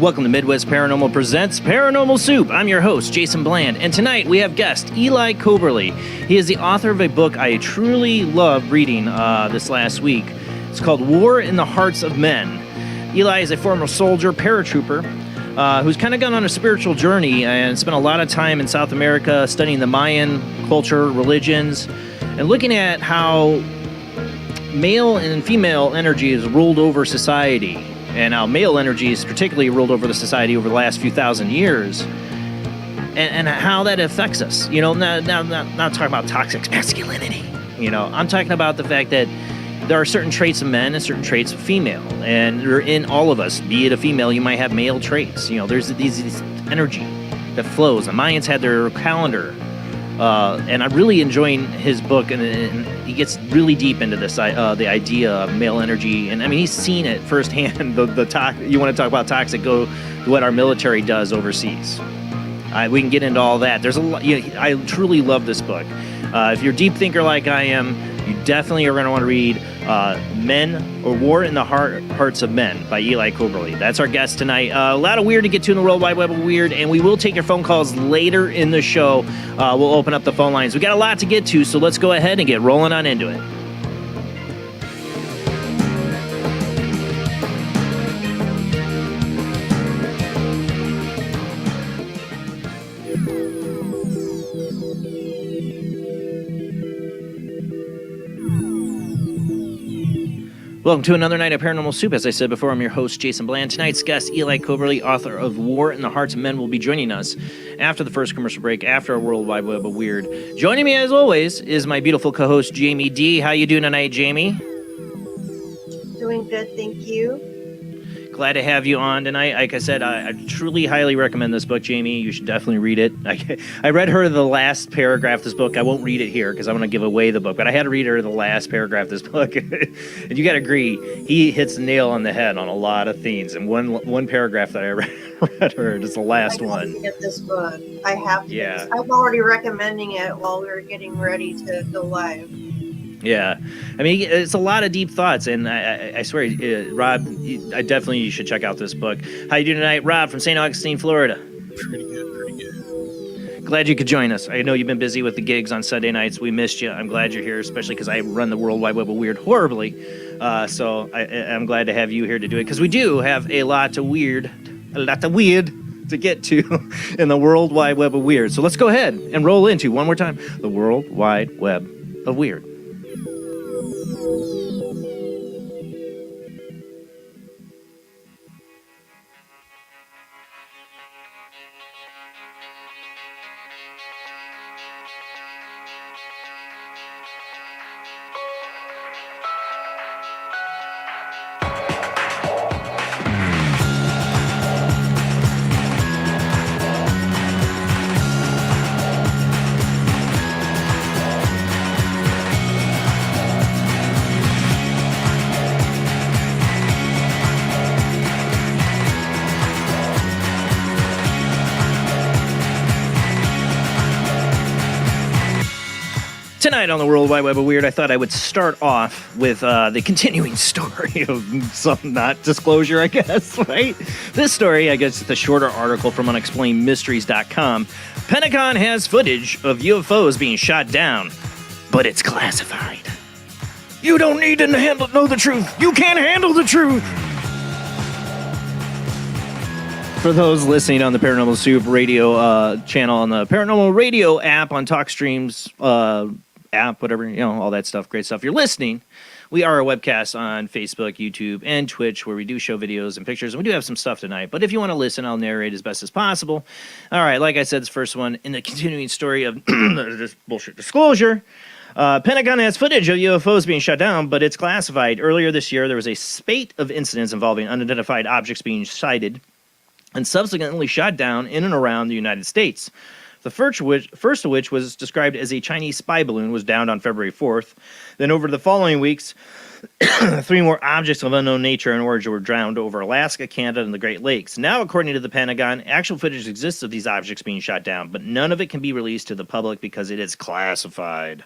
Welcome to Midwest Paranormal Presents Paranormal Soup. I'm your host, Jason Bland, and tonight we have guest Eli Coberly. He is the author of a book I truly loved reading this last week. It's called War in the Hearts of Men. Eli is a former soldier, paratrooper, who's kind of gone on a spiritual journey and spent a lot of time in South America studying the Mayan culture, religions, and looking at how male and female energy has ruled over society. And how male energy is particularly ruled over the society over the last few thousand years, and how that affects us. You know, not talking about toxic masculinity. You know, I'm talking about the fact that there are certain traits of men and certain traits of female, and they're in all of us. Be it a female, you might have male traits. You know, there's these energy that flows. The Mayans had their calendar, and I'm really enjoying his book, and he gets really deep into this the idea of male energy, and I mean he's seen it firsthand. You want to talk about toxic? Go to what our military does overseas. We can get into all that. There's a lot. I truly love this book. If you're a deep thinker like I am, you definitely are going to want to read Men or War in the Hearts of Men by Eli Coberly. That's our guest tonight. A lot of weird to get to in the World Wide Web of Weird, and we will take your phone calls later in the show. We'll open up the phone lines. We got a lot to get to, so let's go ahead and get rolling on into it. Welcome to another night of Paranormal Soup. As I said before, I'm your host, Jason Bland. Tonight's guest, Eli Coberly, author of War in the Hearts of Men, will be joining us after the first commercial break, after our World Wide Web of Weird. Joining me, as always, is my beautiful co-host, Jamie D. How you doing tonight, Jamie? Doing good, thank you. Glad to have you on tonight. Like I said, I truly highly recommend this book, Jamie. You should definitely read it. I read her the last paragraph of this book. I won't read it here because I want to give away the book, but I had to read her the last paragraph of this book. And you got to agree, he hits the nail on the head on a lot of themes. And one paragraph that I read her is the last one. I have to get this book. I have to. Yeah. I'm already recommending it while we were getting ready to go live. Yeah, I mean, it's a lot of deep thoughts, and I swear, Rob, you should check out this book. How you doing tonight, Rob from St. Augustine, Florida? Pretty good. Glad you could join us. I know you've been busy with the gigs on Sunday nights. We missed you. I'm glad you're here, especially because I run the World Wide Web of Weird horribly. So I'm glad to have you here to do it, because we do have a lot of weird to get to in the World Wide Web of Weird. So let's go ahead and roll into, one more time, the World Wide Web of Weird. Tonight on the World Wide Web of Weird, I thought I would start off with the continuing story of some not disclosure, I guess, right? This story, I guess, is the shorter article from unexplainedmysteries.com. Pentagon has footage of UFOs being shot down, but it's classified. You don't need to know the truth. You can't handle the truth. For those listening on the Paranormal Soup radio channel on the Paranormal Radio app on Talkstream's app, whatever, all that stuff, great stuff. If you're listening, we are a webcast on Facebook, YouTube, and Twitch where we do show videos and pictures, and we do have some stuff tonight. But if you want to listen, I'll narrate as best as possible. All right, like I said, this first one in the continuing story of this bullshit disclosure. Pentagon has footage of UFOs being shot down, but it's classified. Earlier this year, there was a spate of incidents involving unidentified objects being sighted and subsequently shot down in and around the United States. The first of which was described as a Chinese spy balloon was downed on February 4th. Then over the following weeks, 3 more objects of unknown nature and origin were drowned over Alaska, Canada, and the Great Lakes. Now, according to the Pentagon, actual footage exists of these objects being shot down, but none of it can be released to the public because it is classified.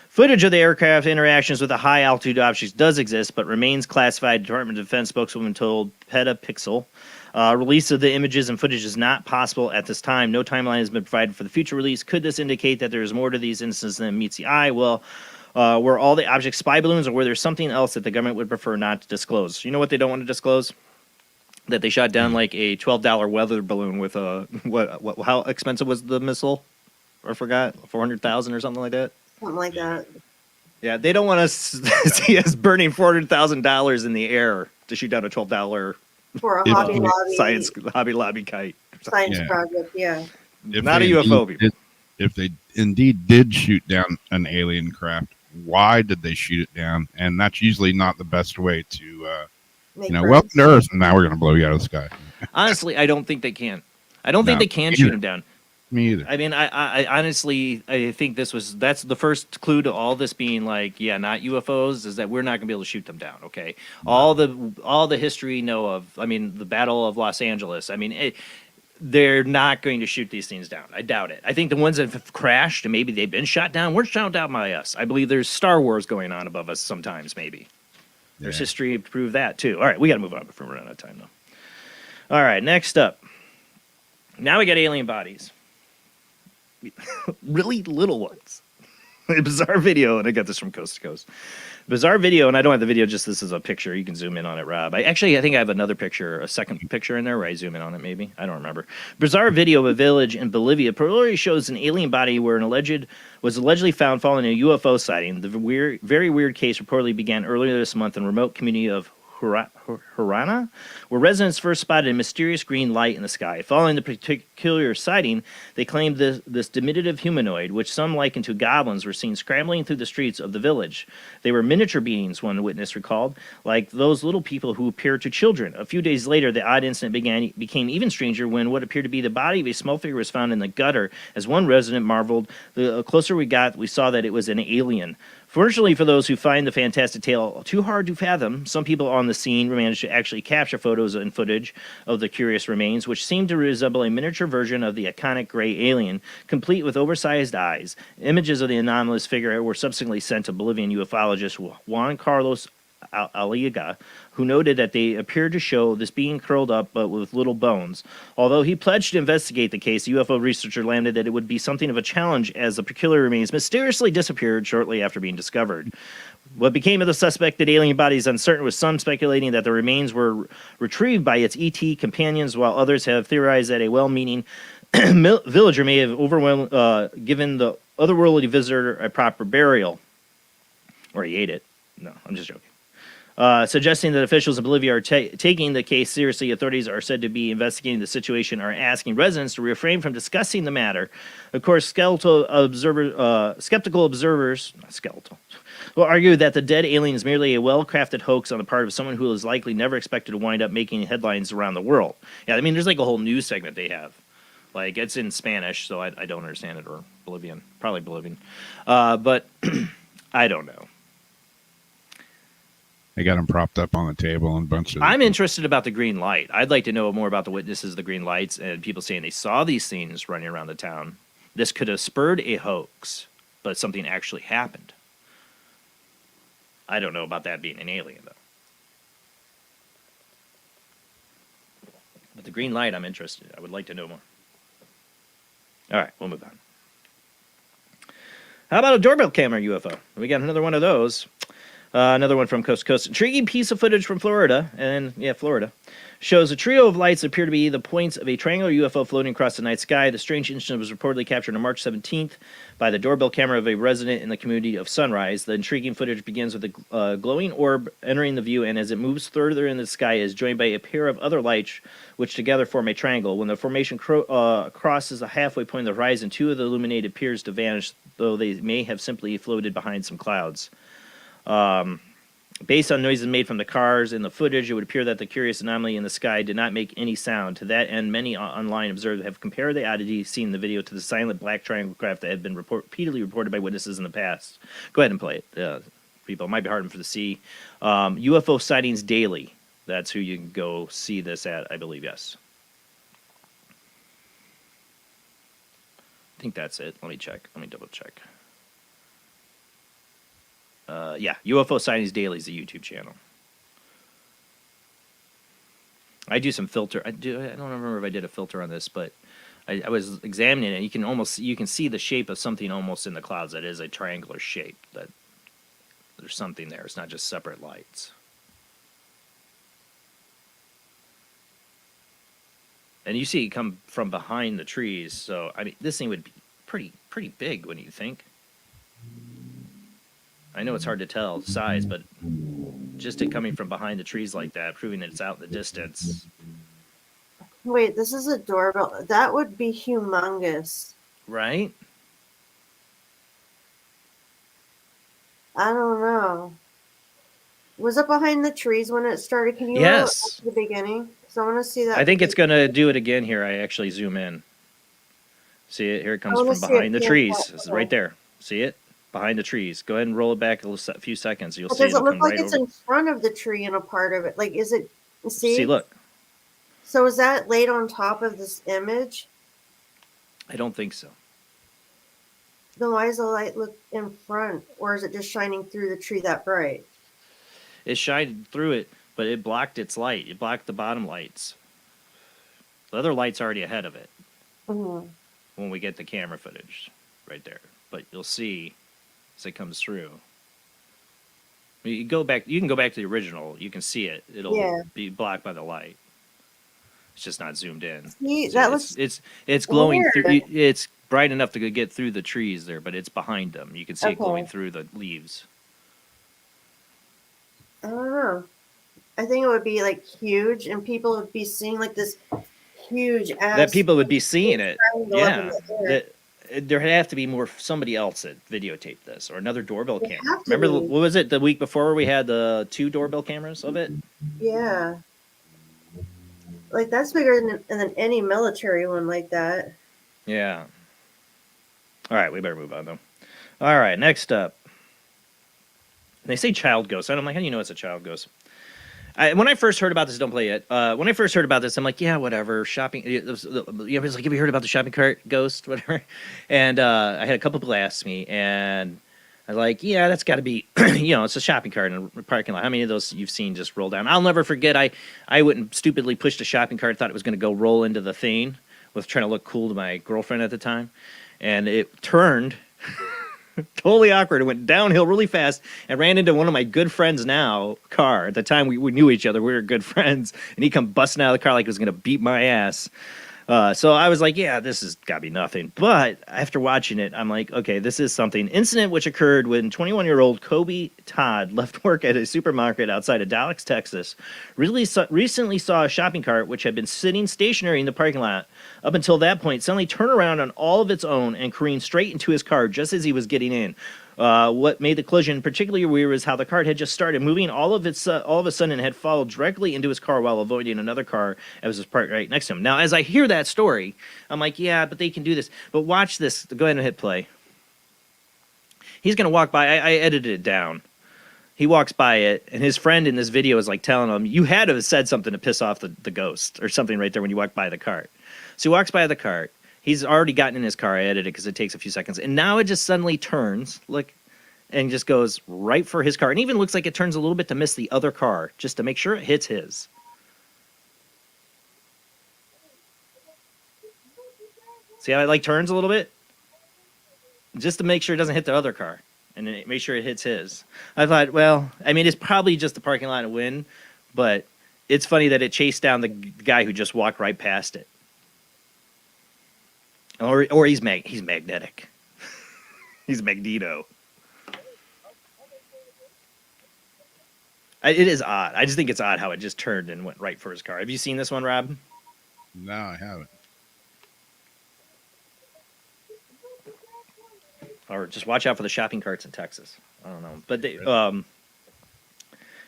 Footage of the aircraft interactions with the high-altitude objects does exist, but remains classified, Department of Defense spokeswoman told Petapixel. Release of the images and footage is not possible at this time. No timeline has been provided for the future release. Could this indicate that there is more to these instances than meets the eye? Well, were all the objects spy balloons, or were there something else that the government would prefer not to disclose? You know what they don't want to disclose? That they shot down like a $12 weather balloon with a how expensive was the missile? I forgot, 400,000 or something like that. Something like that. Yeah, they don't want us see us burning $400,000 in the air to shoot down a $12 For a Hobby Lobby kite. Science project, yeah. Not a UFO, people. If they indeed did shoot down an alien craft, why did they shoot it down? And that's usually not the best way to, welcome to Earth, and now we're going to blow you out of the sky. Honestly, I don't think they can. I don't think they can shoot them down. Me either. I mean, I honestly, I think that's the first clue to all this being like, yeah, not UFOs, is that we're not going to be able to shoot them down. Okay, all the history we know of. I mean, the Battle of Los Angeles. I mean, they're not going to shoot these things down. I doubt it. I think the ones that have crashed and maybe they've been shot down weren't shot down by us. I believe there's Star Wars going on above us sometimes. Maybe there's history to prove that too. All right, we got to move on before we run out of time though. All right, next up. Now we got alien bodies. Really little ones. A bizarre video, and I got this from Coast to Coast. Bizarre video, and I don't have the video, just this is a picture. You can zoom in on it, Rob. I think I have another picture, a second picture in there where I zoom in on it, maybe. I don't remember. Bizarre video of a village in Bolivia probably shows an alien body where was allegedly found following a UFO sighting. The very weird case reportedly began earlier this month in a remote community of Harana, where residents first spotted a mysterious green light in the sky. Following the particular sighting, they claimed this diminutive humanoid, which some likened to goblins, were seen scrambling through the streets of the village. They were miniature beings, one witness recalled, like those little people who appear to children. A few days later, the odd incident became even stranger when what appeared to be the body of a small figure was found in the gutter. As one resident marveled, the closer we got, we saw that it was an alien. Fortunately for those who find the fantastic tale too hard to fathom, some people on the scene managed to actually capture photos and footage of the curious remains, which seemed to resemble a miniature version of the iconic gray alien, complete with oversized eyes. Images of the anomalous figure were subsequently sent to Bolivian ufologist Juan Carlos Aliaga, who noted that they appeared to show this being curled up but with little bones. Although he pledged to investigate the case, the UFO researcher landed that it would be something of a challenge as the peculiar remains mysteriously disappeared shortly after being discovered. What became of the suspected alien body is uncertain, with some speculating that the remains were retrieved by its ET companions, while others have theorized that a well-meaning villager may have given the otherworldly visitor a proper burial. Or he ate it. No, I'm just joking. Suggesting that officials in Bolivia are taking the case seriously. Authorities are said to be investigating the situation, are asking residents to refrain from discussing the matter. Of course, skeptical observers will argue that the dead alien is merely a well-crafted hoax on the part of someone who is likely never expected to wind up making headlines around the world. Yeah, I mean, there's like a whole news segment they have. Like, it's in Spanish, so I don't understand it, or Bolivian. Probably Bolivian. But I don't know. They got him propped up on the table and a bunch of... I'm interested about the green light. I'd like to know more about the witnesses of the green lights and people saying they saw these things running around the town. This could have spurred a hoax, but something actually happened. I don't know about that being an alien, though. But the green light, I'm interested. I would like to know more. All right, we'll move on. How about a doorbell camera UFO? We got another one of those. Another one from Coast to Coast. Intriguing piece of footage from Florida, Florida, shows a trio of lights that appear to be the points of a triangular UFO floating across the night sky. The strange incident was reportedly captured on March 17th by the doorbell camera of a resident in the community of Sunrise. The intriguing footage begins with a glowing orb entering the view, and as it moves further in the sky, is joined by a pair of other lights, which together form a triangle. When the formation crosses the halfway point of the horizon, two of the illuminated appears to vanish, though they may have simply floated behind some clouds. Based on noises made from the cars in the footage, it would appear that the curious anomaly in the sky did not make any sound. To that end, many online observers have compared the oddity seen in the video to the silent black triangle craft that had been repeatedly reported by witnesses in the past. Go ahead and play it, people. It might be hard for to see. UFO sightings daily. That's who you can go see this at, I believe, yes. I think that's it. Let me check. Let me double check. UFO Sightings Daily is the YouTube channel. I do some filter. I don't remember if I did a filter on this, but I was examining it. You can see the shape of something almost in the clouds that is a triangular shape. That there's something there. It's not just separate lights. And you see it come from behind the trees. So I mean, this thing would be pretty big, wouldn't you think? I know it's hard to tell the size, but just it coming from behind the trees like that, proving that it's out in the distance. Wait, this is a doorbell. That would be humongous. Right? I don't know. Was it behind the trees when it started? Can you Yes. at the beginning? So I want to see that. I think it's going to do it again here. I actually zoom in. See it? Here it comes from behind the trees. It's right there. See it? Behind the trees. Go ahead and roll it back a few seconds. You'll see it. Does it look like it's in front of the tree and a part of it? Like, is it? See, look. So is that laid on top of this image? I don't think so. Then why does the light look in front, or is it just shining through the tree that bright? It shined through it, but it blocked its light. It blocked the bottom lights. The other light's already ahead of it. Mm-hmm. When we get the camera footage right there. But you'll see as it comes through. You can go back to the original. You can see it. It'll be blocked by the light. It's just not zoomed in. See, so that looks it's glowing weird. through. It's bright enough to get through the trees there, but it's behind them. You can see it glowing through the leaves. I don't know. I think it would be like huge, and people would be seeing like this huge ass. That people would be seeing it. Yeah. There would have to be somebody else that videotaped this, or another doorbell camera. Remember, what was it, the week before we had the 2 doorbell cameras of it? Yeah. Like, that's bigger than any military one like that. Yeah. All right, we better move on, though. All right, next up. They say child ghost. I'm like, how do you know it's a child ghost? When I first heard about this, don't play it. When I first heard about this, I'm like, yeah, whatever. Shopping. It was like, have you heard about the shopping cart ghost? Whatever. And I had a couple people ask me, and I was like, yeah, that's got to be, it's a shopping cart in a parking lot. How many of those you've seen just roll down? I'll never forget. I wouldn't stupidly pushed a shopping cart, thought it was going to go roll into the thing, was trying to look cool to my girlfriend at the time, and it turned totally awkward. It went downhill really fast and ran into one of my good friends now car. At the time we knew each other, we were good friends, and he come busting out of the car like he was going to beat my ass. So I was like, yeah, this has got to be nothing. But after watching it, I'm like, okay, this is something. Incident which occurred when 21-year-old Kobe Todd left work at a supermarket outside of Dallas, Texas. Recently saw a shopping cart which had been sitting stationary in the parking lot up until that point suddenly turn around on all of its own and careen straight into his car just as he was getting in. What made the collision particularly weird was how the cart had just started moving all of a sudden and had followed directly into his car while avoiding another car that was parked right next to him. Now, as I hear that story, I'm like, yeah, but they can do this. But watch this. Go ahead and hit play. He's going to walk by. I edited it down. He walks by it, and his friend in this video is like telling him, you had to have said something to piss off the ghost or something right there when you walk by the cart. So he walks by the cart. He's already gotten in his car. I edited it because it takes a few seconds. And now it just suddenly turns, look, and just goes right for his car. And even looks like it turns a little bit to miss the other car, just to make sure it hits his. See how it turns a little bit? Just to make sure it doesn't hit the other car. And then make sure it hits his. I thought, well, I mean, it's probably just the parking lot and wind, but it's funny that it chased down the guy who just walked right past it. Or he's magnetic. He's Magneto. It is odd. I just think it's odd how it just turned and went right for his car. Have you seen this one, Rob? No, I haven't. Or just watch out for the shopping carts in Texas. I don't know. But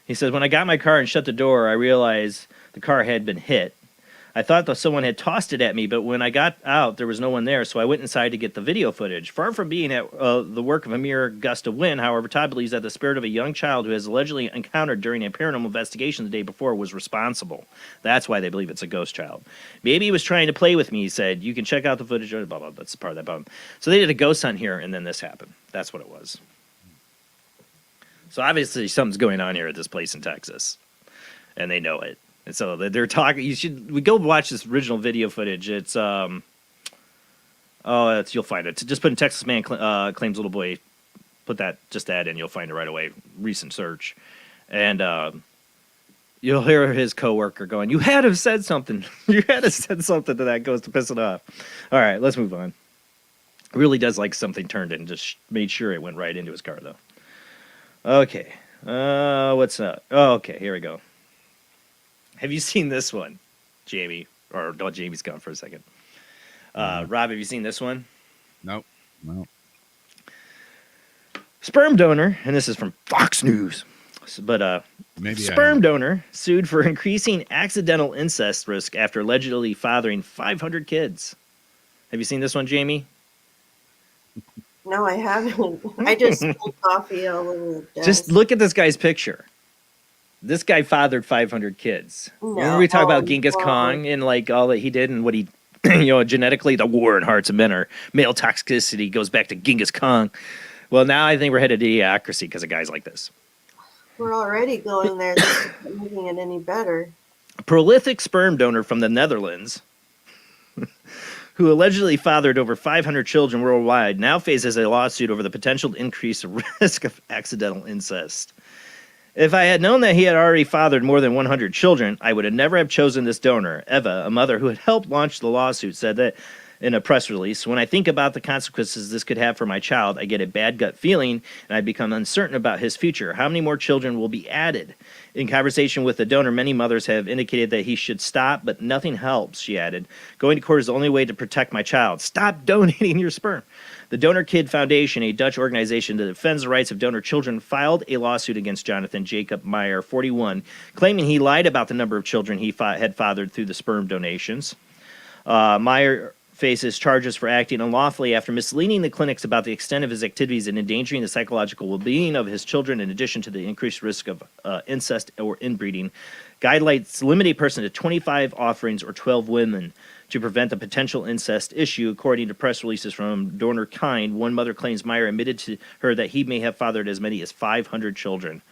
he says, when I got my car and shut the door, I realized the car had been hit. I thought that someone had tossed it at me, but when I got out, there was no one there, so I went inside to get the video footage. Far from being at the work of a mere gust of wind, however, Todd believes that the spirit of a young child who has allegedly encountered during a paranormal investigation the day before was responsible. That's why they believe it's a ghost child. Maybe he was trying to play with me, he said. You can check out the footage. Blah, blah, blah. That's part of that problem. So they did a ghost hunt here, and then this happened. That's what it was. So obviously something's going on here at this place in Texas, and they know it. And so they're talking. We go watch this original video footage. It's you'll find it. Just put in Texas man claims little boy. Put that in. You'll find it right away. Recent search, and you'll hear his coworker going, "You had to have said something. You had to have said something to that ghost to piss it off." All right, let's move on. It really does like something turned it and just made sure it went right into his car though. Okay, what's up? Oh, okay, here we go. Have you seen this one, Jamie? Or no, Jamie's gone for a second. Rob, have you seen this one? Nope. Sperm donor, and this is from Fox News. But Maybe sperm donor sued for increasing accidental incest risk after allegedly fathering 500 kids. Have you seen this one, Jamie? No, I haven't. I just spilled coffee all over the desk. Just look at this guy's picture. This guy fathered 500 kids. No. Remember we talked about Genghis Khan and like all that he did and what he, genetically the war in hearts of men or male toxicity goes back to Genghis Khan. Well, now I think we're headed to idiocracy because of guys like this. We're already going there. This isn't making it any better. A prolific sperm donor from the Netherlands who allegedly fathered over 500 children worldwide now faces a lawsuit over the potential increased risk of accidental incest. If I had known that he had already fathered more than 100 children, I would have never have chosen this donor. Eva, a mother who had helped launch the lawsuit, said that in a press release, when I think about the consequences this could have for my child, I get a bad gut feeling, and I become uncertain about his future. How many more children will be added? In conversation with the donor, many mothers have indicated that he should stop, but nothing helps, she added. Going to court is the only way to protect my child. Stop donating your sperm. The Donor Kid Foundation, a Dutch organization that defends the rights of donor children, filed a lawsuit against Jonathan Jacob Meyer, 41, claiming he lied about the number of children he had fathered through the sperm donations. Meyer faces charges for acting unlawfully after misleading the clinics about the extent of his activities and endangering the psychological well-being of his children, in addition to the increased risk of incest or inbreeding. Guidelines limit a person to 25 offerings or 12 women. to prevent the potential incest issue. According to press releases from donor kind, one mother claims Meyer admitted to her that he may have fathered as many as 500 children.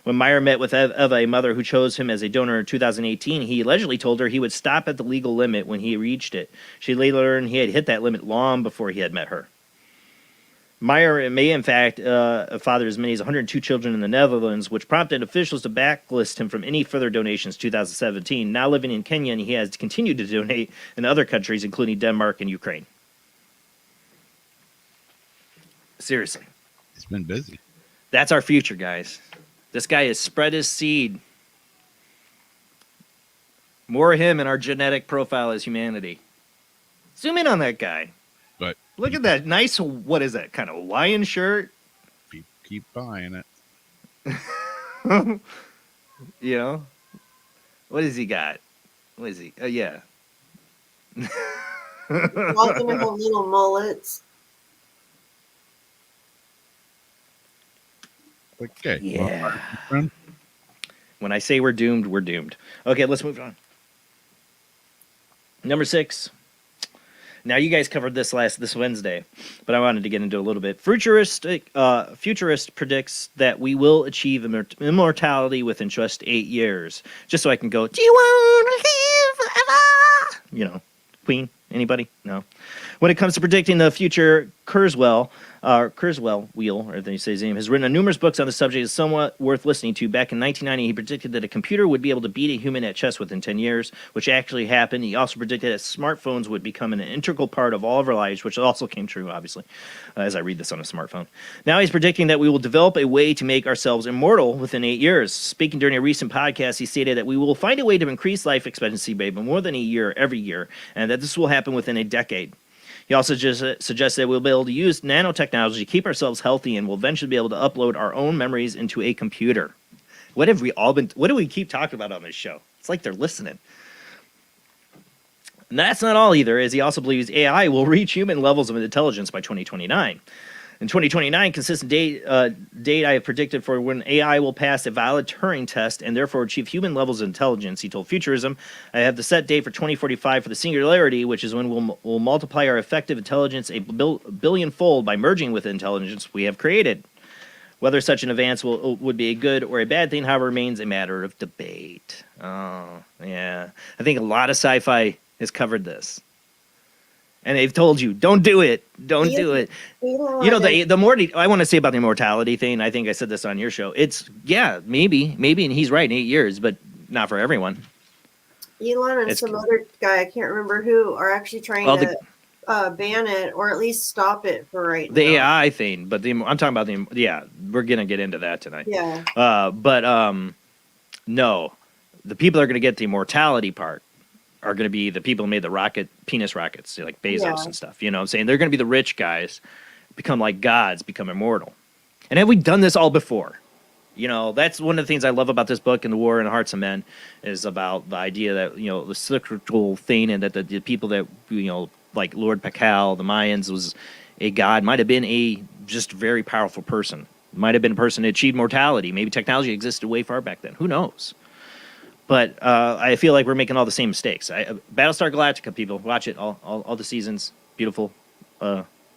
When Meyer met with Eva, a mother who chose him as a donor in 2018, he allegedly told her he would stop at the legal limit when he reached it. She later learned he had hit that limit long before he had met her. Meyer may, in fact, father as many as 102 children in the Netherlands, which prompted officials to backlist him from any further donations in 2017. Now living in Kenya, and he has continued to donate in other countries, including Denmark and Ukraine. Seriously. It's been busy. That's our future, guys. This guy has spread his seed. More of him in our genetic profile as humanity. Zoom in on that guy. But look at that nice, what is that, kind of Hawaiian shirt? Keep buying it. You know? What has he got? What is he? Oh, yeah. All gonna have little mullets. Okay. Yeah. Well, When I say we're doomed, we're doomed. Okay, let's move on. Number 6. Now, you guys covered this this Wednesday, but I wanted to get into a little bit. Futurist predicts that we will achieve immortality within just 8 years. Just so I can go, do you want to live forever? You know, Queen, anybody? No. When it comes to predicting the future, Kurzweil wheel, or they say his name, has written numerous books on the subject. Is somewhat worth listening to. Back in 1990, he predicted that a computer would be able to beat a human at chess within 10 years, which actually happened. He also predicted that smartphones would become an integral part of all of our lives, which also came true, obviously, as I read this on a smartphone. Now he's predicting that we will develop a way to make ourselves immortal within 8 years. Speaking during a recent podcast, he stated that we will find a way to increase life expectancy by more than a year every year, and that this will happen within a decade. He also just suggests that we'll be able to use nanotechnology to keep ourselves healthy, and we'll eventually be able to upload our own memories into a computer. What do we keep talking about on this show? It's like they're listening. And that's not all either, as he also believes AI will reach human levels of intelligence by 2029. In 2029, consistent date I have predicted for when AI will pass a valid Turing test and therefore achieve human levels of intelligence, he told Futurism. I have the set date for 2045 for the singularity, which is when we'll multiply our effective intelligence a billion-fold by merging with the intelligence we have created. Whether such an advance would be a good or a bad thing, however, remains a matter of debate. Oh, yeah. I think a lot of sci-fi has covered this. And they've told you, don't do it. Don't do it. You know, the more I want to say about the immortality thing, I think I said this on your show. It's, yeah, maybe, and he's right in 8 years, but not for everyone. Elon and some other guy, I can't remember who, are actually trying to ban it or at least stop it for right now. The AI thing, but I'm talking about we're going to get into that tonight. Yeah. No, the people that are going to get the immortality part are going to be the people who made the penis rockets, like Bezos and stuff. You know what I'm saying? They're going to be the rich guys, become like gods, become immortal. And have we done this all before? You know, that's one of the things I love about this book and The War in the Hearts of Men is about the idea that, you know, the cyclical thing and that the people that, you know, like Lord Pakal, the Mayans, was a god, might have been a just very powerful person. Might have been a person that achieved mortality. Maybe technology existed way far back then. Who knows? But I feel like we're making all the same mistakes. Battlestar Galactica, people, watch it. All the seasons, beautiful,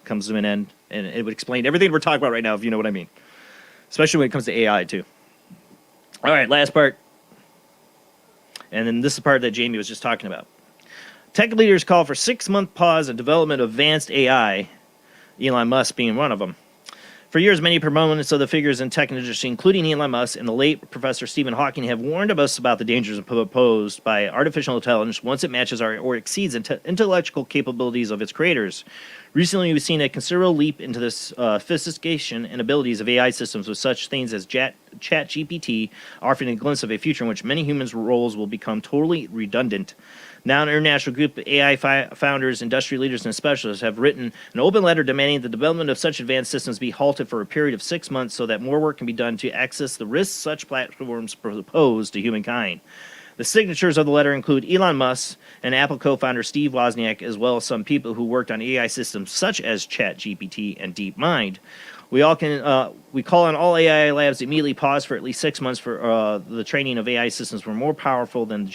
comes to an end. And it would explain everything we're talking about right now, if you know what I mean. Especially when it comes to AI, too. All right, last part. And then this is the part that Jamie was just talking about. Tech leaders call for 6-month pause in development of advanced AI, Elon Musk being one of them. For years, many proponents of the figures in tech industry, including Elon Musk and the late Professor Stephen Hawking, have warned us about the dangers posed by artificial intelligence once it matches or exceeds intellectual capabilities of its creators. Recently, we've seen a considerable leap into the sophistication and abilities of AI systems with such things as ChatGPT, offering a glimpse of a future in which many humans' roles will become totally redundant. Now, an international group of AI founders, industry leaders, and specialists have written an open letter demanding the development of such advanced systems be halted for a period of 6 months so that more work can be done to access the risks such platforms pose to humankind. The signatures of the letter include Elon Musk and Apple co-founder Steve Wozniak, as well as some people who worked on AI systems such as ChatGPT and DeepMind. We call on all AI labs to immediately pause for at least 6 months for the training of AI systems were more powerful than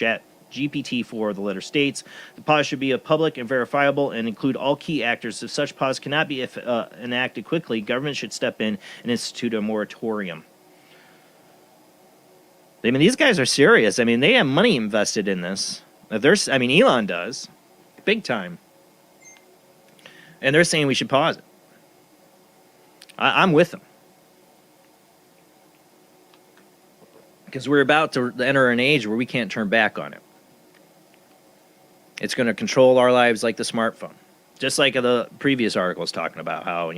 GPT-4, the letter states. The pause should be public and verifiable and include all key actors. If such pause cannot be enacted quickly, government should step in and institute a moratorium. I mean, these guys are serious. I mean, they have money invested in this. Elon does. Big time. And they're saying we should pause it. I'm with them. Because we're about to enter an age where we can't turn back on it. It's going to control our lives like the smartphone. Just like the previous article was talking about how, do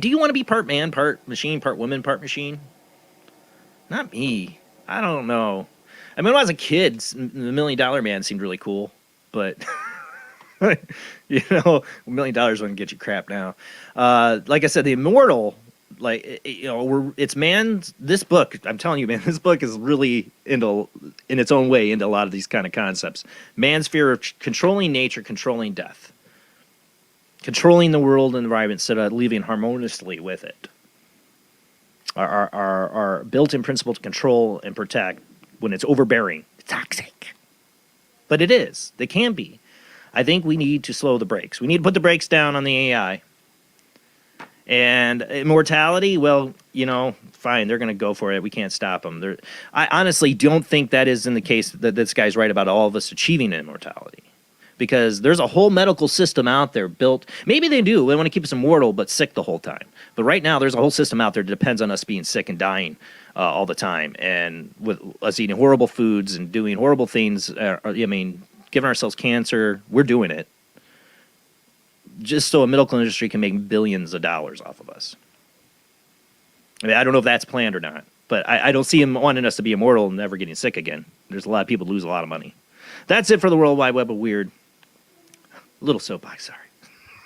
you want to be part man, part machine, part woman, part machine? Not me. I don't know. I mean, when I was a kid, the $1 Million Man seemed really cool. But, $1 million wouldn't get you crap now. Like I said, the immortal... it's man's. This book, I'm telling you, man, this book is really in its own way into a lot of these kind of concepts. Man's fear of controlling nature, controlling death, controlling the world and environment instead of living harmoniously with it. Our built-in principle to control and protect when it's overbearing, it's toxic. But it is. They can be. I think we need to slow the brakes. We need to put the brakes down on the AI. And immortality, well, fine, they're going to go for it. We can't stop them. I honestly don't think that is in the case that this guy's right about all of us achieving immortality. Because there's a whole medical system out there built. Maybe they do. They want to keep us immortal but sick the whole time. But right now, there's a whole system out there that depends on us being sick and dying all the time. And with us eating horrible foods and doing horrible things, giving ourselves cancer, we're doing it. Just so a medical industry can make billions of dollars off of us. I mean, I don't know if that's planned or not, but I don't see him wanting us to be immortal and never getting sick again. There's a lot of people who lose a lot of money. That's it for the World Wide Web of Weird. Little soapbox, sorry.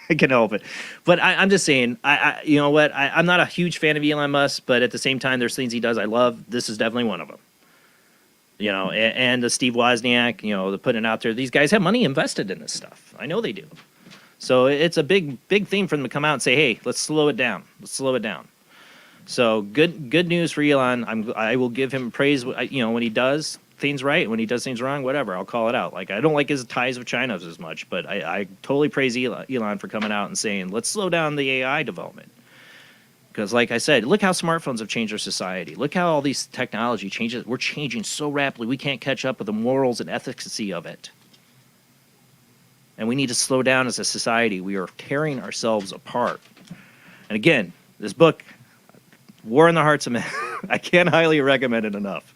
I can't help it. But I'm just saying, you know what? I'm not a huge fan of Elon Musk, but at the same time, there's things he does I love. This is definitely one of them. And the Steve Wozniak, the putting it out there. These guys have money invested in this stuff. I know they do. So it's a big theme for them to come out and say, hey, let's slow it down. Let's slow it down. So good news for Elon. I will give him praise, when he does things right. When he does things wrong, whatever, I'll call it out. Like, I don't like his ties with China as much, but I totally praise Elon for coming out and saying, let's slow down the AI development. Because like I said, look how smartphones have changed our society. Look how all these technology changes. We're changing so rapidly, we can't catch up with the morals and efficacy of it. And we need to slow down as a society. We are tearing ourselves apart. And again, this book, War in the Hearts of Men, I can't highly recommend it enough.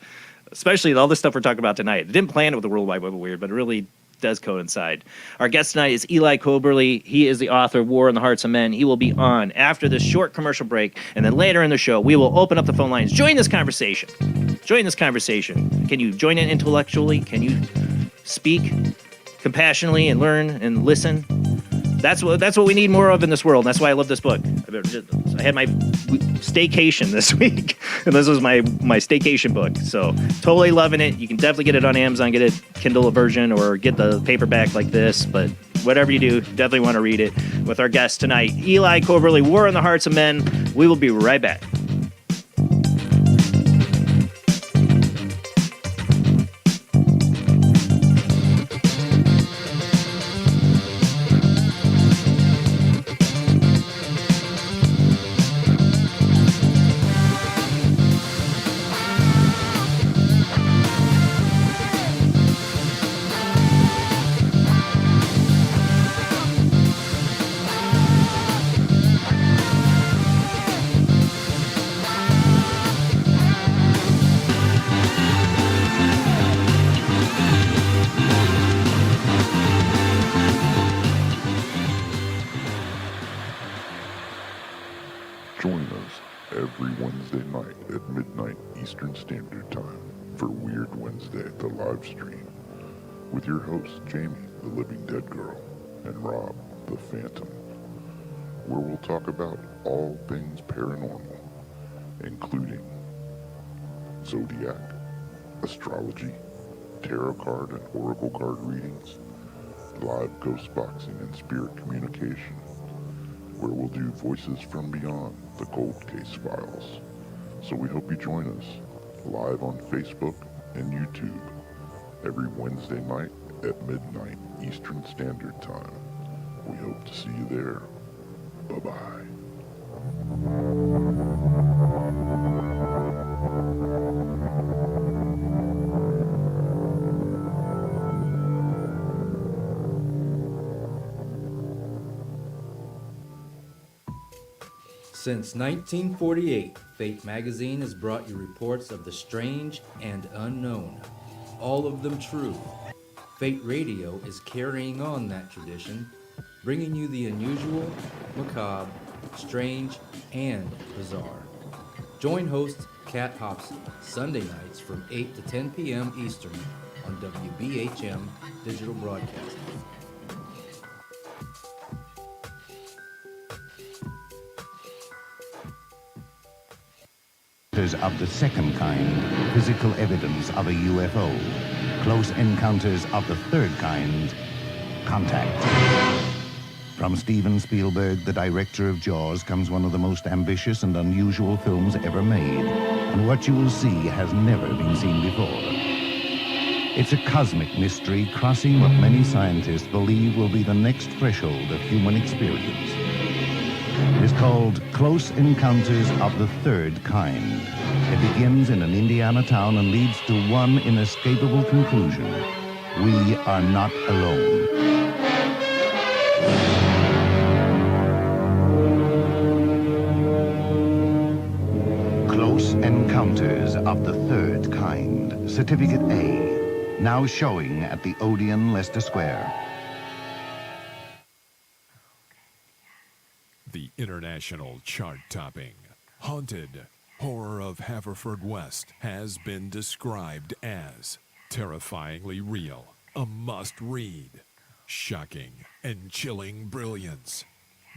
Especially all this stuff we're talking about tonight. I didn't plan it with the World Wide Web of Weird, but it really does coincide. Our guest tonight is Eli Coberly. He is the author of War in the Hearts of Men. He will be on after this short commercial break. And then later in the show, we will open up the phone lines. Join this conversation. Can you join in intellectually? Can you speak compassionately and learn and listen? That's what we need more of in this world. That's why I love this book. I had my staycation this week, and this was my staycation book. So totally loving it. You can definitely get it on Amazon, get a Kindle version, or get the paperback like this. But whatever you do, definitely want to read it. With our guest tonight, Eli Coberly, War in the Hearts of Men. We will be right back. Join us every Wednesday night at midnight Eastern Standard Time for Weird Wednesday, the live stream, with your hosts Jamie, the Living Dead Girl, and Rob, the Phantom, where we'll talk about all things paranormal, including zodiac, astrology, tarot card and oracle card readings, live ghost boxing and spirit communication, where we'll do Voices from Beyond, the Cold Case Files. So we hope you join us live on Facebook and YouTube every Wednesday night at midnight Eastern Standard Time. We hope to see you there. Bye-bye. Since 1948, Fate magazine has brought you reports of the strange and unknown, all of them true. Fate Radio is carrying on that tradition, bringing you the unusual, macabre, strange, and bizarre. Join host Kat Hobson Sunday nights from 8 to 10 p.m. Eastern on WBHM Digital Broadcasting. Of the second kind, physical evidence of a UFO. Close encounters of the third kind, contact. From Steven Spielberg, the director of Jaws, comes one of the most ambitious and unusual films ever made. And what you will see has never been seen before. It's a cosmic mystery crossing what many scientists believe will be the next threshold of human experience. It is called Close Encounters of the Third Kind. It begins in an Indiana town and leads to one inescapable conclusion. We are not alone. Close Encounters of the Third Kind. Certificate A. Now showing at the Odeon, Leicester Square. The international chart-topping, haunted horror of Haverfordwest has been described as terrifyingly real, a must-read, shocking and chilling brilliance,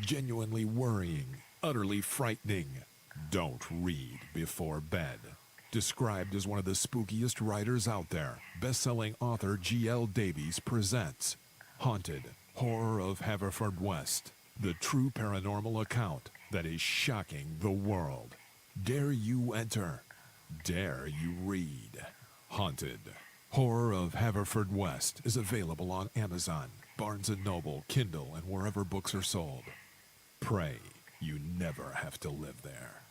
genuinely worrying, utterly frightening. Don't read before bed. Described as one of the spookiest writers out there, best-selling author G.L. Davies presents Haunted Horror of Haverfordwest. The true paranormal account that is shocking the world. Dare you enter? Dare you read? Haunted Horror of Haverfordwest is available on Amazon, Barnes & Noble, Kindle, and wherever books are sold. Pray you never have to live there.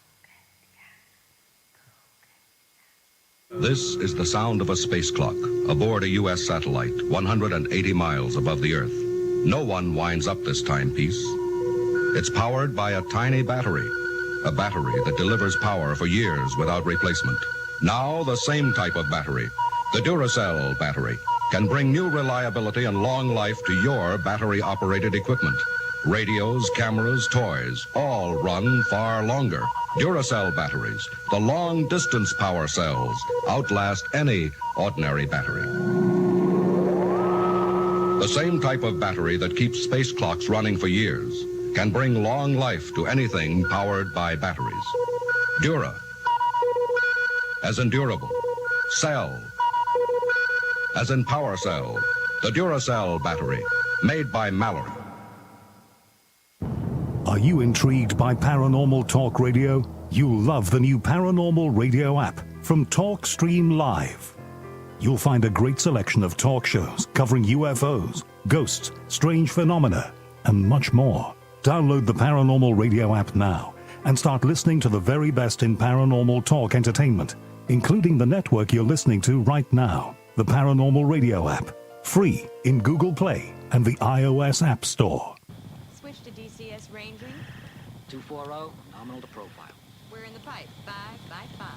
This is the sound of a space clock aboard a U.S. satellite 180 miles above the Earth. No one winds up this timepiece. It's powered by a tiny battery, a battery that delivers power for years without replacement. Now the same type of battery, the Duracell battery, can bring new reliability and long life to your battery-operated equipment. Radios, cameras, toys, all run far longer. Duracell batteries, the long-distance power cells, outlast any ordinary battery. The same type of battery that keeps space clocks running for years can bring long life to anything powered by batteries. Dura, as in durable. Cell, as in power cell. The Duracell battery, made by Mallory. Are you intrigued by Paranormal Talk Radio? You'll love the new Paranormal Radio app from Talkstream Live. You'll find a great selection of talk shows covering UFOs, ghosts, strange phenomena, and much more. Download the Paranormal Radio app now and start listening to the very best in paranormal talk entertainment, including the network you're listening to right now, the Paranormal Radio app, free in Google Play and the iOS App Store. Switch to DCS ranging. 240, nominal to profile. We're in the pipe. 5 by 5.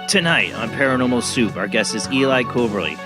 Tonight on Paranormal Soup, our guest is Eli Coberly.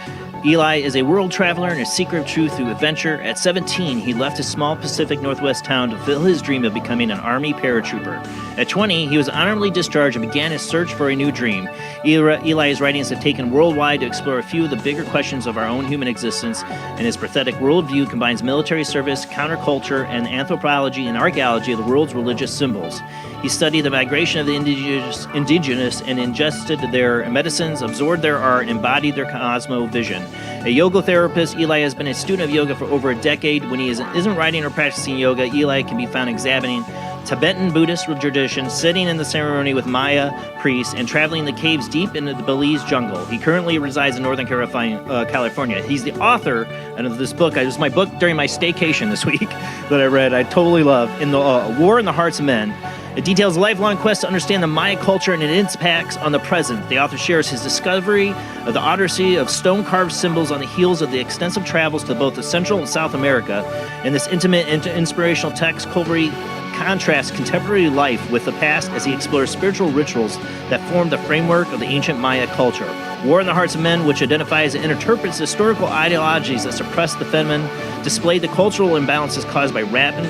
Eli is a world traveler and a seeker of truth through adventure. At 17, he left a small Pacific Northwest town to fulfill his dream of becoming an Army paratrooper. At 20, he was honorably discharged and began his search for a new dream. Eli's writings have taken worldwide to explore a few of the bigger questions of our own human existence, and his prophetic worldview combines military service, counterculture, and anthropology and archaeology of the world's religious symbols. He studied the migration of the indigenous and ingested their medicines, absorbed their art, and embodied their cosmo-vision. A yoga therapist, Eli has been a student of yoga for over a decade. When he isn't writing or practicing yoga, Eli can be found examining Tibetan Buddhist tradition, sitting in the ceremony with Maya priests, and traveling the caves deep into the Belize jungle. He currently resides in Northern California. He's the author of this book. It was my book during my staycation this week that I read. I totally love. In the War in the Hearts of Men. It details a lifelong quest to understand the Maya culture and its impacts on the present. The author shares his discovery of the odyssey of stone-carved symbols on the heels of the extensive travels to both the Central and South America. In this intimate and inspirational text, Coberly contrasts contemporary life with the past as he explores spiritual rituals that form the framework of the ancient Maya culture. War in the Hearts of Men, which identifies and interprets historical ideologies that suppress the feminine, displayed the cultural imbalances caused by rapid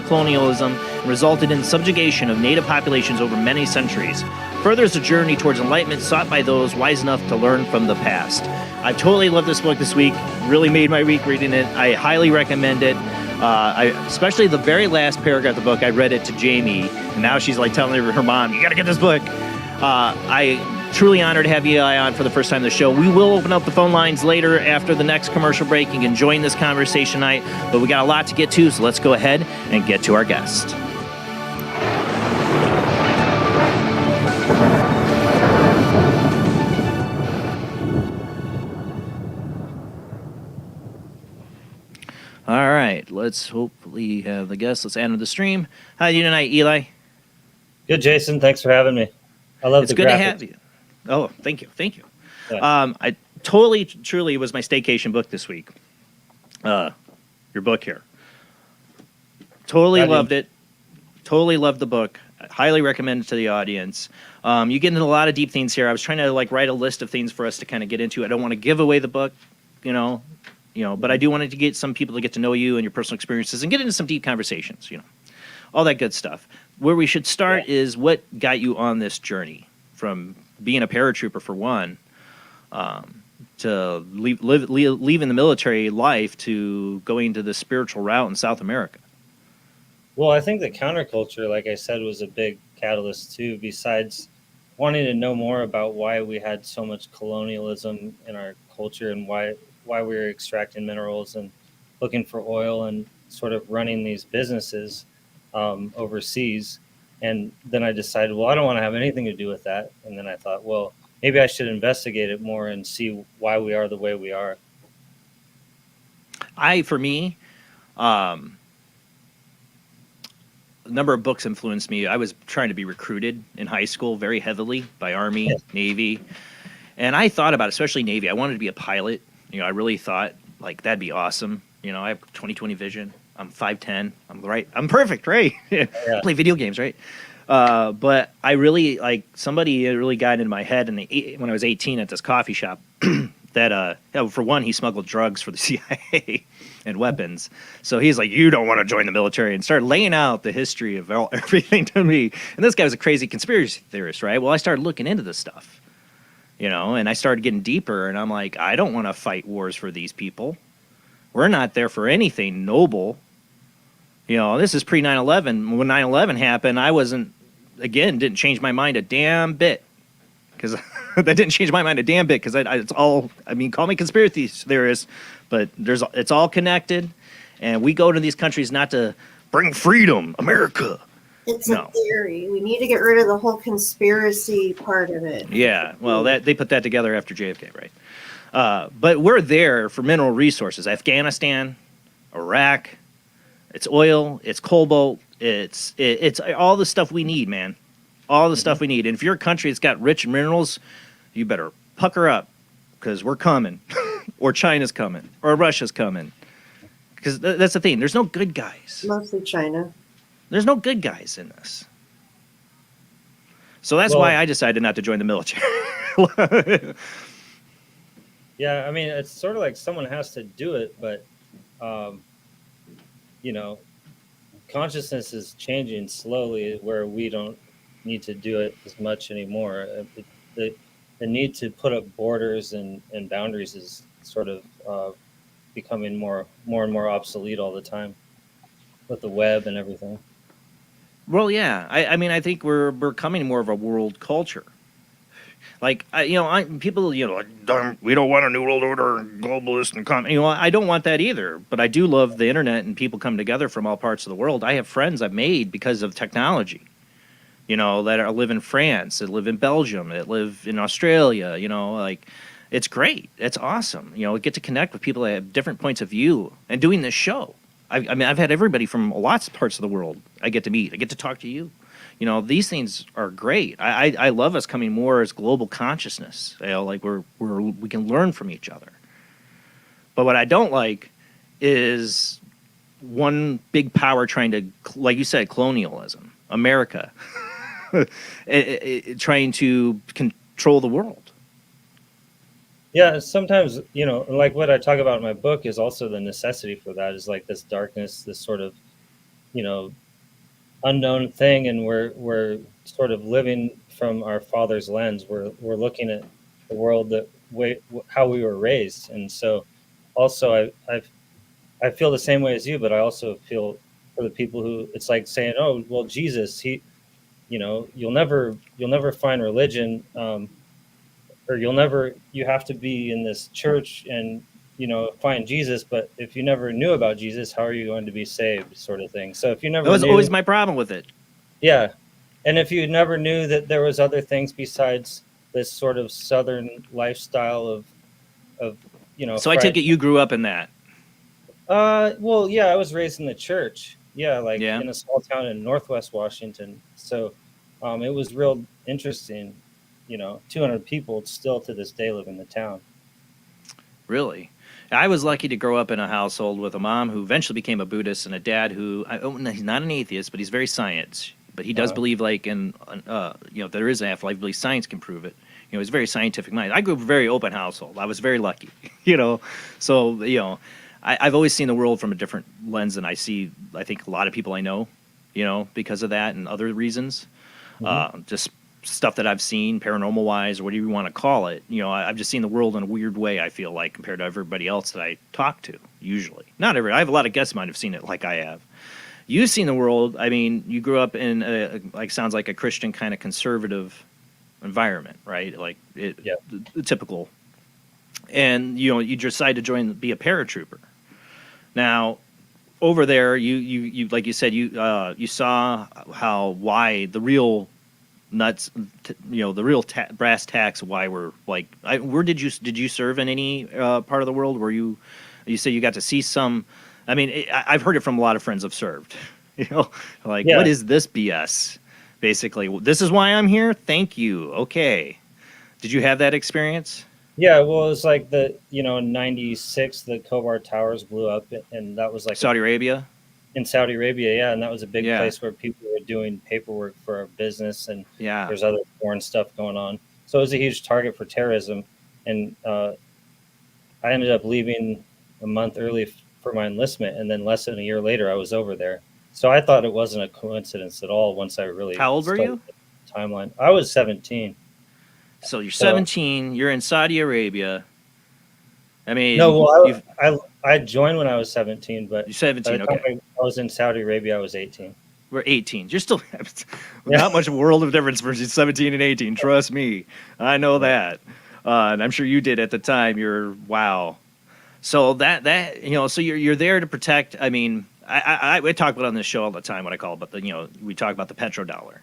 colonialism and resulted in the subjugation of native populations over many centuries. Furthers the journey towards enlightenment sought by those wise enough to learn from the past. I totally loved this book this week. Really made my week reading it. I highly recommend it. Especially the very last paragraph of the book, I read it to Jamie, and now she's like telling her mom, you got to get this book. I truly honored to have Eli on for the first time on the show. We will open up the phone lines later after the next commercial break. You can join this conversation tonight, but we got a lot to get to, so let's go ahead and get to our guest. All right, let's hopefully have the guest. Let's enter the stream. How are you tonight, Eli? Good, Jason. Thanks for having me. I love it's the good graphics. To have you. Oh, thank you. Yeah. I totally, truly was my staycation book this week. Your book here. Totally loved it. Totally loved the book. I highly recommend it to the audience. You get into a lot of deep things here. I was trying to write a list of things for us to kind of get into. I don't want to give away the book, but I do want to get some people to get to know you and your personal experiences and get into some deep conversations, all that good stuff. Where we should start is what got you on this journey from being a paratrooper for one, to leaving the military life to going to the spiritual route in South America. Well, I think the counterculture, like I said, was a big catalyst too, besides wanting to know more about why we had so much colonialism in our culture and why we were extracting minerals and looking for oil and sort of running these businesses overseas. And then I decided, well, I don't want to have anything to do with that. And then I thought, well, maybe I should investigate it more and see why we are the way we are. For me, a number of books influenced me. I was trying to be recruited in high school very heavily by Army, Navy. And I thought about, especially Navy, I wanted to be a pilot. I really thought that'd be awesome. I have 20/20 vision. I'm 5'10". I'm perfect, right? Yeah. Play video games, right? But I really somebody really got into my head when I was 18 at this coffee shop that for one, he smuggled drugs for the CIA and weapons. So he's like, you don't want to join the military, and started laying out the history of everything to me. And this guy was a crazy conspiracy theorist, right? Well, I started looking into this stuff. And I started getting deeper, and I'm like, I don't want to fight wars for these people. We're not there for anything noble. This is pre 9/11. When 9/11 happened, I didn't change my mind a damn bit. Because that didn't change my mind a damn bit, because it's all, call me conspiracy theorist, but it's all connected. And we go to these countries not to bring freedom, America. It's a theory. We need to get rid of the whole conspiracy part of it. Yeah, well, they put that together after JFK, right? But we're there for mineral resources. Afghanistan, Iraq, it's oil, it's cobalt, it's all the stuff we need, man. All the stuff we need. And if you're a country that's got rich minerals, you better pucker up, because we're coming. Or China's coming. Or Russia's coming. Because that's the thing. There's no good guys. Mostly China. There's no good guys in this. So that's why I decided not to join the military. Yeah, it's sort of like someone has to do it, but, consciousness is changing slowly, where we don't need to do it as much anymore. The the need to put up borders and boundaries is sort of becoming more and more obsolete all the time with the web and everything. Well, yeah. I mean, I think we're becoming more of a world culture. Like, people, we don't want a new world order and globalist and I don't want that either. But I do love the internet and people come together from all parts of the world. I have friends I've made because of technology. That live in France, that live in Belgium, that live in Australia. Like, it's great. It's awesome. Get to connect with people that have different points of view. And doing this show, I mean, I've had everybody from lots of parts of the world I get to meet. I get to talk to you. These things are great. I love us coming more as global consciousness. Like we can learn from each other. But what I don't like is one big power trying to, like you said, colonialism, America, trying to control the world. Yeah, sometimes, like what I talk about in my book is also the necessity for that, is like this darkness, this sort of, unknown thing, and we're sort of living from our father's lens. We're looking at the world how we were raised, and so also I feel the same way as you, but I also feel for the people who it's like saying, oh well, Jesus, you'll never find religion, or you have to be in this church and find Jesus, but if you never knew about Jesus, how are you going to be saved, sort of thing. So if you never that was always my problem with it. Yeah, and if you never knew that there was other things besides this sort of Southern lifestyle of So I take it you grew up in that. Well, yeah, I was raised in the church. Yeah, in a small town in Northwest Washington. So it was real interesting. 200 people still to this day live in the town. Really? I was lucky to grow up in a household with a mom who eventually became a Buddhist and a dad who, he's not an atheist, but he's very science. But he does believe there is an afterlife, believes science can prove it. He's very scientific minded. I grew up in a very open household. I was very lucky, So, I've always seen the world from a different lens than I think a lot of people I know, because of that and other reasons. Just stuff that I've seen paranormal wise or whatever you want to call it. I've just seen the world in a weird way, I feel like, compared to everybody else that I talk to, usually. Not every. I have a lot of guests might have seen it like I have. You've seen the world. I mean, you grew up in sounds like a Christian kind of conservative environment, right? Like the typical. And you decide to be a paratrooper. Now, over there, you like you said, you saw why the real nuts, the real brass tacks. Why we're like, where did you serve in any part of the world? Where you say you got to see some? I mean, I've heard it from a lot of friends I've served. What is this BS? Basically, this is why I'm here. Thank you. Okay. Did you have that experience? Yeah, well, it's like in '96, the Khobar Towers blew up, and that was like Saudi Arabia. In Saudi Arabia, yeah, and that was a big place where people were doing paperwork for our business, and there's other foreign stuff going on. So it was a huge target for terrorism, and I ended up leaving a month early for my enlistment, and then less than a year later, I was over there. So I thought it wasn't a coincidence at all. Once I really how old were you? The timeline. I was 17. So you're 17. You're in Saudi Arabia. I mean, no. Well, I joined when I was 17, but you're 17. Okay. I was in Saudi Arabia. I was 18. We're 18. You're still not much of a world of difference versus 17 and 18. Trust me, I know that, and I'm sure you did at the time. Wow. So so you're there to protect. I mean, I talk about it on this show all the time. What I call it, but we talk about the petrodollar.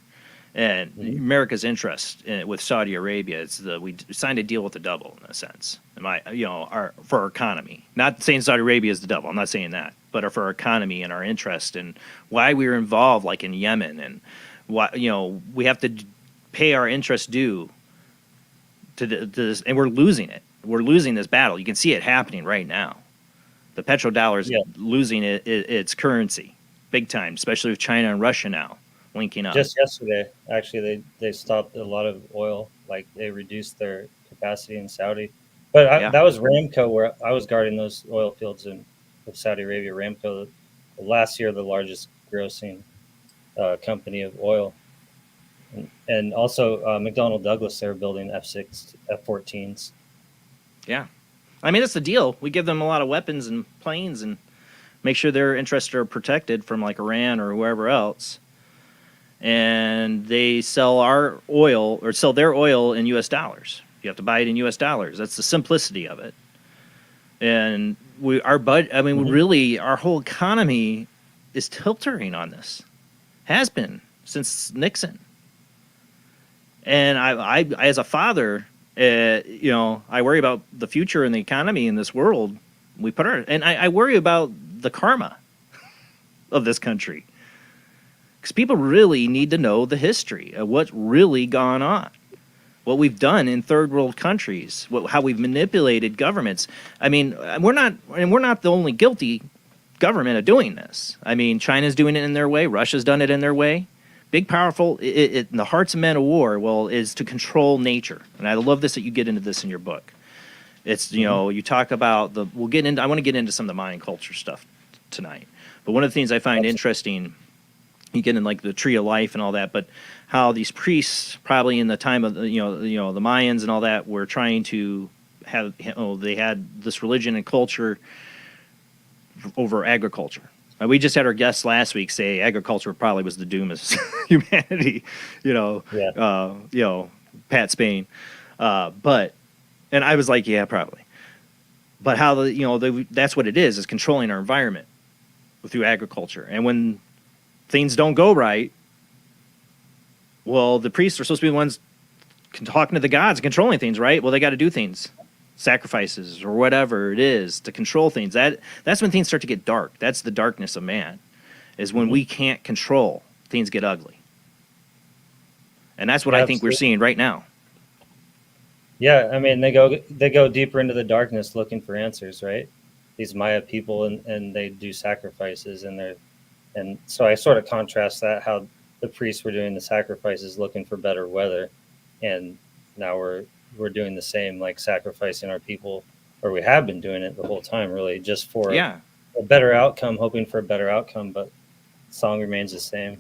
And America's interest with Saudi Arabia is we signed a deal with the devil in a sense. For our economy. Not saying Saudi Arabia is the devil. I'm not saying that, but for our economy and our interest and why we were involved, like in Yemen, and why we have to pay our interest due to this, and we're losing it. We're losing this battle. You can see it happening right now. The petrodollar is losing its currency big time, especially with China and Russia now linking up. Just yesterday, actually, they stopped a lot of oil. Like they reduced their capacity in Saudi. But that was Ramco, where I was guarding those oil fields in Saudi Arabia. Ramco, last year, the largest grossing company of oil. And also McDonnell Douglas, they're building F-14s. Yeah. I mean, that's the deal. We give them a lot of weapons and planes and make sure their interests are protected from like Iran or wherever else. And they sell our oil or sell their oil in U.S. dollars. You have to buy it in U.S. dollars. That's the simplicity of it. And really, our whole economy is tilting on this. Has been since Nixon. And I as a father, I worry about the future and the economy in this world. I worry about the karma of this country. Because people really need to know the history of what's really gone on, what we've done in third world countries, how we've manipulated governments. I mean, we're not the only guilty government of doing this. I mean, China's doing it in their way. Russia's done it in their way. Big, powerful. In the hearts of men of war, is to control nature. And I love this that you get into this in your book. It's you talk about I want to get into some of the Mayan culture stuff tonight. But one of the things I find interesting. You get in like the tree of life and all that, but how these priests probably in the time of the Mayans and all that were trying to have they had this religion and culture over agriculture. We just had our guests last week say agriculture probably was the doom of humanity. Pat Spain, and I was like, yeah, probably. But how that's what it is controlling our environment through agriculture, and when things don't go right, well, the priests are supposed to be the ones talking to the gods and controlling things, right? Well, they got to do things, sacrifices or whatever it is to control things. That's when things start to get dark. That's the darkness of man, is when we can't control, things get ugly. And that's what I think we're seeing right now. Yeah, I mean, they go deeper into the darkness looking for answers, right? These Maya people, and they do sacrifices, and so I sort of contrast that, how the priests were doing the sacrifices looking for better weather, and now we're doing the same, like sacrificing our people, or we have been doing it the whole time, really, just for a better outcome, hoping for a better outcome, but the song remains the same.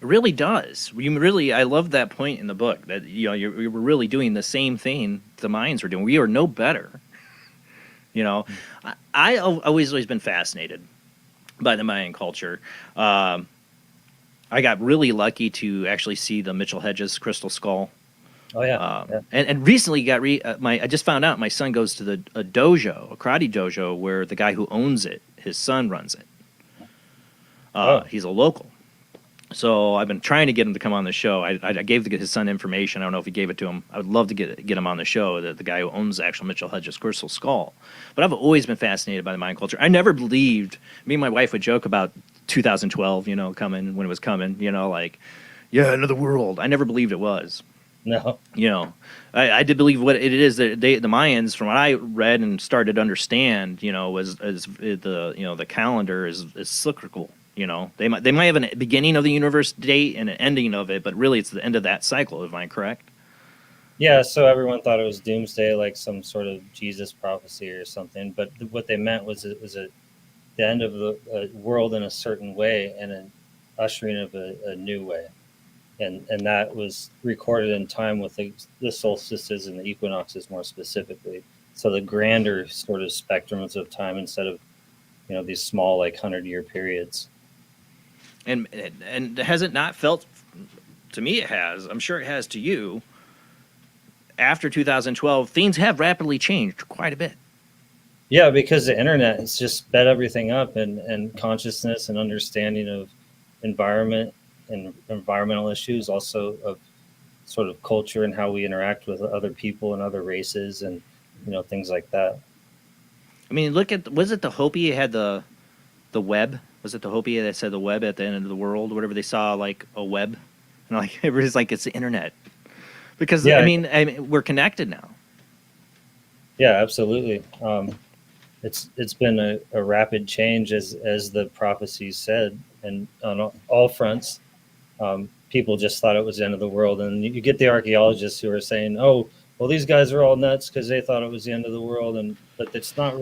It really does. I love that point in the book that you're really doing the same thing the Mayans were doing. We are no better. I always been fascinated by the Mayan culture. I got really lucky to actually see the Mitchell Hedges crystal skull. Oh yeah, And recently I just found out my son goes to a dojo, a karate dojo, where the guy who owns it, his son runs it. He's a local. So I've been trying to get him to come on the show. I gave his son information. I don't know if he gave it to him. I would love to get him on the show, the guy who owns the actual Mitchell Hedges crystal skull. But I've always been fascinated by the Mayan culture. I never believed, me and my wife would joke about 2012, coming, when it was coming, another world. I never believed it was. No. I did believe what it is that the Mayans, from what I read and started to understand, was the calendar is cyclical. They might have a beginning of the universe date and an ending of it, but really it's the end of that cycle. Am I correct? Yeah. So everyone thought it was doomsday, like some sort of Jesus prophecy or something. But what they meant was it was the end of the world in a certain way and an ushering of a new way. And that was recorded in time with the solstices and the equinoxes more specifically. So the grander sort of spectrums of time instead of these small 100-year periods. And has it not felt, to me it has, I'm sure it has to you, after 2012, things have rapidly changed quite a bit. Yeah, because the internet has just sped everything up, and consciousness and understanding of environment and environmental issues, also of sort of culture and how we interact with other people and other races and things like that. I mean, was it the Hopi had the web? Was it the Hopi that said the web at the end of the world? Whatever, they saw like a web, and everybody's like, it's the internet, because I mean we're connected now. Yeah, absolutely. It's been a rapid change as the prophecies said, and on all fronts. People just thought it was the end of the world, and you get the archaeologists who are saying, "Oh, well, these guys are all nuts because they thought it was the end of the world," but it's not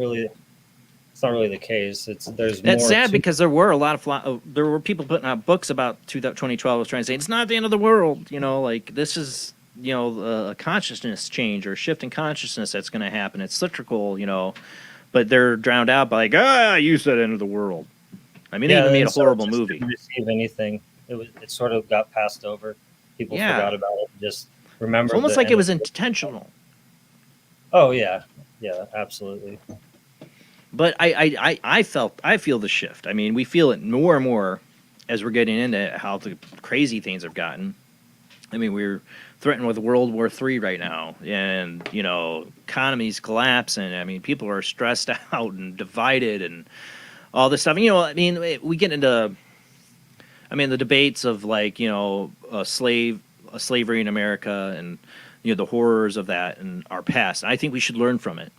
it's not really the case. There's That's more sad because there were a lot of there were people putting out books about 2012 was trying to say it's not the end of the world. Like this is a consciousness change or a shift in consciousness that's going to happen. It's cyclical, but they're drowned out by you said end of the world. I mean, they even made a horrible movie. Didn't receive anything. It sort of got passed over. People forgot about it. Just remember. It's almost like it was intentional. Oh yeah, absolutely. But I feel the shift. I mean, we feel it more and more as we're getting into how the crazy things have gotten. I mean, we're threatened with World War III right now, and economies collapsing. I mean, people are stressed out and divided and all this stuff. I mean, we get into, the debates of slavery in America and the horrors of that and our past. I think we should learn from it.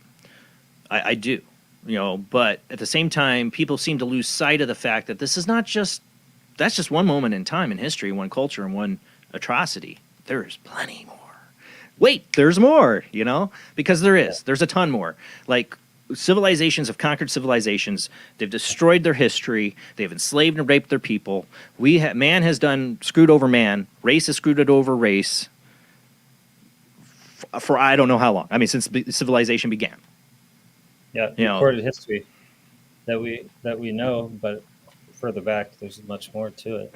I do. But at the same time, people seem to lose sight of the fact that this is that's just one moment in time in history, one culture, and one atrocity. There's plenty more. Wait, there's more, because there's a ton more. Like civilizations have conquered civilizations. They've destroyed their history. They've enslaved and raped their people. Man has screwed over man. Race has screwed it over race for I don't know how long. I mean, since civilization began. Yeah, recorded history that we know, but further back, there's much more to it.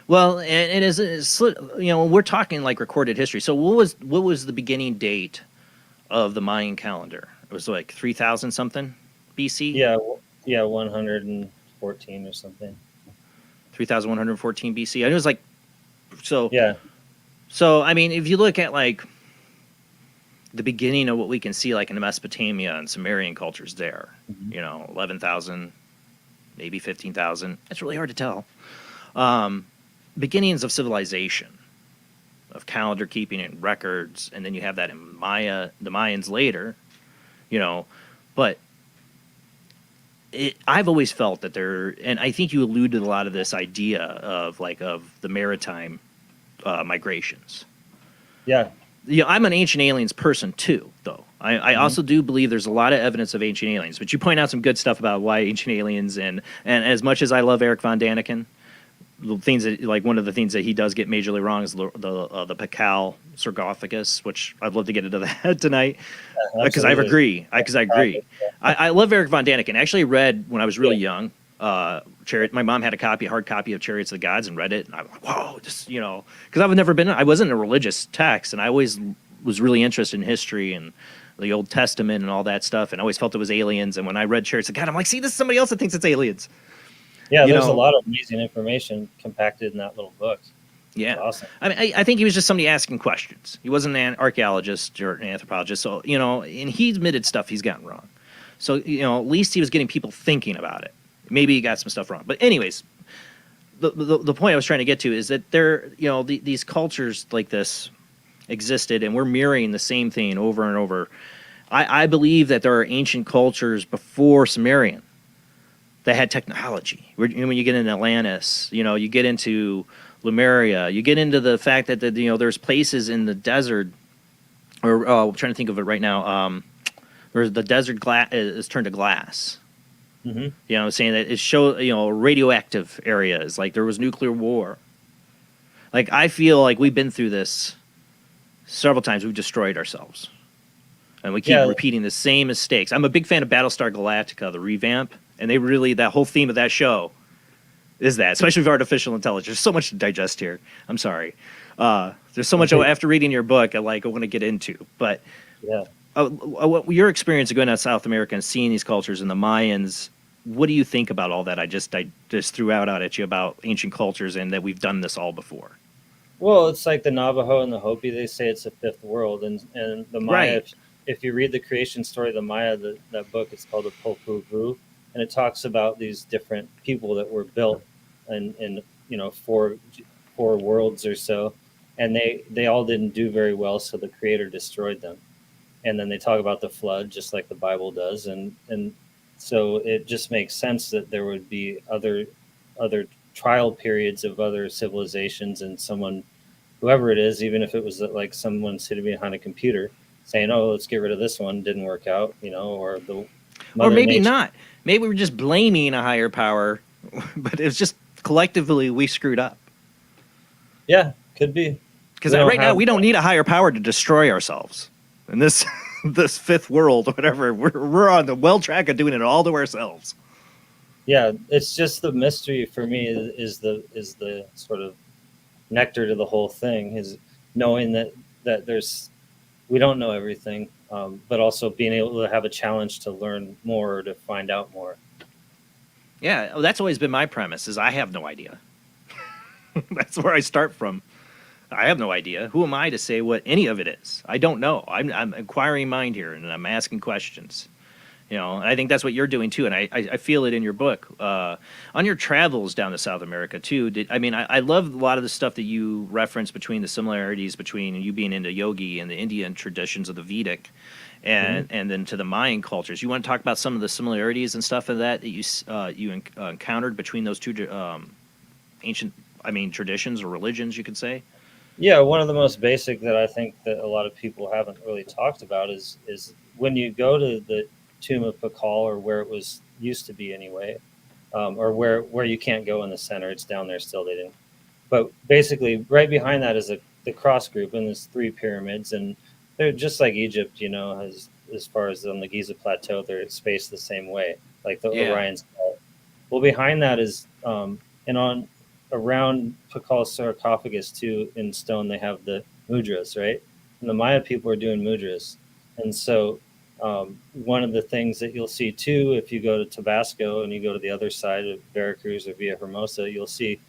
Well, and it is we're talking like recorded history. So what was the beginning date of the Mayan calendar? It was like 3,000 something BC. Yeah, 114 or something. 3,114 BC. And it was like so. Yeah. So I mean, if you look at like the beginning of what we can see like in Mesopotamia and Sumerian cultures there, 11,000, maybe 15,000. It's really hard to tell. Beginnings of civilization, of calendar keeping and records, and then you have that in the Mayans later, but I've always felt that and I think you alluded to a lot of this idea of the maritime migrations. Yeah. I'm an ancient aliens person too, though. I also do believe there's a lot of evidence of ancient aliens, but you point out some good stuff about why ancient aliens, and as much as I love Eric von Daniken, the things that one of the things that he does get majorly wrong is the Pakal sarcophagus, which I'd love to get into that tonight because I agree. I love Eric von Daniken. I actually read when I was really young. My mom had a hard copy of Chariots of the Gods and read it, and I was like, whoa, just because I wasn't a religious text, and I always was really interested in history and the Old Testament and all that stuff, and I always felt it was aliens. And when I read Chariots of God, I'm like, see, this is somebody else that thinks it's aliens. Yeah, there's a lot of amazing information compacted in that little book. Yeah, awesome. I mean, I think he was just somebody asking questions. He wasn't an archaeologist or an anthropologist, so and he admitted stuff he's gotten wrong. So at least he was getting people thinking about it. Maybe he got some stuff wrong, but anyways, the point I was trying to get to is that these cultures like this existed, and we're mirroring the same thing over and over. I believe that there are ancient cultures before Sumerian that had technology. When you get into Atlantis, you get into Lemuria, you get into the fact that there's places in the desert, or I'm trying to think of it right now, where the desert is turned to glass. Mm-hmm. Saying that it showed radioactive areas, like there was nuclear war. Like I feel like we've been through this several times. We've destroyed ourselves, and we keep repeating the same mistakes. I'm a big fan of Battlestar Galactica, the revamp. And that whole theme of that show is that, especially with artificial intelligence. There's so much to digest here. I'm sorry. There's so much after reading your book I want to get into. But your experience of going to South America and seeing these cultures and the Mayans, what do you think about all that? I just threw out at you about ancient cultures and that we've done this all before. Well, it's like the Navajo and the Hopi. They say it's a fifth world, and the Maya. Right. If you read the creation story of the Maya, that book, it's called the Popol Vuh. And it talks about these different people that were built in four worlds or so, and they all didn't do very well, so the Creator destroyed them. And then they talk about the flood, just like the Bible does, and so it just makes sense that there would be other trial periods of other civilizations, and whoever it is, even if it was like someone sitting behind a computer saying, "Oh, let's get rid of this one, didn't work out," or the Or maybe Nature. not. Maybe we're just blaming a higher power, but it's just collectively we screwed up. Yeah, could be. Because right now we don't need a higher power to destroy ourselves. And this this fifth world, whatever, we're on the well track of doing it all to ourselves. Yeah, it's just the mystery for me is the sort of nectar to the whole thing, is knowing that we don't know everything, but also being able to have a challenge to learn more or to find out more. Yeah, that's always been my premise, is I have no idea. That's where I start from. I have no idea. Who am I to say what any of it is? I don't know. I'm inquiring mind here, and I'm asking questions. And I think that's what you're doing too, and I feel it in your book. On your travels down to South America too, I love a lot of the stuff that you reference between the similarities between you being into yogi and the Indian traditions of the Vedic, and then to the Mayan cultures. You want to talk about some of the similarities and stuff of that you encountered between those two ancient, traditions or religions, you could say? Yeah, one of the most basic that I think that a lot of people haven't really talked about is when you go to the tomb of Pakal, or where it was used to be anyway, or where you can't go in the center. It's down there still. They didn't. But basically, right behind that is the cross group, and there's 3 pyramids, and they're just like Egypt, as far as on the Giza Plateau, they're spaced the same way, like the Orion's Belt. Well, behind that is, and around Pakal's sarcophagus too, in stone, they have the mudras, right? And the Maya people are doing mudras. And so one of the things that you'll see too, if you go to Tabasco and you go to the other side of Veracruz or Villahermosa, you'll see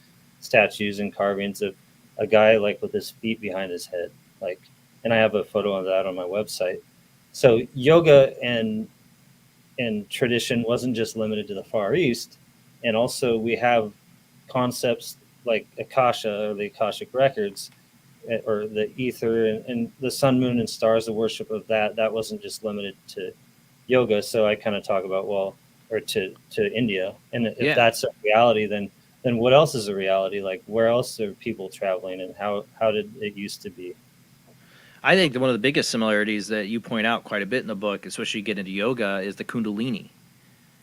statues and carvings of a guy like with his feet behind his head. And I have a photo of that on my website. So yoga and tradition wasn't just limited to the Far East. And also we have concepts like Akasha, or the Akashic records, or the ether, and the sun, moon, and stars, the worship of that wasn't just limited to yoga. So I kind of talk about, or to India. And if that's a reality, then what else is a reality? Like, where else are people traveling, and how did it used to be? I think that one of the biggest similarities that you point out quite a bit in the book, especially you get into yoga, is the Kundalini.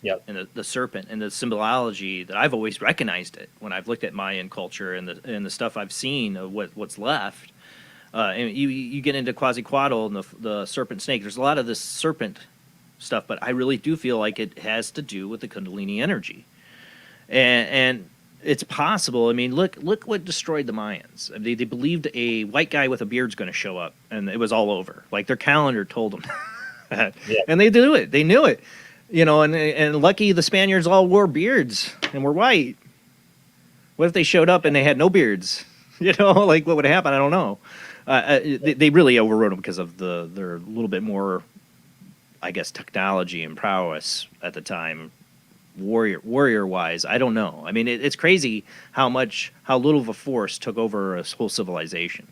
Yep. And the serpent and the symbology that I've always recognized it when I've looked at Mayan culture and the stuff I've seen of what's left. And you get into Quetzalcoatl and the serpent snake. There's a lot of this serpent stuff, but I really do feel like it has to do with the Kundalini energy. And it's possible. Look what destroyed the Mayans. They believed a white guy with a beard's going to show up, and it was all over. Like, their calendar told them that. Yeah. And they do it. They knew it. And lucky the Spaniards all wore beards and were white. What if they showed up and they had no beards? What would happen? I don't know. They really overrode them because of their little bit more, I guess, technology and prowess at the time, warrior wise. I don't know. It's crazy how little of a force took over a whole civilization.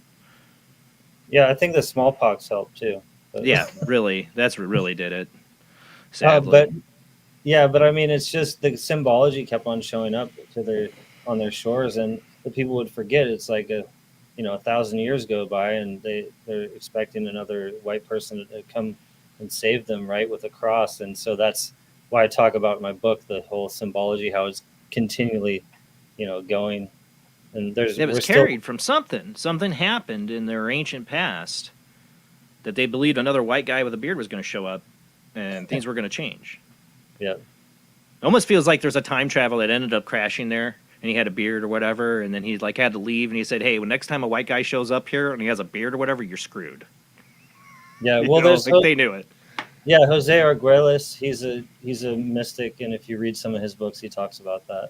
Yeah, I think the smallpox helped too. But. Yeah, really, that's what really did it. Sadly. But it's just the symbology kept on showing up on their shores, and the people would forget. It's like 1,000 years go by, and they're expecting another white person to come and save them, right, with a cross. And so that's why I talk about in my book the whole symbology, how it's continually, going. And it was carried from something. Something happened in their ancient past that they believed another white guy with a beard was going to show up. And things were going to change. Yeah. It almost feels like there's a time travel that ended up crashing there, and he had a beard or whatever, and then he had to leave, and he said, "Hey, when next time a white guy shows up here and he has a beard or whatever, you're screwed." Yeah, well, they knew it. Yeah, Jose Arguelles, he's a mystic, and if you read some of his books, he talks about that.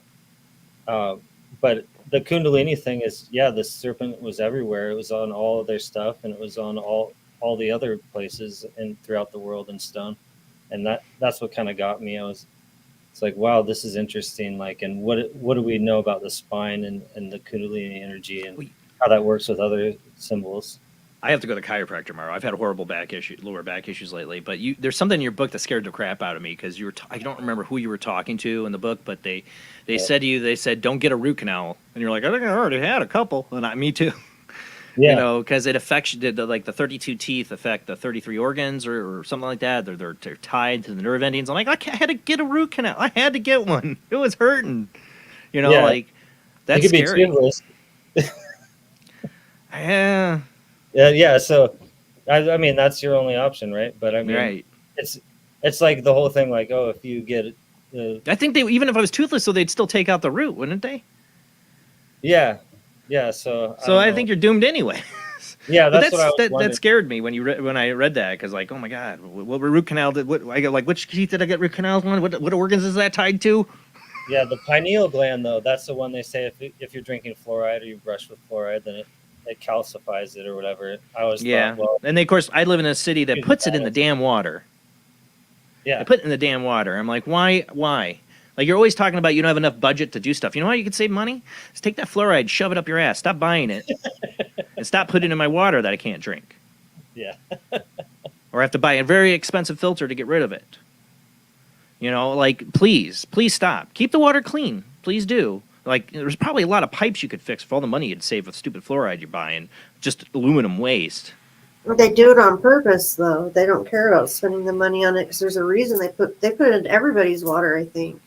But the Kundalini thing is, the serpent was everywhere. It was on all of their stuff, and it was on all the other places and throughout the world in stone. And that's what kind of got me. It's like, wow, this is interesting. And what do we know about the spine and the Kundalini energy and how that works with other symbols? I have to go to the chiropractor tomorrow. I've had horrible lower back issues lately. But there's something in your book that scared the crap out of me because I don't remember who you were talking to in the book, but they said to you, don't get a root canal, and you're like, I think I already had a couple, and me too. You know, because it affects like the 32 teeth affect the 33 organs or something like that. They're tied to the nerve endings. I'm like, I had to get a root canal. I had to get one. It was hurting. You know, like that's scary. Yeah. Yeah. So, I mean, that's your only option, right? But I mean, it's like the whole thing. Like, oh, if you get, I think they even if I was toothless, so they'd still take out the root, wouldn't they? Yeah. So I think you're doomed anyway. Yeah, but that's what I was that scared me when I read that, because like, oh my god, what root canal did I get? Like, which teeth did I get root canals on? What organs is that tied to? Yeah, the pineal gland though, that's the one they say if you're drinking fluoride or you brush with fluoride, then it calcifies it or whatever. I always thought, well, and then of course I live in a city that puts it in the damn water. Yeah, they put it in the damn water. I'm like, why? Like, you're always talking about you don't have enough budget to do stuff. You know how you can save money? Just take that fluoride, shove it up your ass, stop buying it, and stop putting it in my water that I can't drink. Yeah. Or I have to buy a very expensive filter to get rid of it. You know, like, please stop. Keep the water clean. Please do. Like, there's probably a lot of pipes you could fix for all the money you'd save with stupid fluoride you're buying. Just aluminum waste. They do it on purpose, though. They don't care about spending the money on it because there's a reason they put it in everybody's water, I think.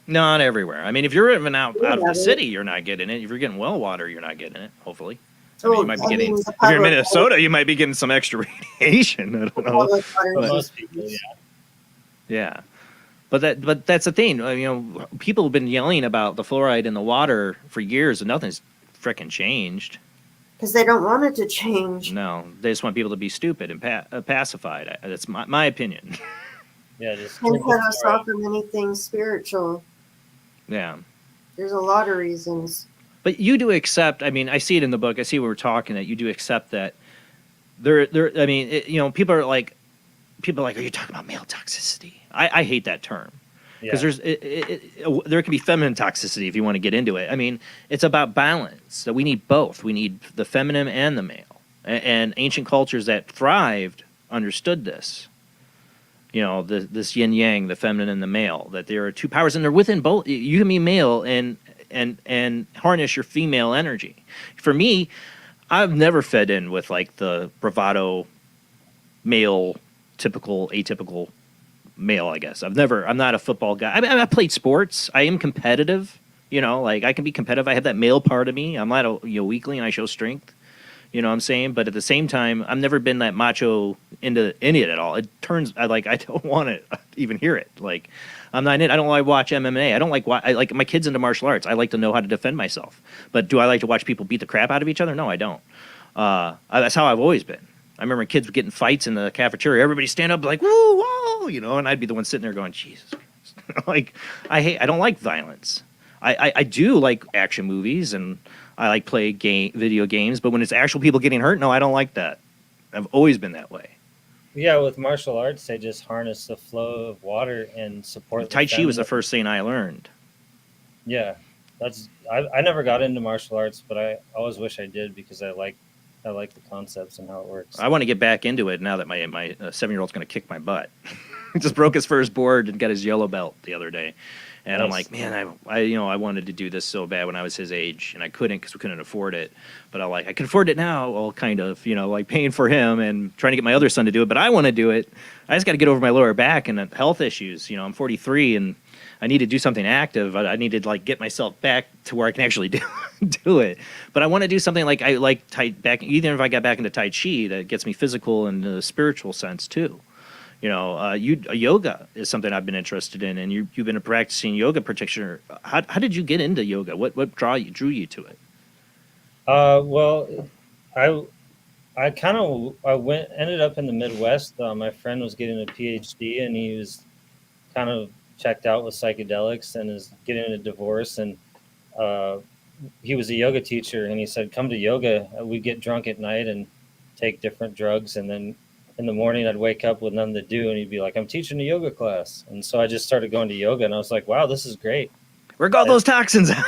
Not everywhere. I mean, if you're living out of the city, you're not getting it. If you're getting well water, you're not getting it, hopefully. I mean, you might be getting, if you're in Minnesota, you might be getting some extra radiation. I don't know. Most people, yeah. Yeah. But that's the thing. You know, people have been yelling about the fluoride in the water for years, and nothing's frickin' changed. Because they don't want it to change. No, they just want people to be stupid and pacified. That's my opinion. Yeah, just and cut us off from anything spiritual. Yeah. There's a lot of reasons. But you do accept, I mean, I see it in the book. I see when we're talking that you do accept that there I mean, you know, people are like, are you talking about male toxicity? I hate that term. Because there can be feminine toxicity if you want to get into it. I mean, it's about balance. So we need both. We need the feminine and the male. And ancient cultures that thrived understood this. You know, this yin yang, the feminine and the male. That there are two powers, and they're within both. You can be male and harness your female energy. For me, I've never fed in with like the bravado male, typical, atypical male, I guess. I'm not a football guy. I mean, I played sports. I am competitive, you know, like I can be competitive. I have that male part of me. I'm not a weakling. I show strength, you know what I'm saying? But at the same time, I've never been that macho into it at all. It turns, I don't want to even hear it. Like, I'm not in it. I don't like watch MMA. I don't like I like my kids into martial arts. I like to know how to defend myself. But do I like to watch people beat the crap out of each other? No, I don't. That's how I've always been. I remember kids getting fights in the cafeteria. Everybody stand up like, woo, whoa, you know, and I'd be the one sitting there going, Jesus Christ. Like, I don't like violence. I do like action movies, and I like play video games, but when it's actual people getting hurt, no, I don't like that. I've always been that way. Yeah, with martial arts, they just harness the flow of water and support. Tai Chi was the first thing I learned. Yeah, I never got into martial arts, but I always wish I did because I like the concepts and how it works. I want to get back into it now that my 7-year-old's going to kick my butt. He just broke his first board and got his yellow belt the other day. And I'm like, man, I wanted to do this so bad when I was his age, and I couldn't because we couldn't afford it. But I can afford it now. Well, kind of, like paying for him and trying to get my other son to do it. But I want to do it. I just got to get over my lower back and health issues. I'm 43 and I need to do something active. I need to get myself back to where I can actually do it. But I want to do something like I like even if I got back into Tai Chi, that gets me physical and a spiritual sense too. Yoga is something I've been interested in, and you've been a practicing yoga practitioner. How did you get into yoga? What drew you to it? Well, I ended up in the Midwest. My friend was getting a PhD, and he was kind of checked out with psychedelics and is getting a divorce. And he was a yoga teacher, and he said, "Come to yoga. We get drunk at night and take different drugs, and then in the morning I'd wake up with nothing to do." And he'd be like, "I'm teaching a yoga class." And so I just started going to yoga, and I was like, wow, this is great. Work all those toxins out.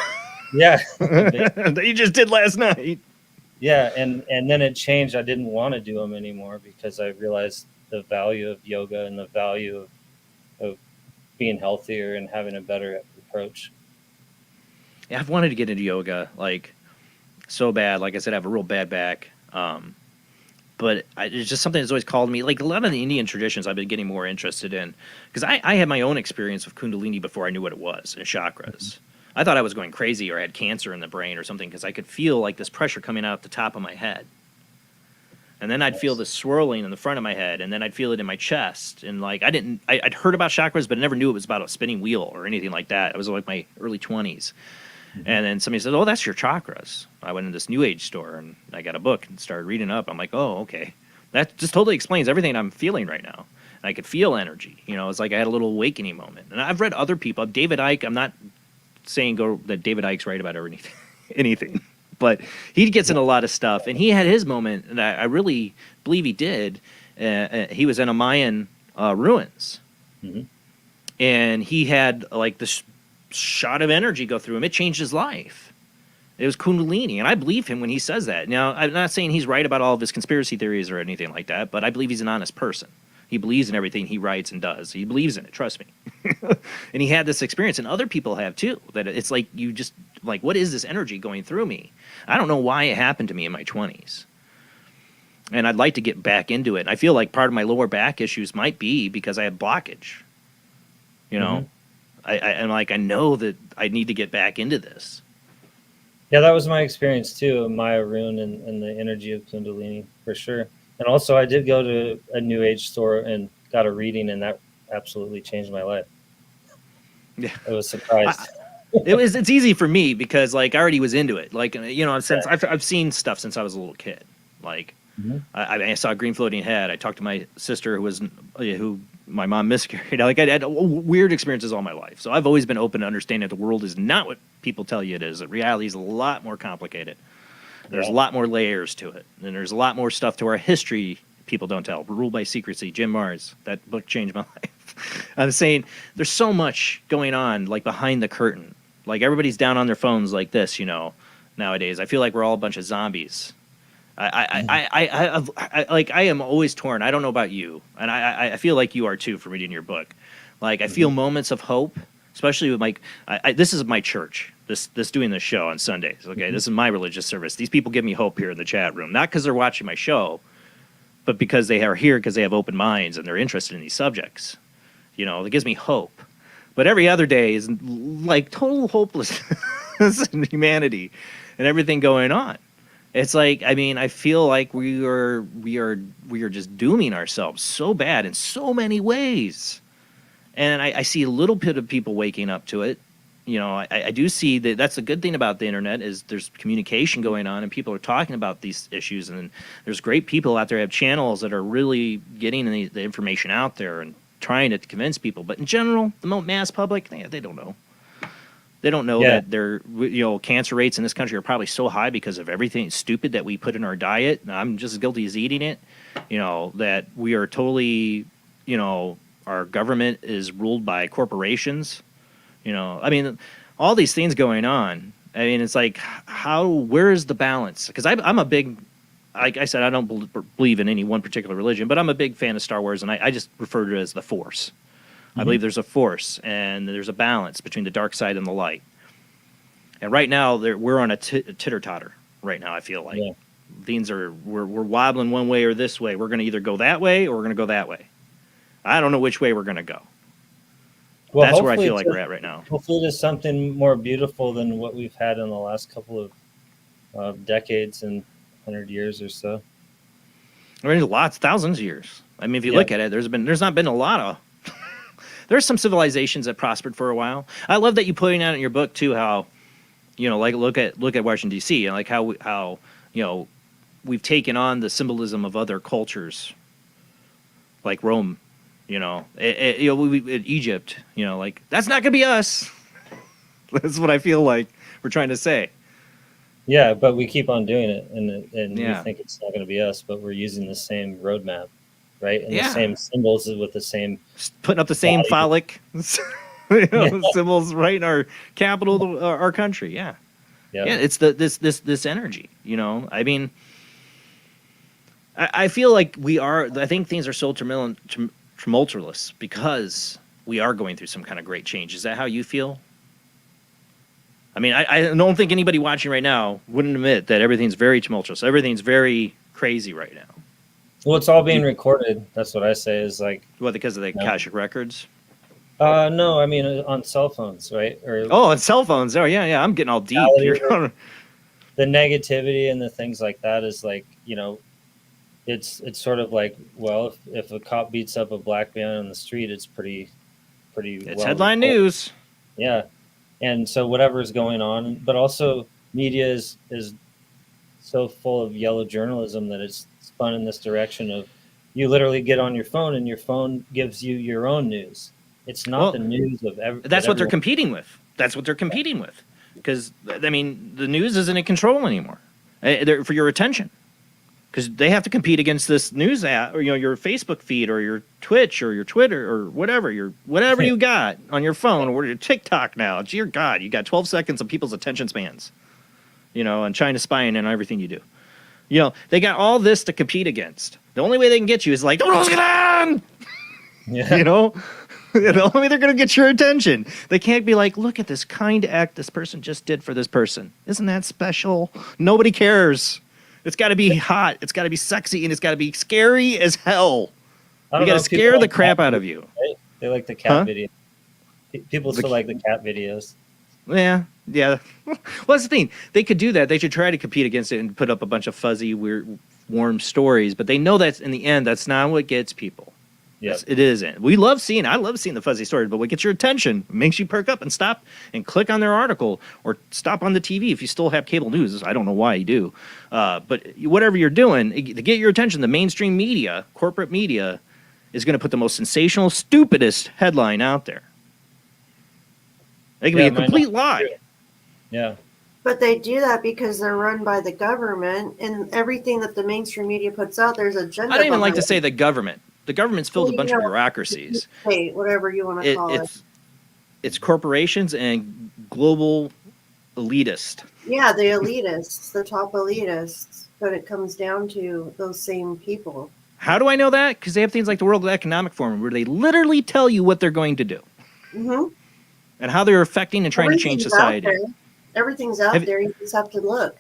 Yeah. That you just did last night. Yeah. And then it changed. I didn't want to do them anymore because I realized the value of yoga and the value of being healthier and having a better approach. Yeah, I've wanted to get into yoga. so bad. Like I said, I have a real bad back. But it's just something that's always called me. Like a lot of the Indian traditions, I've been getting more interested in because I had my own experience of Kundalini before I knew what it was and chakras. I thought I was going crazy or I had cancer in the brain or something because I could feel like this pressure coming out the top of my head. And then I'd feel this swirling in the front of my head, and then I'd feel it in my chest. And like I'd heard about chakras, but I never knew it was about a spinning wheel or anything like that. It was like my early 20s. And then somebody said, "Oh, that's your chakras." I went in this New Age store and I got a book and started reading up. I'm like, "Oh, okay, that just totally explains everything I'm feeling right now." And I could feel energy. It's like I had a little awakening moment. And I've read other people, David Icke. I'm not saying that David Icke's right about anything, but he gets in a lot of stuff. And he had his moment, and I really believe he did. He was in a Mayan ruins, and he had like this shot of energy go through him. It changed his life. It was Kundalini, and I believe him when he says that. Now, I'm not saying he's right about all of his conspiracy theories or anything like that, but I believe he's an honest person. He believes in everything he writes and does. He believes in it, trust me. And he had this experience, and other people have too, that it's like you just, like, what is this energy going through me? I don't know why it happened to me in my 20s. And I'd like to get back into it. And I feel like part of my lower back issues might be because I have blockage. I know that I need to get back into this. Yeah, that was my experience too, Maya Rune and the energy of Kundalini, for sure. And also, I did go to a New Age store and got a reading, and that absolutely changed my life. Yeah, I was surprised. It's easy for me because like I already was into it. Like since I've seen stuff since I was a little kid. Like I saw a green floating head. I talked to my sister who my mom miscarried. Like I had weird experiences all my life. So I've always been open to understanding that the world is not what people tell you it is. That reality is a lot more complicated. There's a lot more layers to it, and there's a lot more stuff to our history people don't tell. Ruled by Secrecy, Jim Marrs. That book changed my life. I'm saying there's so much going on, like behind the curtain. Like everybody's down on their phones like this, nowadays. I feel like we're all a bunch of zombies. I am always torn. I don't know about you, and I feel like you are too from reading your book. Like I feel moments of hope, especially with this is my church. This doing this show on Sundays. Okay, this is my religious service. These people give me hope here in the chat room, not because they're watching my show, but because they are here because they have open minds and they're interested in these subjects. It gives me hope. But every other day is like total hopelessness in humanity and everything going on. It's like, I feel like we are just dooming ourselves so bad in so many ways. And I see a little bit of people waking up to it. I do see that's a good thing about the internet is there's communication going on and people are talking about these issues, and there's great people out there have channels that are really getting the information out there and trying to convince people. But in general, the mass public, they don't know. They don't know that their cancer rates in this country are probably so high because of everything stupid that we put in our diet. And I'm just as guilty as eating it. That we are totally, our government is ruled by corporations. All these things going on. It's like, where's the balance? Because I'm a big, like I said, I don't believe in any one particular religion, but I'm a big fan of Star Wars, and I just refer to it as the Force. I believe there's a force, and there's a balance between the dark side and the light. And right now, we're on a titter-totter right now, I feel like. Yeah. Things we're wobbling one way or this way. We're going to either go that way or we're going to go that way. I don't know which way we're going to go. Well, that's where I feel like we're at right now. Hopefully there's something more beautiful than what we've had in the last couple of decades and 100 years or so. Thousands of years. If you look at it, there's not been a lot of... There's some civilizations that prospered for a while. I love that you putting out in your book too how, like look at Washington D.C. and like how we've taken on the symbolism of other cultures, like Rome, Egypt, like that's not gonna be us. That's what I feel like we're trying to say. Yeah, but we keep on doing it, and we think it's not gonna be us, but we're using the same roadmap. Right, and the same symbols with the same putting up the same phallic symbols right in our capital, our country. Yeah. It's this energy. I feel like we are. I think things are so tumultuous because we are going through some kind of great change. Is that how you feel? I mean, I don't think anybody watching right now wouldn't admit that everything's very tumultuous. Everything's very crazy right now. Well, it's all being recorded. That's what I say is like. What, because of the Akashic records? No, I mean on cell phones, right? Or on cell phones. Oh, yeah. I'm getting all deep here. The negativity and the things like that is like, it's sort of like, well, if a cop beats up a black man on the street, it's pretty. It's headline news. Yeah, and so whatever is going on, but also media is so full of yellow journalism that it's spun in this direction of you literally get on your phone and your phone gives you your own news. It's not the news of everything. That's what they're competing with. That's what they're competing with. Because, I mean, the news isn't in control anymore for your attention. Because they have to compete against this news app, or your Facebook feed, or your Twitch, or your Twitter, or whatever you got on your phone, or your TikTok now. Dear God, you got 12 seconds of people's attention spans. And China spying on everything you do. They got all this to compete against. The only way they can get you is like, don't lose it on! Yeah. The only way they're going to get your attention. They can't be like, look at this kind act this person just did for this person. Isn't that special? Nobody cares. It's got to be hot. It's got to be sexy, and it's got to be scary as hell. You got to scare the crap out of you. Right? They like the cat video. People still like the cat videos. Yeah. Well, that's the thing. They could do that. They should try to compete against it and put up a bunch of fuzzy, weird, warm stories. But they know that in the end, that's not what gets people. Yes, it isn't. I love seeing the fuzzy stories, but what gets your attention, makes you perk up and stop and click on their article or stop on the TV if you still have cable news. I don't know why you do. But whatever you're doing, to get your attention, the mainstream media, corporate media, is going to put the most sensational, stupidest headline out there. It can be a complete lie. Yeah. But they do that because they're run by the government, and everything that the mainstream media puts out, there's agenda. I don't even like to say the government. The government's filled with a bunch of bureaucracies. Hey, whatever you want to call it. It's corporations and global elitist. Yeah, the elitists, the top elitists. But it comes down to those same people. How do I know that? Because they have things like the World Economic Forum where they literally tell you what they're going to do. Mm-hmm. And how they're affecting and trying to change society. Everything's out there. You just have to look.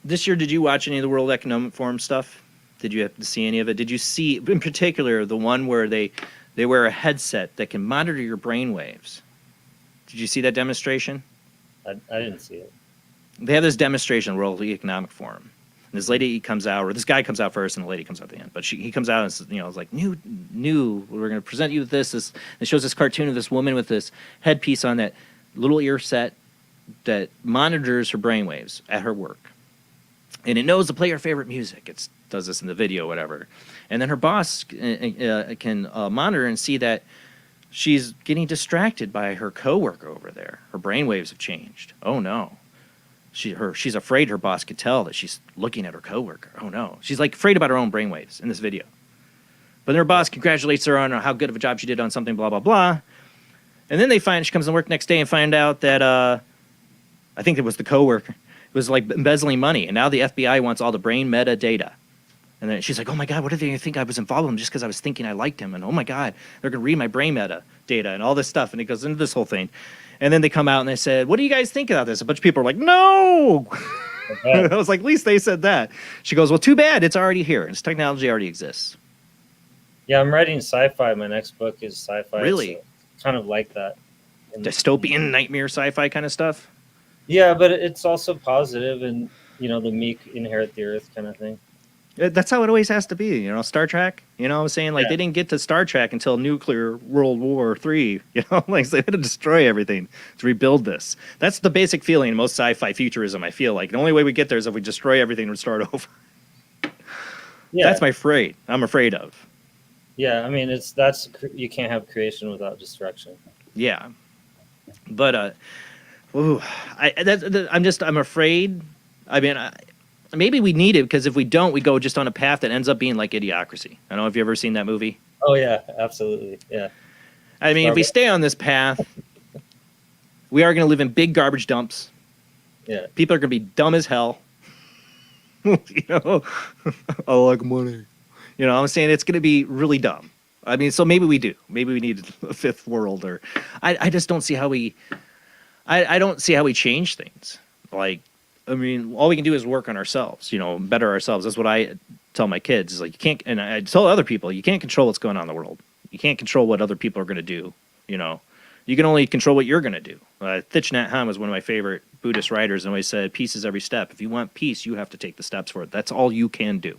This year, did you watch any of the World Economic Forum stuff? Did you have to see any of it? Did you see, in particular, the one where they wear a headset that can monitor your brain waves? Did you see that demonstration? I didn't see it. They have this demonstration, World Economic Forum. And this lady comes out, or this guy comes out first, and the lady comes out at the end. But he comes out and says, it's like, new, we're going to present you with this. It shows this cartoon of this woman with this headpiece on that little ear set that monitors her brainwaves at her work. And it knows to play her favorite music. It does this in the video, whatever. And then her boss can monitor and see that she's getting distracted by her coworker over there. Her brainwaves have changed. Oh, no. She's afraid her boss could tell that she's looking at her coworker. Oh, no. She's like afraid about her own brainwaves in this video. But then her boss congratulates her on how good of a job she did on something, blah, blah, blah. And then she comes to work next day and find out that I think it was the coworker. It was like embezzling money. And now the FBI wants all the brain metadata. And then she's like, oh, my God, what did they think I was involved with him just because I was thinking I liked him? And, oh, my God, they're going to read my brain metadata and all this stuff. And it goes into this whole thing. And then they come out and they said, what do you guys think about this? A bunch of people are like, no. I was like, at least they said that. She goes, well, too bad. It's already here. This technology already exists. Yeah, I'm writing sci-fi. My next book is sci-fi. Really? So kind of like that. Dystopian, nightmare sci-fi kind of stuff? Yeah, but it's also positive and, the meek inherit the earth kind of thing. That's how it always has to be, Star Trek. What I'm saying? Like, They didn't get to Star Trek until nuclear World War III. Like, they had to destroy everything to rebuild this. That's the basic feeling in most sci-fi futurism, I feel like. The only way we get there is if we destroy everything and start over. Yeah. That's I'm afraid of. Yeah, I mean, you can't have creation without destruction. Yeah. But, I'm afraid. I mean, maybe we need it because if we don't, we go just on a path that ends up being like Idiocracy. I don't know if you've ever seen that movie. Oh, yeah, absolutely. Yeah. I mean, if we stay on this path, we are going to live in big garbage dumps. Yeah. People are going to be dumb as hell. I like money. I'm saying it's going to be really dumb. I mean, so maybe we do. Maybe we need a fifth world, or I just don't see how we. I don't see how we change things. Like, I mean, all we can do is work on ourselves, better ourselves. That's what I tell my kids is like, you can't, and I tell other people, you can't control what's going on in the world. You can't control what other people are going to do. You can only control what you're going to do. Thich Nhat Hanh was one of my favorite Buddhist writers and always said, peace is every step. If you want peace, you have to take the steps for it. That's all you can do.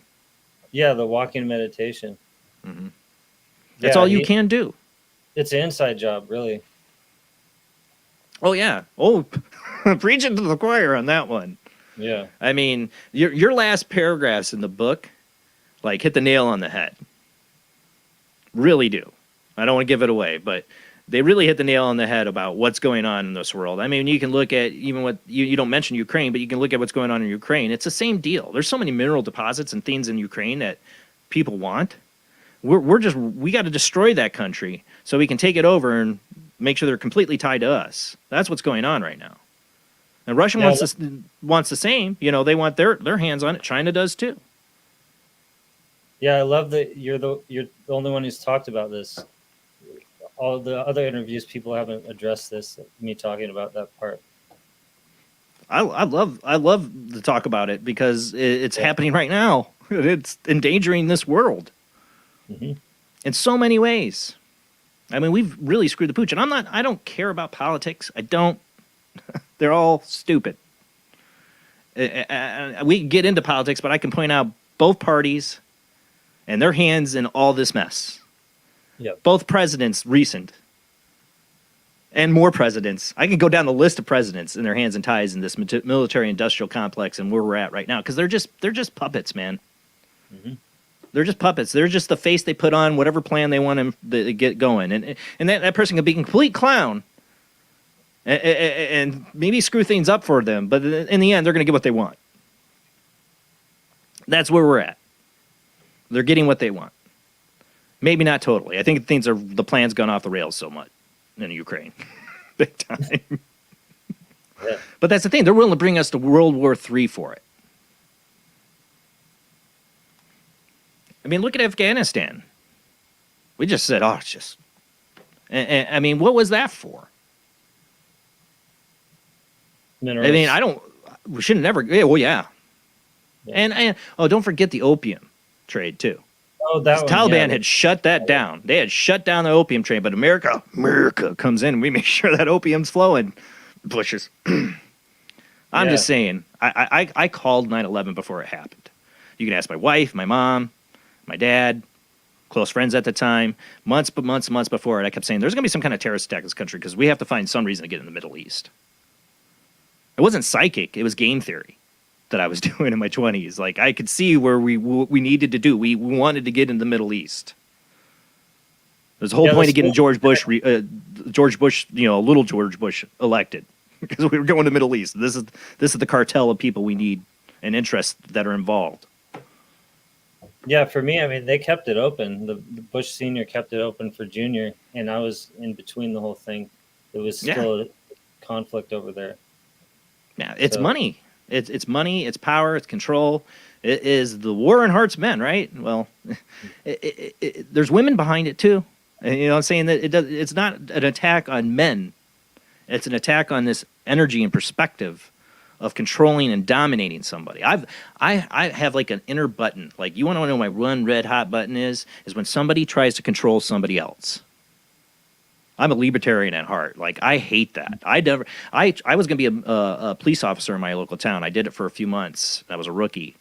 Yeah, the walking meditation. Mm-hmm. That's all you can do. It's an inside job, really. Oh, yeah. Oh, preaching to the choir on that one. Yeah. I mean, your last paragraphs in the book, like, hit the nail on the head. Really do. I don't want to give it away, but they really hit the nail on the head about what's going on in this world. I mean, you can look at even what you don't mention Ukraine, but you can look at what's going on in Ukraine. It's the same deal. There's so many mineral deposits and things in Ukraine that people want. We got to destroy that country so we can take it over and make sure they're completely tied to us. That's what's going on right now. And Russia wants the same. They want their hands on it. China does too. Yeah, I love that you're the only one who's talked about this. All the other interviews, people haven't addressed this. Me talking about that part. I love to talk about it because it's happening right now. It's endangering this world in so many ways. I mean, we've really screwed the pooch, and I don't care about politics. I don't. They're all stupid. We get into politics, but I can point out both parties and their hands in all this mess. Yep. Both presidents recent and more presidents. I can go down the list of presidents and their hands and ties in this military industrial complex and where we're at right now. Cause they're just puppets, man. Mm-hmm. They're just puppets. They're just the face they put on whatever plan they want them to get going. And that person can be a complete clown and maybe screw things up for them. But in the end, they're going to get what they want. That's where we're at. They're getting what they want. Maybe not totally. I think the plan's gone off the rails so much in Ukraine. Big time. Yeah. But that's the thing. They're willing to bring us to World War III for it. I mean, look at Afghanistan. We just said, it's just... I mean, what was that for? Minerals. I mean, we should have never... Yeah, well, yeah. And don't forget the opium trade, too. Oh, that one, Taliban had shut that down. They had shut down the opium trade, but America comes in and we make sure that opium's flowing. Bushes. I'm just saying, I called 9/11 before it happened. You can ask my wife, my mom, my dad, close friends at the time. Months before it, I kept saying, there's going to be some kind of terrorist attack in this country because we have to find some reason to get in the Middle East. It wasn't psychic. It was game theory that I was doing in my 20s. Like, I could see where we needed to do. We wanted to get in the Middle East. There's a whole point of getting George Bush, little George Bush elected because we were going to the Middle East. This is the cartel of people we need and interests that are involved. Yeah, for me, I mean, they kept it open. The Bush Senior kept it open for Junior, and I was in between the whole thing. It was still a conflict over there. Yeah, it's money. It's money, it's power, it's control. It is the war in hearts men, right? Well, there's women behind it too. And, I'm saying that it's not an attack on men. It's an attack on this energy and perspective of controlling and dominating somebody. I have like an inner button. Like, you want to know what my one red hot button is when somebody tries to control somebody else. I'm a libertarian at heart. Like, I hate that. I was going to be a police officer in my local town. I did it for a few months. I was a rookie.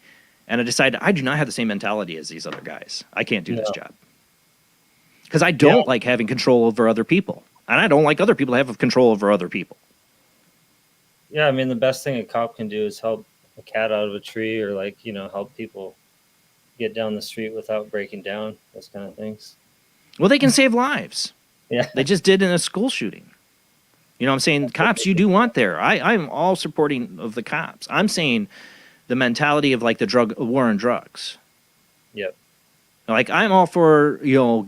And I decided I do not have the same mentality as these other guys. I can't do this job. Because I don't like having control over other people. And I don't like other people to have control over other people. Yeah, I mean, the best thing a cop can do is help a cat out of a tree or, help people get down the street without breaking down, those kind of things. Well, they can save lives. Yeah. They just did in a school shooting. You know what I'm saying? Cops, you do want there. I'm all supporting of the cops. I'm saying the mentality of, like, the drug war on drugs. Yep. Like, I'm all for,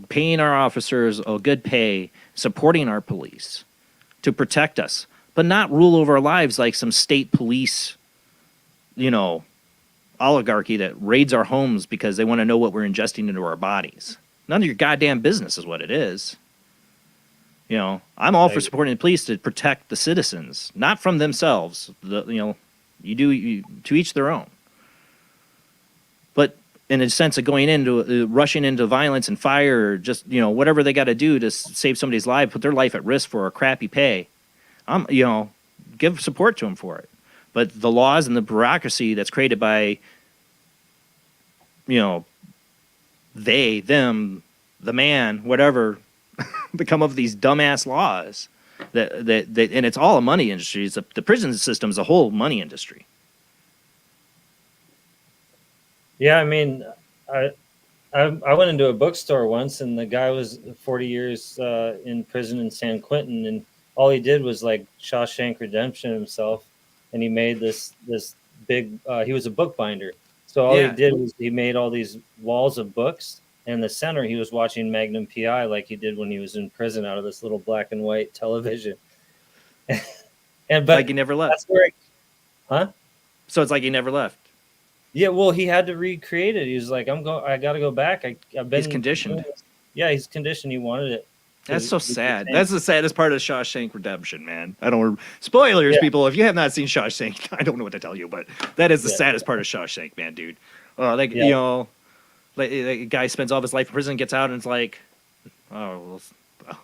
paying our officers a good pay, supporting our police to protect us, but not rule over our lives like some state police, oligarchy that raids our homes because they want to know what we're ingesting into our bodies. None of your goddamn business is what it is. You know, I'm all for Like- supporting the police to protect the citizens, not from themselves. You to each their own. But in a sense of going into rushing into violence and fire, or just whatever they got to do to save somebody's life, put their life at risk for a crappy pay, give support to them for it. But the laws and the bureaucracy that's created by they, them, the man, whatever, become of these dumbass laws that and it's all a money industry. It's the prison system is a whole money industry. Yeah, I mean, I went into a bookstore once, and the guy was 40 years in prison in San Quentin, and all he did was like Shawshank Redemption himself, and he made this big. He was a bookbinder, so all he did was he made all these walls of books, and in the center he was watching Magnum PI like he did when he was in prison out of this little black and white television. But like he never left. That's where, huh? So it's like he never left. Yeah, well, he had to recreate it. He was like, I got to go back. I've been He's conditioned. Yeah, he's conditioned. He wanted it. That's so sad. That's the saddest part of Shawshank Redemption, man. I don't spoilers, people. If you have not seen Shawshank, I don't know what to tell you, but that is the saddest part of Shawshank, man, dude. Like a guy spends all of his life in prison, gets out, and it's like, oh, well,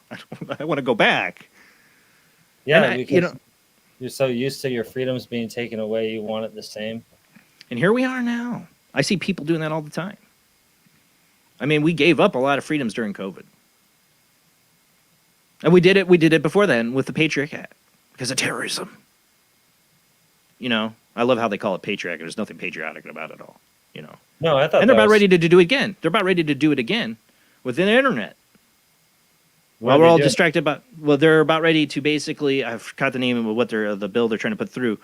I want to go back. Yeah, because you're so used to your freedoms being taken away, you want it the same. And here we are now. I see people doing that all the time. I mean, we gave up a lot of freedoms during COVID. And we did it before then with the Patriot Act because of terrorism. I love how they call it Patriot Act. There's nothing patriotic about it at all. No, I thought. And they're about ready to do it again. They're about ready to do it again with the internet. While we're all distracted they're about ready to basically, I forgot the name of what the bill they're trying to put through.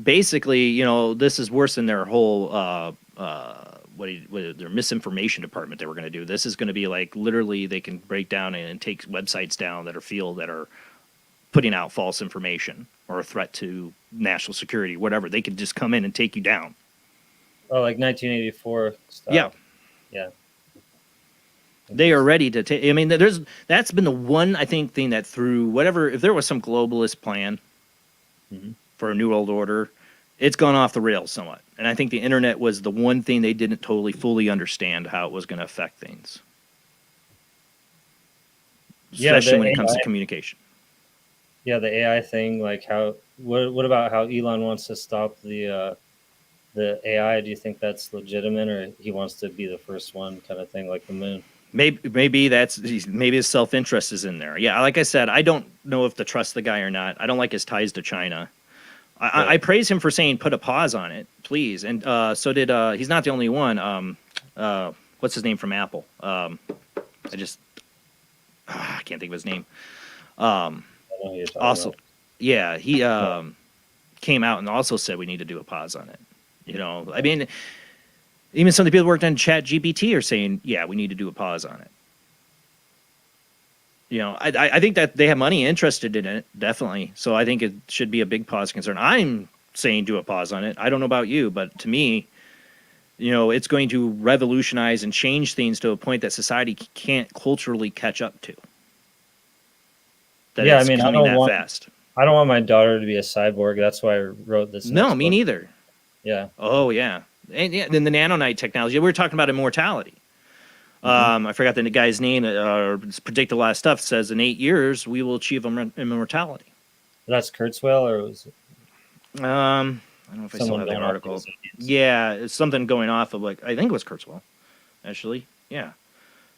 Basically, this is worse than their whole their misinformation department they were going to do. This is going to be like literally they can break down and take websites down that are putting out false information or a threat to national security, whatever. They could just come in and take you down. Oh, like 1984 stuff. Yeah. Yeah. They are ready to take. I mean, that's been the one I think thing that through whatever, if there was some globalist plan for a new world order, it's gone off the rails somewhat. And I think the internet was the one thing they didn't totally fully understand how it was going to affect things, especially when it comes to communication. Yeah, the AI thing, like what about how Elon wants to stop the AI? Do you think that's legitimate, or he wants to be the first one, kind of thing, like the moon? Maybe his self-interest is in there. Yeah, like I said, I don't know if to trust the guy or not. I don't like his ties to China. I praise him for saying put a pause on it, please. And so did he's not the only one. What's his name from Apple? I can't think of his name. Also, yeah, he came out and also said we need to do a pause on it. I mean, even some of the people who worked on ChatGPT are saying, yeah, we need to do a pause on it. I think that they have money interested in it, definitely. So I think it should be a big pause concern. I'm saying do a pause on it. I don't know about you, but to me, it's going to revolutionize and change things to a point that society can't culturally catch up to. I don't fast. I don't want my daughter to be a cyborg. That's why I wrote this. No, me neither. Yeah. Oh, yeah. And then the nanonite technology. We were talking about immortality. I forgot the guy's name. Predict a lot of stuff. Says in 8 years we will achieve immortality. That's Kurzweil, or was it? I don't know if I still have that article. Yeah, it's something going off of I think it was Kurzweil, actually. Yeah,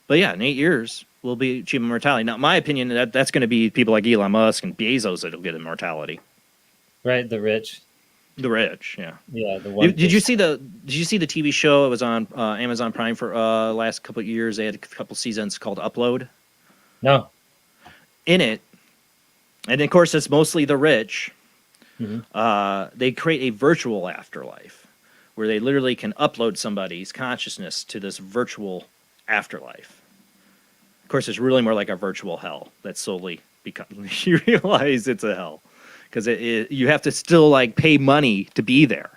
but yeah, in 8 years we'll be achieving immortality. Now, my opinion that's going to be people like Elon Musk and Bezos that'll get immortality. Right, the rich. The rich, yeah. Yeah. Did you see the TV show? It was on Amazon Prime for last couple of years. They had a couple seasons called Upload. No. In it, and of course it's mostly the rich. They create a virtual afterlife where they literally can upload somebody's consciousness to this virtual afterlife. Of course, it's really more like a virtual hell that's solely because you realize it's a hell. Because you have to still pay money to be there,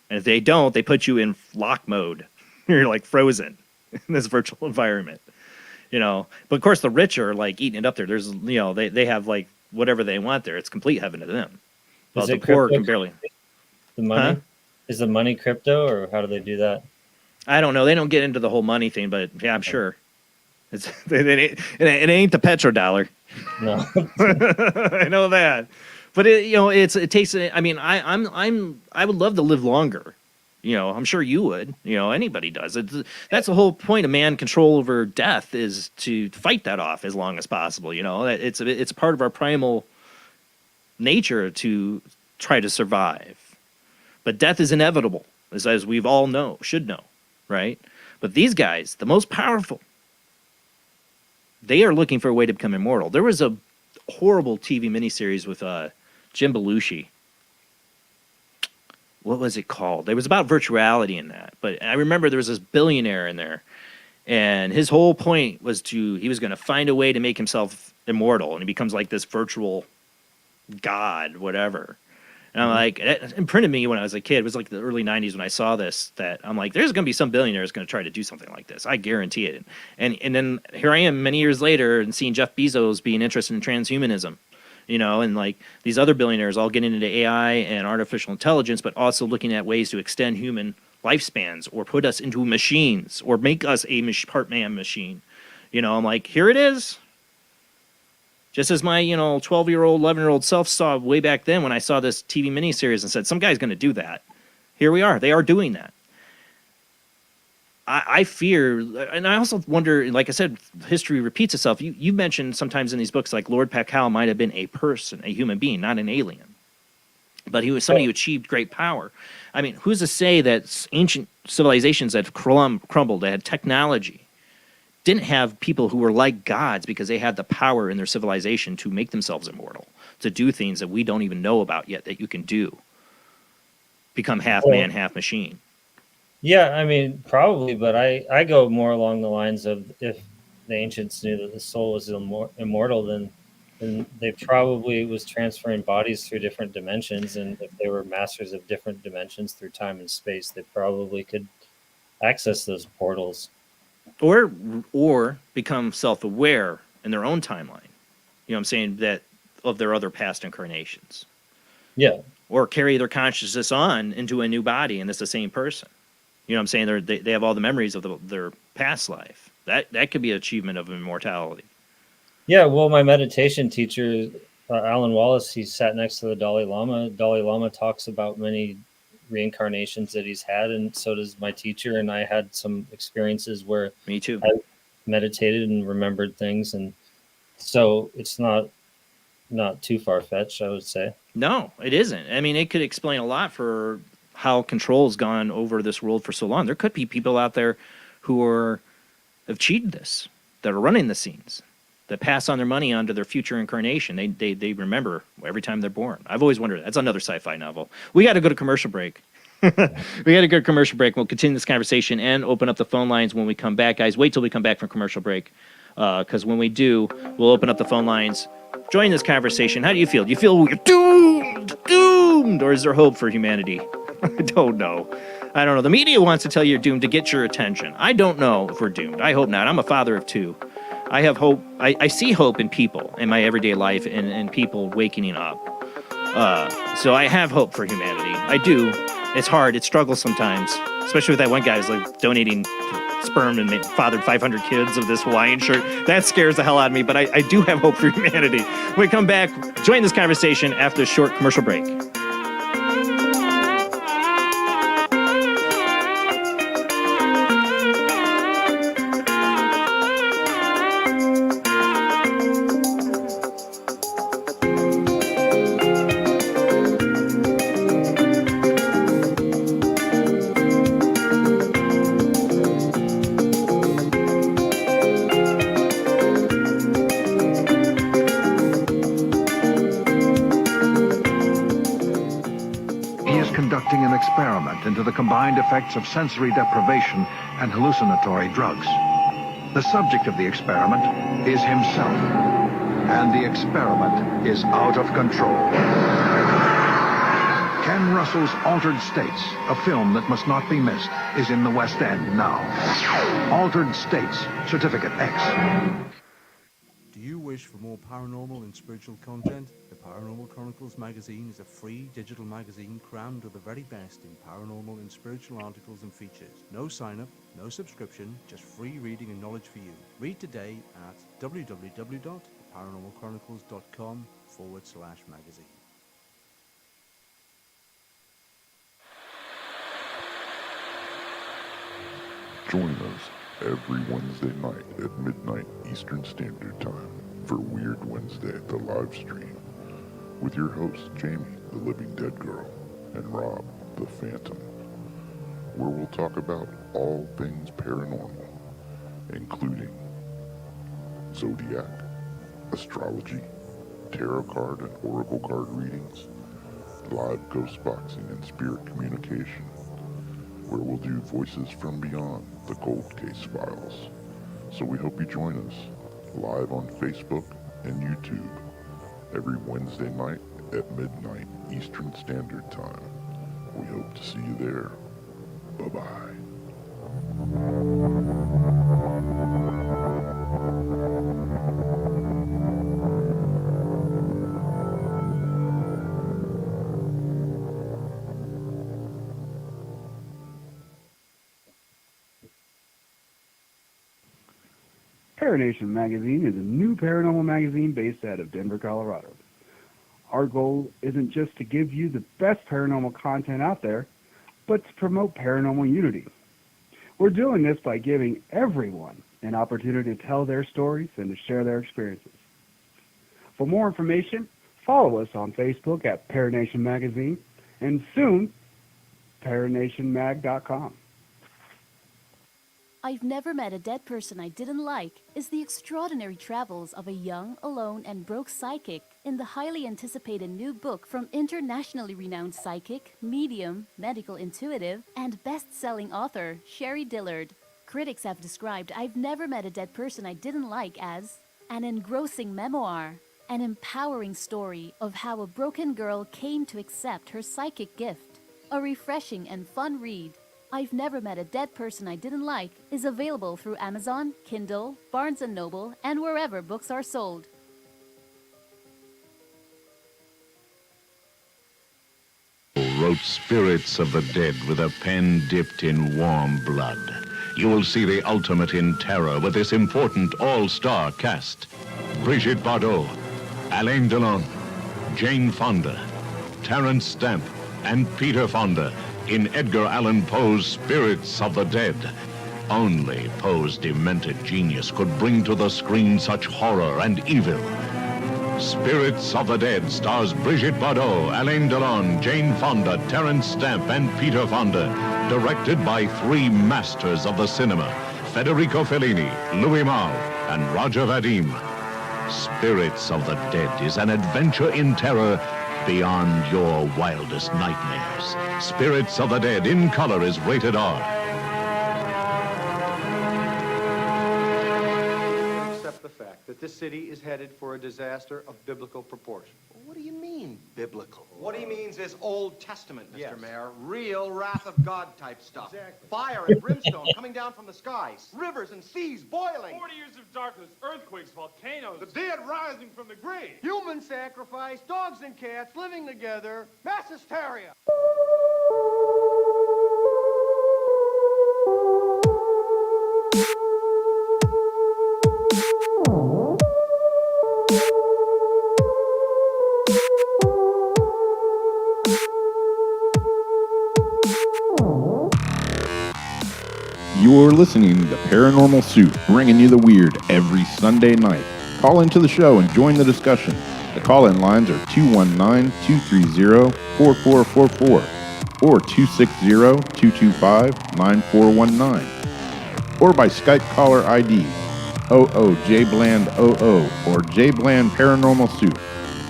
and if they don't, they put you in lock mode. You're frozen in this virtual environment. you know. But of course, the rich are like eating it up there. There's, you know, they have like whatever they want there. It's complete heaven to them. Well, the poor can barely. The money? Huh? Is the money crypto, or how do they do that? I don't know. They don't get into the whole money thing, but yeah, I'm sure. It ain't the petrodollar. No. I know that. But it takes. I mean, I would love to live longer. You know, I'm sure you would. You know, anybody does. That's the whole point of man control over death, is to fight that off as long as possible. You know, it's part of our primal nature to try to survive. But death is inevitable, as we've all should know, right? But these guys, the most powerful, they are looking for a way to become immortal. There was a horrible TV miniseries with Jim Belushi. What was it called? It was about virtuality in that. But I remember there was this billionaire in there, and his whole point was he was going to find a way to make himself immortal, and he becomes like this virtual god, whatever. And I'm like, it imprinted me when I was a kid. It was like the early 90s when I saw this, that I'm like, there's going to be some billionaire that's going to try to do something like this. I guarantee it. And then here I am many years later and seeing Jeff Bezos being interested in transhumanism, you know, and like these other billionaires all getting into AI and artificial intelligence, but also looking at ways to extend human lifespans or put us into machines or make us a part man machine. You know, I'm like, here it is. Just as my, 12-year-old, 11-year-old self saw way back then when I saw this TV miniseries and said, some guy's going to do that. Here we are. They are doing that. I fear, and I also wonder, like I said, history repeats itself. You mentioned sometimes in these books, like Lord Pakal might have been a person, a human being, not an alien. But he was somebody who achieved great power. I mean, who's to say that ancient civilizations that crumbled, that had technology, didn't have people who were like gods because they had the power in their civilization to make themselves immortal, to do things that we don't even know about yet that you can do. Become half man, half machine. Yeah, I mean, probably, but I go more along the lines of, if the ancients knew that the soul was immortal, then they probably was transferring bodies through different dimensions, and if they were masters of different dimensions through time and space, they probably could access those portals. Or become self-aware in their own timeline. You know what I'm saying? That of their other past incarnations. Yeah. Or carry their consciousness on into a new body and it's the same person. You know what I'm saying? They have all the memories of their past life. That could be an achievement of immortality. Yeah, well, my meditation teacher, Alan Wallace, he sat next to the Dalai Lama. Dalai Lama talks about many reincarnations that he's had, and so does my teacher. And I had some experiences where me too, I meditated and remembered things, and so it's not too far-fetched, I would say. No, it isn't. I mean, it could explain a lot for how control's gone over this world for so long. There could be people out there who have cheated this, that are running the scenes, that pass on their money onto their future incarnation. They remember every time they're born. I've always wondered. That's another sci-fi novel. We got to go to commercial break. We got to go to commercial break. We'll continue this conversation and open up the phone lines when we come back. Guys, wait till we come back from commercial break, because when we do, we'll open up the phone lines. Join this conversation. How do you feel? Do you feel we're doomed, or is there hope for humanity? I don't know. The media wants to tell you you're doomed to get your attention. I don't know if we're doomed. I hope not. I'm a father of two. I have hope. I see hope in people in my everyday life and people waking up. So I have hope for humanity. I do. It's hard. It struggles sometimes, especially with that one guy who's like donating sperm and fathered 500 kids of this Hawaiian shirt. That scares the hell out of me, but I do have hope for humanity. When we come back, join this conversation after a short commercial break. Into the combined effects of sensory deprivation and hallucinatory drugs. The subject of the experiment is himself, and the experiment is out of control. Can Russell's Altered States, a film that must not be missed, is in the West End now. Altered States, Certificate X. Do you wish for more paranormal and spiritual content? The Paranormal Chronicles magazine is a free digital magazine crammed with the very best in paranormal and spiritual articles and features. No sign-up, no subscription, just free reading and knowledge for you. Read today at www.paranormalchronicles.com/magazine. Join us every Wednesday night at midnight Eastern Standard Time for Weird Wednesday, the live stream, with your hosts Jamie, the Living Dead Girl, and Rob, the Phantom, where we'll talk about all things paranormal, including zodiac, astrology, tarot card and oracle card readings, live ghost boxing and spirit communication, where we'll do Voices from Beyond, the Cold Case Files. So we hope you join us live on Facebook and YouTube every Wednesday night at midnight Eastern Standard Time. We hope to see you there. Bye-bye. Paranation Magazine is a new paranormal magazine based out of Denver, Colorado. Our goal isn't just to give you the best paranormal content out there, but to promote paranormal unity. We're doing this by giving everyone an opportunity to tell their stories and to share their experiences. For more information, follow us on Facebook at Paranation Magazine and soon, paranationmag.com. I've Never Met a Dead Person I Didn't Like is the extraordinary travels of a young, alone, and broke psychic in the highly anticipated new book from internationally renowned psychic, medium, medical intuitive, and best-selling author Sherry Dillard. Critics have described I've Never Met a Dead Person I Didn't Like as an engrossing memoir, an empowering story of how a broken girl came to accept her psychic gift, a refreshing and fun read. I've Never Met a Dead Person I Didn't Like is available through Amazon, Kindle, Barnes & Noble, and wherever books are sold. Wrote Spirits of the Dead with a pen dipped in warm blood. You will see the ultimate in terror with this important all-star cast. Brigitte Bardot, Alain Delon, Jane Fonda, Terence Stamp, and Peter Fonda in Edgar Allan Poe's Spirits of the Dead. Only Poe's demented genius could bring to the screen such horror and evil. Spirits of the Dead stars Brigitte Bardot, Alain Delon, Jane Fonda, Terence Stamp, and Peter Fonda. Directed by three masters of the cinema, Federico Fellini, Louis Malle, and Roger Vadim. Spirits of the Dead is an adventure in terror beyond your wildest nightmares. Spirits of the Dead in color is rated R. Accept the fact that this city is headed for a disaster of biblical proportion. What do you mean, biblical? What he means is Old Testament, Mr. Yes. Mayor. Real wrath of God type stuff. Exactly. Fire and brimstone coming down from the skies. Rivers and seas boiling. 40 years of darkness, earthquakes, volcanoes. The dead rising from the grave. Human sacrifice, dogs and cats living together. Mass hysteria. You're listening to Paranormal Soup, bringing you the weird every Sunday night. Call into the show and join the discussion. The call-in lines are 219-230-4444 or 260-225-9419 or by Skype caller ID 00JBland00 or JBland Paranormal Soup.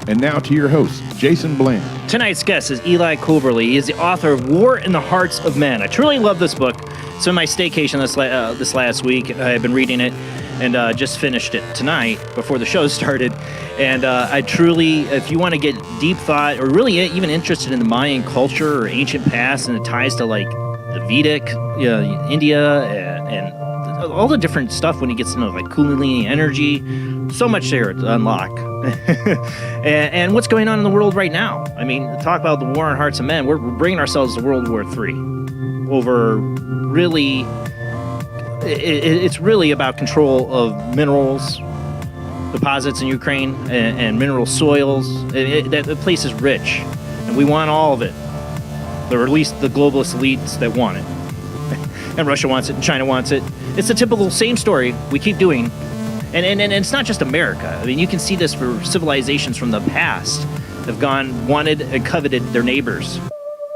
And now to your host, Jason Bland. Tonight's guest is Eli Coberly. He is the author of War in the Hearts of Men. I truly love this book. So in my staycation this last week, I've been reading it. and just finished it tonight before the show started. And I truly, if you want to get deep thought or really even interested in the Mayan culture or ancient past and the ties to like the Vedic, India, and all the different stuff when he gets into like Kundalini energy, so much there to unlock. and what's going on in the world right now? I mean, talk about the war on hearts of men. We're bringing ourselves to World War III over really. It's really about control of minerals deposits in Ukraine and mineral soils. That place is rich, and we want all of it, or at least the globalist elites that want it. And Russia wants it, and China wants it. It's the typical same story we keep doing. And it's not just America. I mean, you can see this for civilizations from the past have wanted and coveted their neighbors'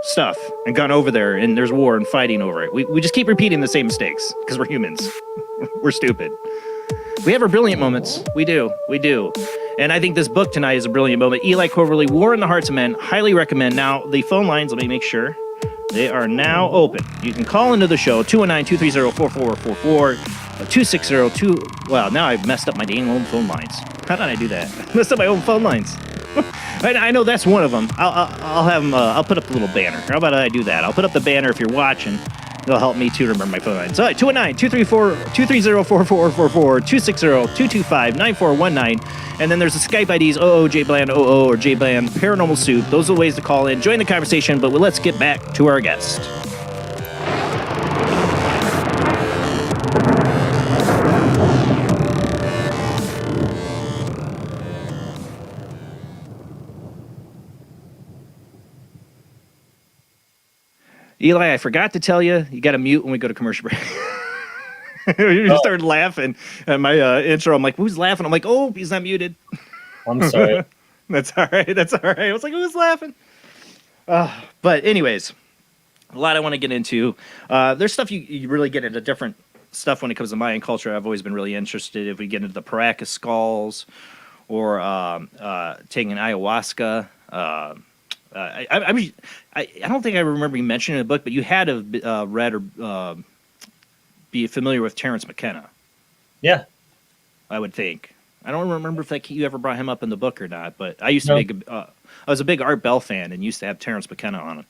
stuff and gone over there, and there's war and fighting over it. We just keep repeating the same mistakes because we're humans. We're stupid. We have our brilliant moments. We do. And I think this book tonight is a brilliant moment. Eli Coberly, War in the Hearts of Men. Highly recommend. Now, the phone lines, let me make sure. They are now open. You can call into the show, 219-230-4444, 260-2... Wow, now I've messed up my dang own phone lines. How did I do that? Messed up my own phone lines. I know that's one of them. I'll have them, I'll put up the little banner. How about I do that? I'll put up the banner if you're watching. It'll help me, too, to remember my phone lines. So, 219-230-4444, 260-225-9419. And then there's the Skype IDs, JBland00 or JBland Paranormal Soup. Those are the ways to call in. Join the conversation, but let's get back to our guest. Eli, I forgot to tell you, you got to mute when we go to commercial break. You started laughing at my intro. I'm like, who's laughing? I'm like, oh, he's not muted. I'm sorry. That's all right. I was like, who's laughing? But anyways, a lot I want to get into. There's stuff you really get into different stuff when it comes to Mayan culture. I've always been really interested. If we get into the Paracas skulls or taking ayahuasca. I don't think I remember you mentioning in the book, but you had to read or be familiar with Terence McKenna. Yeah, I would think. I don't remember if you ever brought him up in the book or not, but I used to be I was a big Art Bell fan and used to have Terence McKenna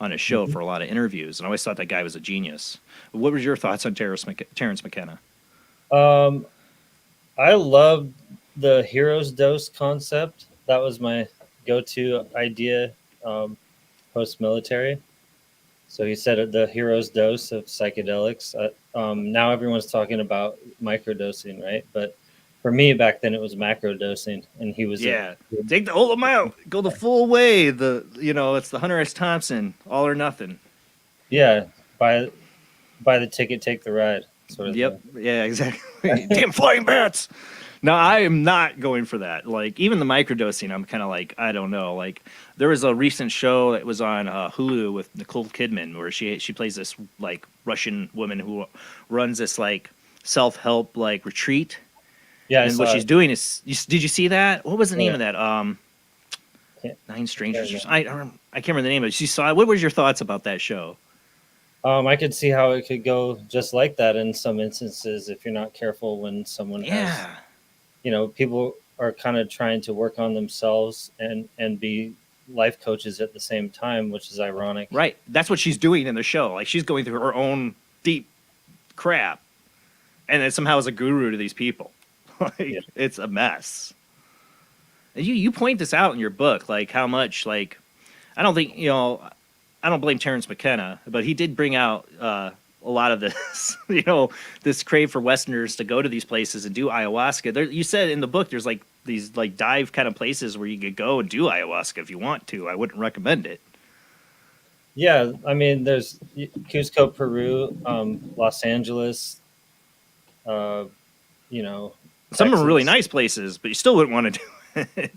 on his show for a lot of interviews, and I always thought that guy was a genius. What was your thoughts on Terence McKenna? I loved the hero's dose concept. That was my go-to idea post-military. So he said the hero's dose of psychedelics. Now everyone's talking about microdosing, right? But for me back then it was macrodosing, and he was take the whole amount, go the full way. It's the Hunter S. Thompson, all or nothing. Yeah, buy the ticket, take the ride, sort of. Yep. Thing. Yeah, exactly. Damn flying bats. No, I am not going for that. Like, even the microdosing, I'm kind of like, I don't know. Like, there was a recent show that was on Hulu with Nicole Kidman where she plays this, like, Russian woman who runs this, like, self-help, like, retreat. Yeah, and what she's doing is, did you see that? What was the name of that? Nine Strangers. I can't remember the name of it. She saw it. What was your thoughts about that show? I could see how it could go just like that in some instances if you're not careful when someone has... people are kind of trying to work on themselves and be life coaches at the same time, which is ironic. Right. That's what she's doing in the show. Like, she's going through her own deep crap and then somehow is a guru to these people. It's a mess. And you point this out in your book, like how much, like, I don't think, I don't blame Terence McKenna, but he did bring out a lot of this, this crave for Westerners to go to these places and do ayahuasca. You said in the book there's like these like dive kind of places where you could go and do ayahuasca if you want to. I wouldn't recommend it. Yeah, I mean, there's Cusco, Peru, Los Angeles, Some of them are really nice places, but you still wouldn't want to do it.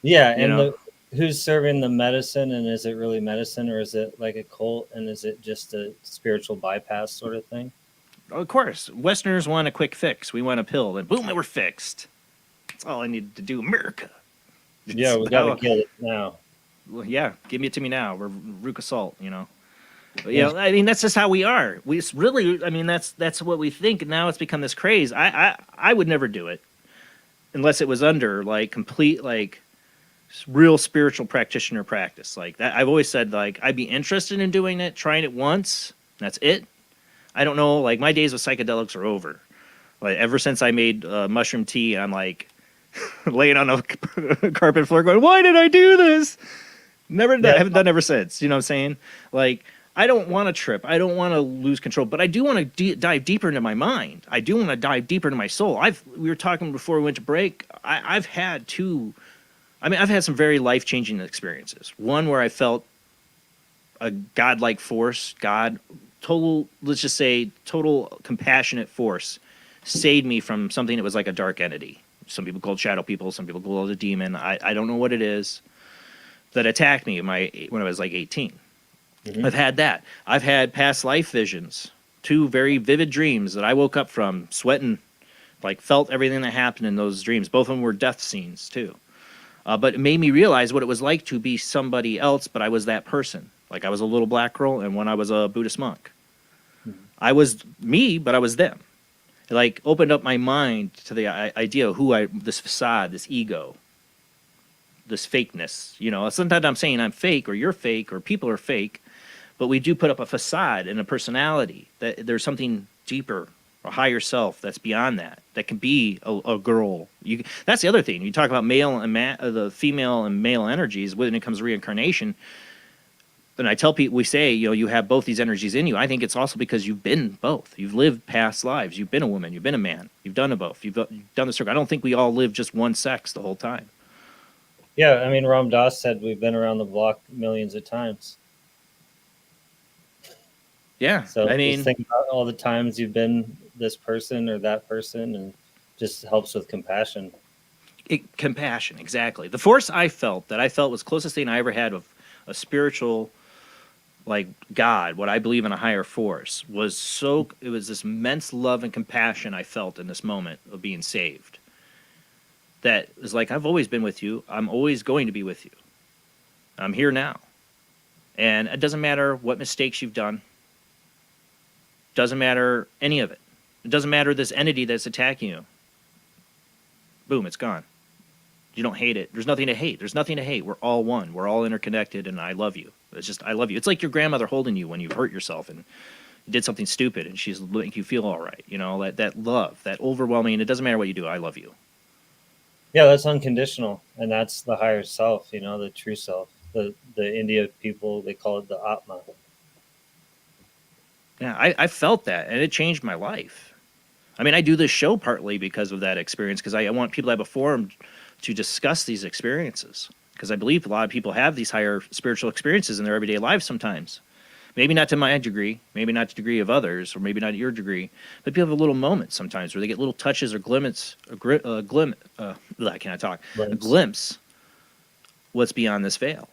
Yeah, and who's serving the medicine, and is it really medicine, or is it like a cult, and is it just a spiritual bypass sort of thing? Of course. Westerners want a quick fix. We want a pill, and boom, we're fixed. That's all I needed to do, America. Yeah, we got to kill it now. Well, yeah, give it to me now. We're Ruka Salt, You know, I mean, that's just how we are. We just really, I mean, that's what we think. And now it's become this craze. I would never do it unless it was under like complete like real spiritual practitioner practice. Like that, I've always said like I'd be interested in doing it, trying it once. That's it. I don't know. Like my days with psychedelics are over. Like ever since I made mushroom tea, I'm like laying on a carpet floor going, "Why did I do this?" Never done. I haven't done ever since. You know what I'm saying? Like I don't want to trip. I don't want to lose control, but I do want to dive deeper into my mind. I do want to dive deeper into my soul. We were talking before we went to break. I've had I've had some very life-changing experiences. One where I felt a godlike force, let's just say total compassionate force saved me from something that was like a dark entity. Some people call it shadow people, some people call it a demon. I don't know what it is that attacked me when I was like 18. Mm-hmm. I've had that. I've had past life visions, 2 very vivid dreams that I woke up from sweating, like felt everything that happened in those dreams. Both of them were death scenes too. But it made me realize what it was like to be somebody else, but I was that person. Like I was a little black girl, and when I was a Buddhist monk. Mm-hmm. I was me, but I was them. It like opened up my mind to the idea of this facade, this ego, this fakeness. You know, sometimes I'm saying I'm fake, or you're fake, or people are fake, but we do put up a facade and a personality. That there's something deeper, a higher self that's beyond that can be a girl. That's the other thing. You talk about male and the female and male energies when it comes to reincarnation. And I tell people, we say, you know, you have both these energies in you. I think it's also because you've been both. You've lived past lives. You've been a woman. You've been a man. You've done both. You've done the circle. I don't think we all live just one sex the whole time. Yeah, I mean, Ram Dass said we've been around the block millions of times. Yeah, so I mean, just think about all the times you've been this person or that person, and just helps with compassion. Compassion, exactly. The force I felt was the closest thing I ever had of a spiritual, like God, what I believe in a higher force, it was this immense love and compassion I felt in this moment of being saved. That is like, I've always been with you. I'm always going to be with you. I'm here now. And it doesn't matter what mistakes you've done. Doesn't matter any of it. It doesn't matter this entity that's attacking you. Boom, it's gone. You don't hate it. There's nothing to hate. There's nothing to hate. We're all one. We're all interconnected, and I love you. It's just, I love you. It's like your grandmother holding you when you hurt yourself and you did something stupid, and she's making you feel all right. You know, that love, that overwhelming, it doesn't matter what you do, I love you. Yeah, that's unconditional, and that's the higher self, you know, the true self. The India people, they call it the Atma. Yeah, I felt that, and it changed my life. I mean, I do this show partly because of that experience, because I want people to have a forum to discuss these experiences, because I believe a lot of people have these higher spiritual experiences in their everyday lives sometimes. Maybe not to my degree, maybe not to the degree of others, or maybe not your degree, but people have a little moment sometimes where they get little touches or glimpses, I cannot talk, a glimpse what's beyond this veil.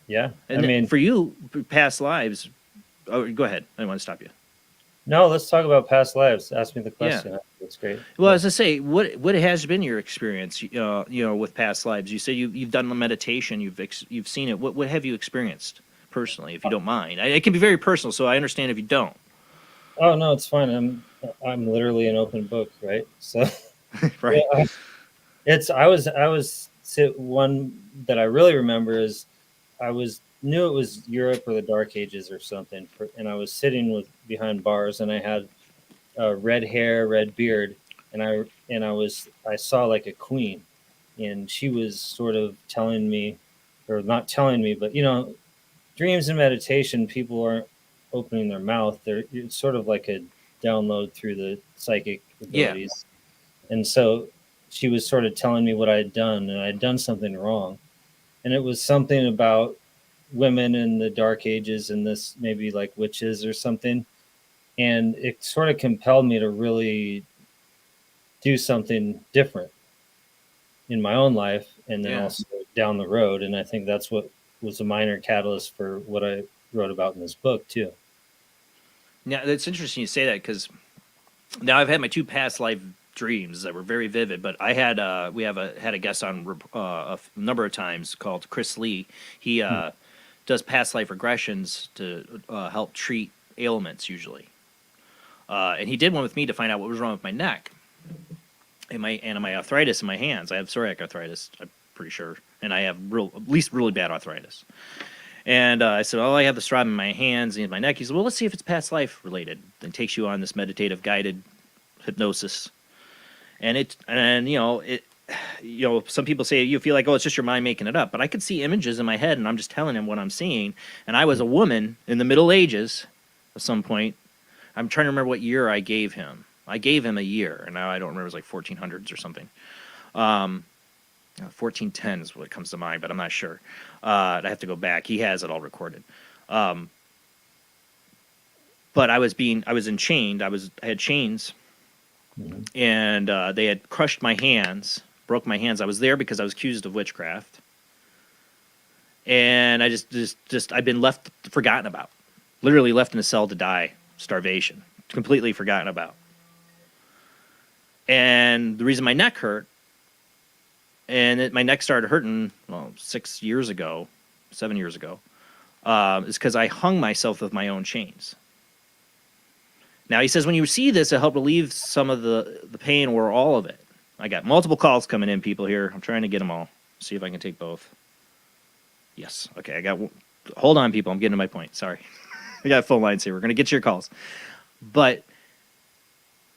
Yeah, and I mean, for you, past lives. Oh, go ahead. I didn't want to stop you. No, let's talk about past lives. Ask me the question. Yeah. That's great. Well, as I say, what has been your experience? With past lives. You say you've done the meditation. You've seen it. What have you experienced personally, if you don't mind? It can be very personal, so I understand if you don't. Oh no, it's fine. I'm literally an open book, right? So, right. Yeah, one that I really remember is knew it was Europe or the Dark Ages or something, and I was sitting behind bars, and I had red hair, red beard, and I saw like a queen, and she was sort of telling me, or not telling me, but dreams and meditation, people aren't opening their mouth. It's sort of like a download through the psychic abilities. Yeah. And so she was sort of telling me what I had done, and I had done something wrong. And it was something about women in the Dark Ages and this maybe like witches or something. And it sort of compelled me to really do something different in my own life and then also down the road. And I think that's what was a minor catalyst for what I wrote about in this book too. Yeah, that's interesting you say that, because now I've had my 2 past life dreams that were very vivid, but I had had a guest on a number of times called Chris Lee. He does past life regressions to help treat ailments usually. And he did one with me to find out what was wrong with my neck and my arthritis in my hands. I have psoriatic arthritis, I'm pretty sure, and I have at least really bad arthritis. And I said, I have this throb in my hands and my neck. He said, well, let's see if it's past life related. Then takes you on this meditative guided hypnosis. And some people say you feel like, oh, it's just your mind making it up. But I could see images in my head, and I'm just telling him what I'm seeing. And I was a woman in the Middle Ages at some point. I'm trying to remember what year I gave him. I gave him a year, and now I don't remember. It was like 1400s or something. 1410 is what comes to mind, but I'm not sure. I have to go back. He has it all recorded. But I was enchained. I had chains, and they had crushed my hands, broke my hands. I was there because I was accused of witchcraft, and I I've been forgotten about, literally left in a cell to die, starvation, completely forgotten about. And the reason my neck hurt, and my neck started hurting 7 years ago, is because I hung myself with my own chains. Now, he says when you see this, it'll help relieve some of the pain or all of it. I got multiple calls coming in, people here. I'm trying to get them all. See if I can take both. Yes. Okay, hold on, people. I'm getting to my point. Sorry. I got phone lines here. We're going to get to your calls. But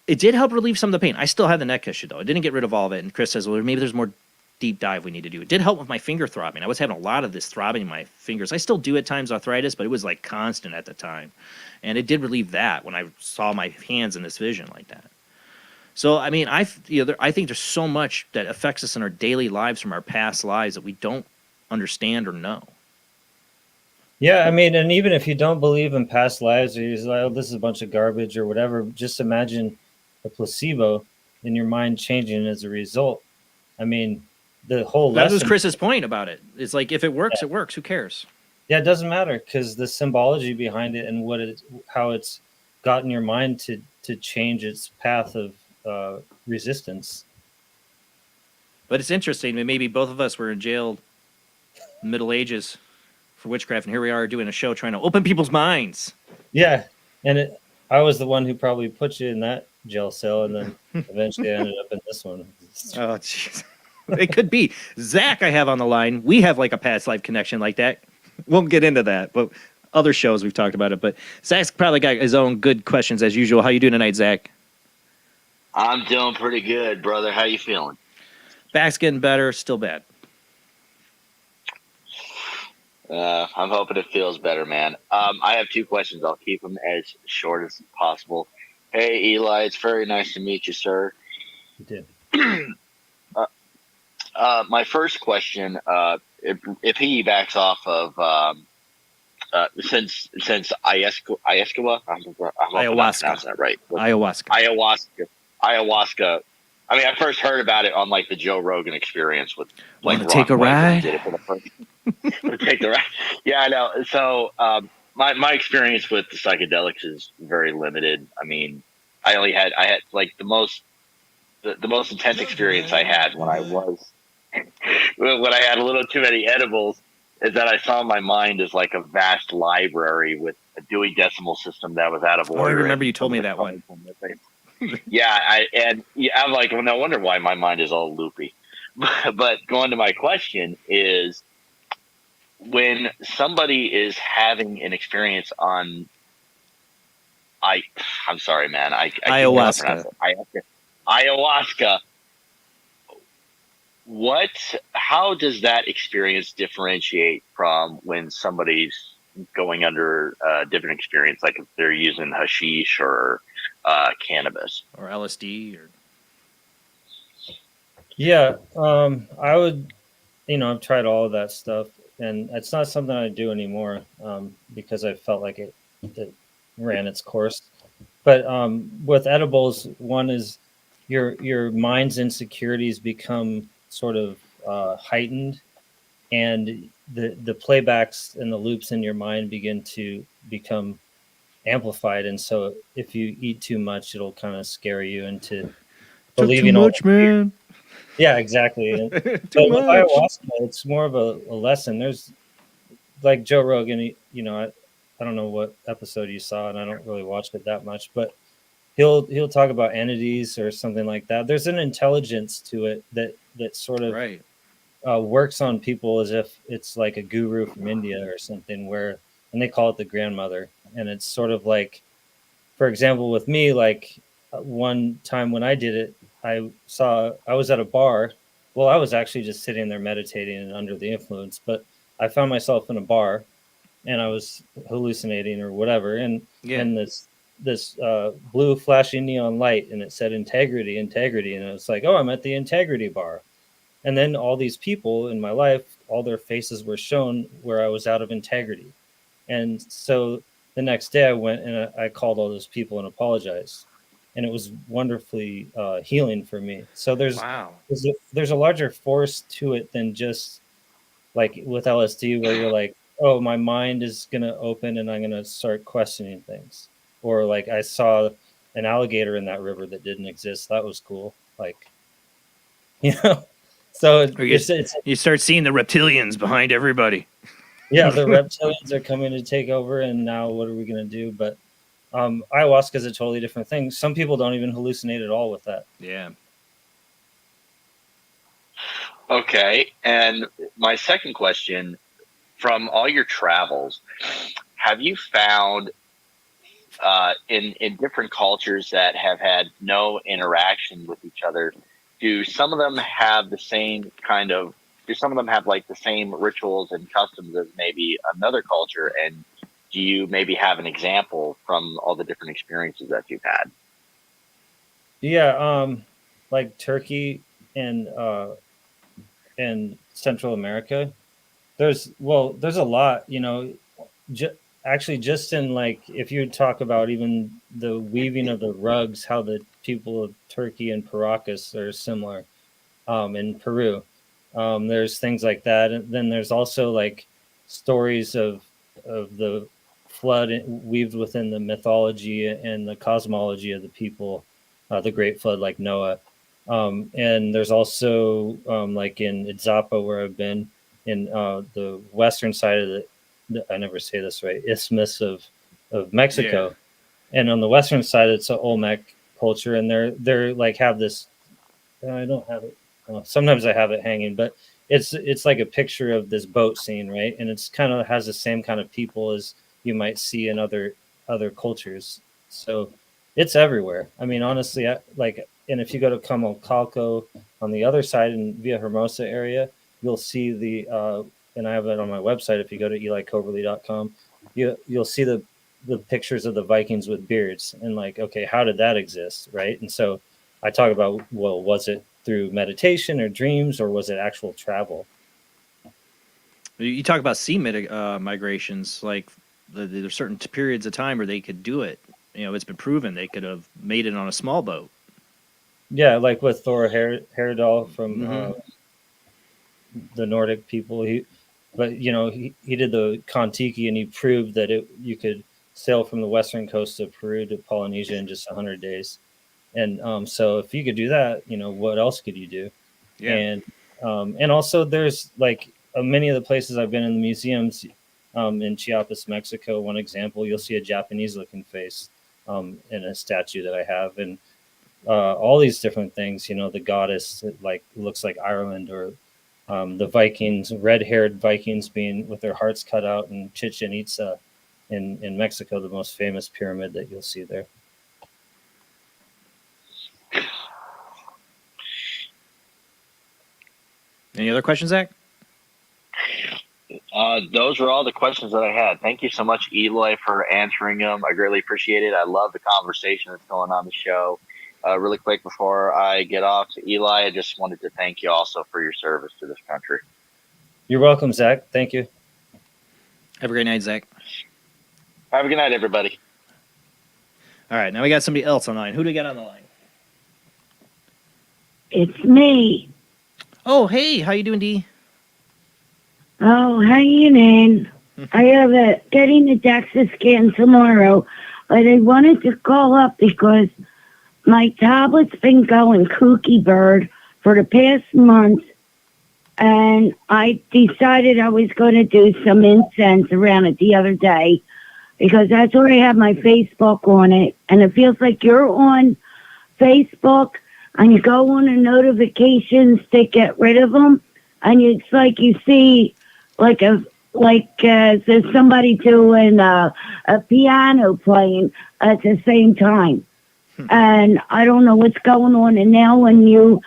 it did help relieve some of the pain. I still have the neck issue, though. It didn't get rid of all of it. And Chris says, well, maybe there's more deep dive we need to do. It did help with my finger throbbing. I was having a lot of this throbbing in my fingers. I still do at times arthritis, but it was like constant at the time. And it did relieve that when I saw my hands in this vision like that. So, I mean, I think there's so much that affects us in our daily lives from our past lives that we don't understand or know. Yeah, I mean, and even if you don't believe in past lives, or you're like, oh, this is a bunch of garbage or whatever, just imagine a placebo in your mind changing as a result. I mean, the whole lesson. That was Chris's point about it. It's like, if it works, it works. Who cares? Yeah, it doesn't matter, because the symbology behind it and how it's gotten your mind to change its path of resistance. But it's interesting. Maybe both of us were in jail in the Middle Ages for witchcraft, and here we are doing a show trying to open people's minds. Yeah, and I was the one who probably put you in that jail cell, and then eventually I ended up in this one. Oh, jeez. It could be. Zach, I have on the line. We have like a past life connection like that. Won't get into that, but other shows we've talked about it. But Zach's probably got his own good questions as usual. How you doing tonight, Zach? I'm doing pretty good, brother. How you feeling? Back's getting better, still bad. I'm hoping it feels better, man. I have two questions. I'll keep them as short as possible. Hey, Eli, it's very nice to meet you, sir. You did. My first question, if he backs off of since ayahuasca, I'm pronouncing that right. Ayahuasca. I mean, I first heard about it on like the Joe Rogan Experience with like Want to take a ride? Did it for the first. Take the ride. Yeah, I know. So my experience with the psychedelics is very limited. I mean, I had like the most intense experience I had when I had a little too many edibles is that I saw my mind as like a vast library with a Dewey Decimal System that was out of order. I remember you told me that one. Yeah, I'm like, well, no wonder why my mind is all loopy. But going to my question is, when somebody is having an experience on, I'm sorry, man, ayahuasca. Ayahuasca. How does that experience differentiate from when somebody's going under a different experience, like if they're using hashish or cannabis or LSD or? Yeah, I would, I've tried all of that stuff, and it's not something I do anymore because I felt like it ran its course. But with edibles, one is your mind's insecurities become sort of heightened, and the playbacks and the loops in your mind begin to become amplified. And so if you eat too much, it'll kind of scare you into believing too much, man. Yeah, exactly. But with ayahuasca, it's more of a lesson. like Joe Rogan, I don't know what episode you saw, and I don't really watch it that much, but he'll talk about entities or something like that. There's an intelligence to it that sort of Right. Works on people as if it's like a guru from India or something, and they call it the grandmother. And it's sort of like, for example, with me, like one time when I did it, I was at a bar. Well, I was actually just sitting there meditating and under the influence, but I found myself in a bar and I was hallucinating or whatever. And this blue flashing neon light, and it said integrity, integrity. And it was like, oh, I'm at the integrity bar. And then all these people in my life, all their faces were shown where I was out of integrity. And so the next day I went and I called all those people and apologized. And it was wonderfully healing for me. So there's a larger force to it than just like with LSD, where you're like, oh, my mind is going to open and I'm going to start questioning things. Or like I saw an alligator in that river that didn't exist. That was cool. Like, so you start seeing the reptilians behind everybody. Yeah, the reptilians are coming to take over, and now what are we going to do? But ayahuasca is a totally different thing. Some people don't even hallucinate at all with that. Yeah. Okay, and my second question, from all your travels, have you found in different cultures that have had no interaction with each other, do some of them have the same kind of, do some of them have like the same rituals and customs as maybe another culture? And do you maybe have an example from all the different experiences that you've had? Yeah, like Turkey and Central America. There's a lot, actually just in like, if you talk about even the weaving of the rugs, how the people of Turkey and Paracas are similar, in Peru. There's things like that. And then there's also like stories of the flood weaved within the mythology and the cosmology of the people, the Great Flood, like Noah. And there's also like in Itzapa, where I've been, in the western side of I never say this right, Isthmus of Mexico. Yeah. And on the western side, it's an Olmec culture, and they're like have this. I don't have it. Well, sometimes I have it hanging, but it's like a picture of this boat scene, right? And it's kind of has the same kind of people as you might see in other cultures. So it's everywhere. I mean, honestly, and if you go to Comalcalco on the other side in Villa Hermosa area, you'll see and I have it on my website. If you go to elicoberly.com, you'll see the pictures of the Vikings with beards, and like, okay, how did that exist, right? And so I talk about, well, was it through meditation or dreams, or was it actual travel? You talk about sea migrations, like there's certain periods of time where they could do it. It's been proven they could have made it on a small boat. Yeah, like with Thor Heyerdahl from the Nordic people. He did the Kon-Tiki, and he proved that you could sail from the western coast of Peru to Polynesia in just 100 days. And so if you could do that, what else could you do? Yeah. And also there's like many of the places I've been in the museums in Chiapas, Mexico. One example, you'll see a Japanese looking face in a statue that I have. And all these different things, the goddess, like looks like Ireland, or the Vikings, red-haired Vikings being with their hearts cut out in Chichen Itza in Mexico, the most famous pyramid that you'll see there. Any other questions, Zach? Those were all the questions that I had. Thank you so much, Eli, for answering them. I greatly appreciate it. I love the conversation that's going on the show. Really quick before I get off to Eli, I just wanted to thank you also for your service to this country. You're welcome, Zach. Thank you. Have a great night, Zach. Have a good night, everybody. All right, now we got somebody else on the line. Who do we got on the line? It's me. Oh, hey, how you doing, Dee? Oh, hanging in. I have getting the DEXA scan tomorrow, but I wanted to call up because my tablet's been going kooky bird for the past month, And I decided I was going to do some incense around it the other day because that's where I have my Facebook on it. And it feels like you're on Facebook and you go on the notifications to get rid of them. And it's like you see there's somebody doing a piano playing at the same time. And I don't know what's going on. And now when you,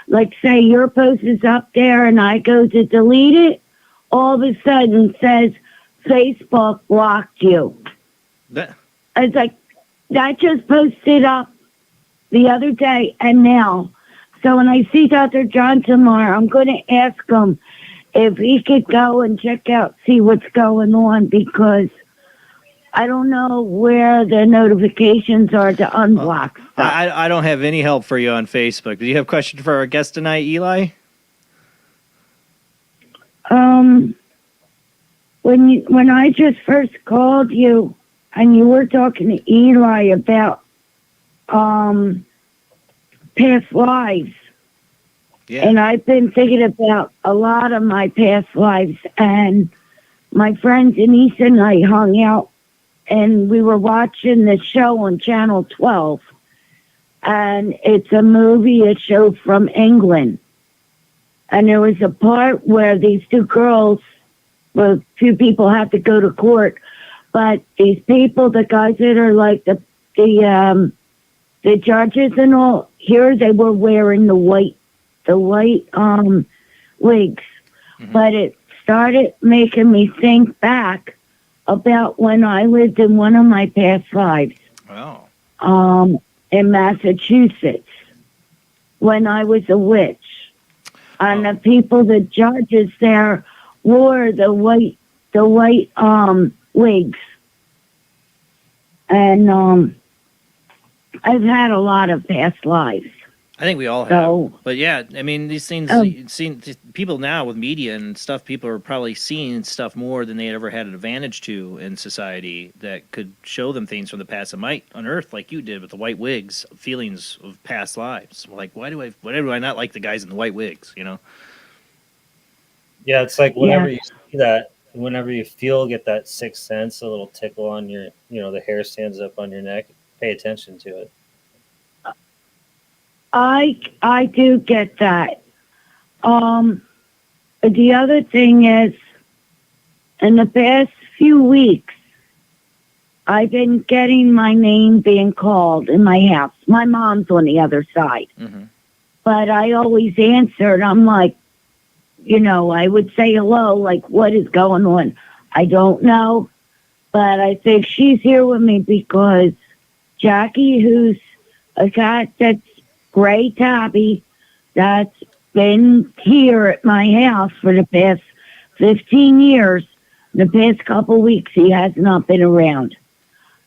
like, say your post is up there and I go to delete it, all of a sudden says Facebook blocked you. It's like, that just posted up the other day and now. So when I see Dr. John tomorrow, I'm going to ask him if he could go and check out, see what's going on, because I don't know where the notifications are to unblock stuff. I don't have any help for you on Facebook. Do you have a question for our guest tonight, Eli? When I just first called you and you were talking to Eli about past lives, yeah. And I've been thinking about a lot of my past lives, and my friend Denise and I hung out and we were watching the show on Channel 12, and it's a show from England. And there was a part where these two girls, well, two people have to go to court, but these people, the guys that are like the judges and all, here they were wearing the white wigs. Mm-hmm. But it started making me think back about when I lived in one of my past lives. Oh. In Massachusetts, when I was a witch. And the people, the judges there, wore the white wigs. And I've had a lot of past lives. I think we all have. But yeah, I mean, these things, people now with media and stuff, people are probably seeing stuff more than they ever had an advantage to in society that could show them things from the past that might unearth, like you did with the white wigs, feelings of past lives. Like, why do I not like the guys in the white wigs, you know? Yeah, it's like whenever you see that, whenever you get that sixth sense, a little tickle on your, the hair stands up on your neck, pay attention to it. I do get that. The other thing is, in the past few weeks, I've been getting my name being called in my house. My mom's on the other side. Mm-hmm. But I always answered. I'm like, I would say hello, like, what is going on? I don't know. But I think she's here with me because Jackie, who's a cat that's gray tabby, that's been here at my house for the past 15 years. The past couple weeks, he has not been around.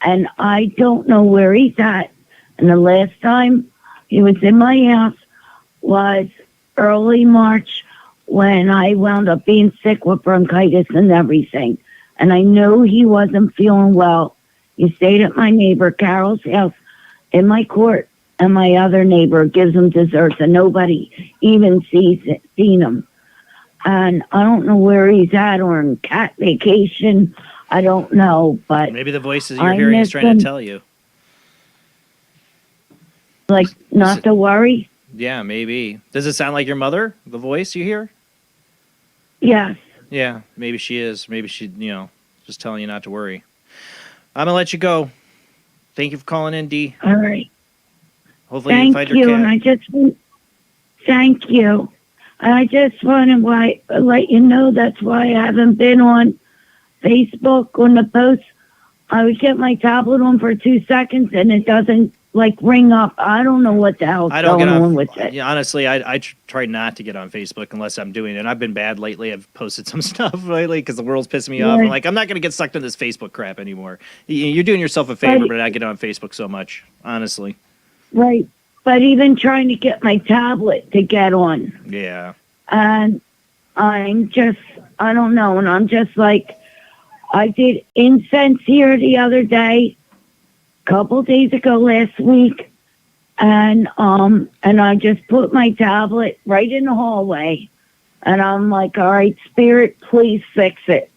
And I don't know where he's at. And the last time he was in my house was early March when I wound up being sick with bronchitis and everything. And I knew he wasn't feeling well. He stayed at my neighbor Carol's house in my court. And my other neighbor gives him desserts, and nobody even seen him. And I don't know where he's at, or on cat vacation. I don't know, but maybe the voices you're hearing is trying to tell you. Like, not to worry? Yeah, maybe. Does it sound like your mother, the voice you hear? Yes. Yeah, maybe she is. Maybe she, just telling you not to worry. I'm going to let you go. Thank you for calling in, Dee. All right. Hopefully you find your cat. And thank you. I just want to let you know that's why I haven't been on Facebook on the posts. I would get my tablet on for 2 seconds and it doesn't ring up. I don't know what the hell's going on with it. Yeah, honestly, I try not to get on Facebook unless I'm doing it. I've been bad lately. I've posted some stuff lately because the world's pissing me off. I'm like, I'm not going to get sucked into this Facebook crap anymore. You're doing yourself a favor, but I get on Facebook so much, honestly. Right. But even trying to get my tablet to get on. Yeah. And I don't know. And I'm just like, I did incense here the other day, a couple days ago last week. And I just put my tablet right in the hallway. And I'm like, all right, Spirit, please fix it.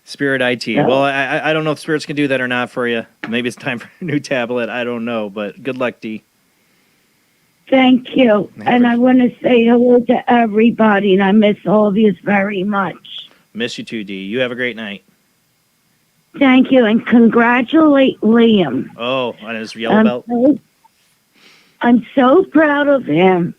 Spirit IT. Yeah. Well, I don't know if spirits can do that or not for you. Maybe it's time for a new tablet. I don't know, but good luck, D. Thank you. And I want to say hello to everybody, and I miss all of you very much. Miss you too, D. You have a great night. Thank you, and congratulate Liam. Oh, on his yellow belt. I'm so proud of him.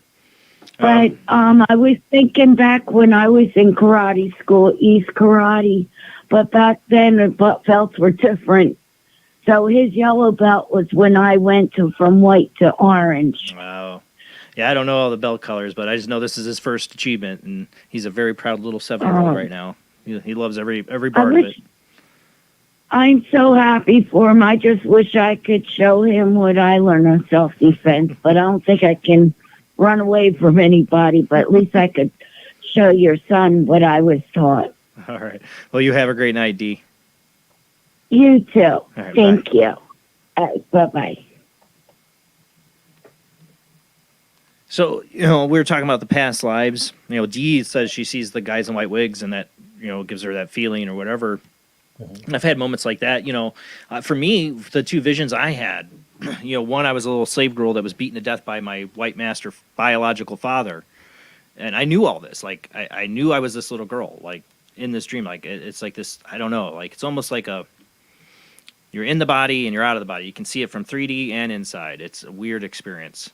But I was thinking back when I was in karate school, East Karate, but back then the belts were different. So his yellow belt was when I went from white to orange. Wow. Yeah, I don't know all the belt colors, but I just know this is his first achievement, and he's a very proud little 7-year-old right now. He loves every part of it. I'm so happy for him. I just wish I could show him what I learned on self-defense, but I don't think I can run away from anybody, but at least I could show your son what I was taught. All right. Well, you have a great night, D. You too. Right, Thank you. Bye-bye. So, we were talking about the past lives. Dee says she sees the guys in white wigs and that, gives her that feeling or whatever. Mm-hmm. And I've had moments like that. For me, the two visions I had, one, I was a little slave girl that was beaten to death by my white master biological father. And I knew all this. Like, I knew I was this little girl, like, in this dream. Like, it's like this, I don't know, like, it's almost like you're in the body and you're out of the body. You can see it from 3D and inside. It's a weird experience.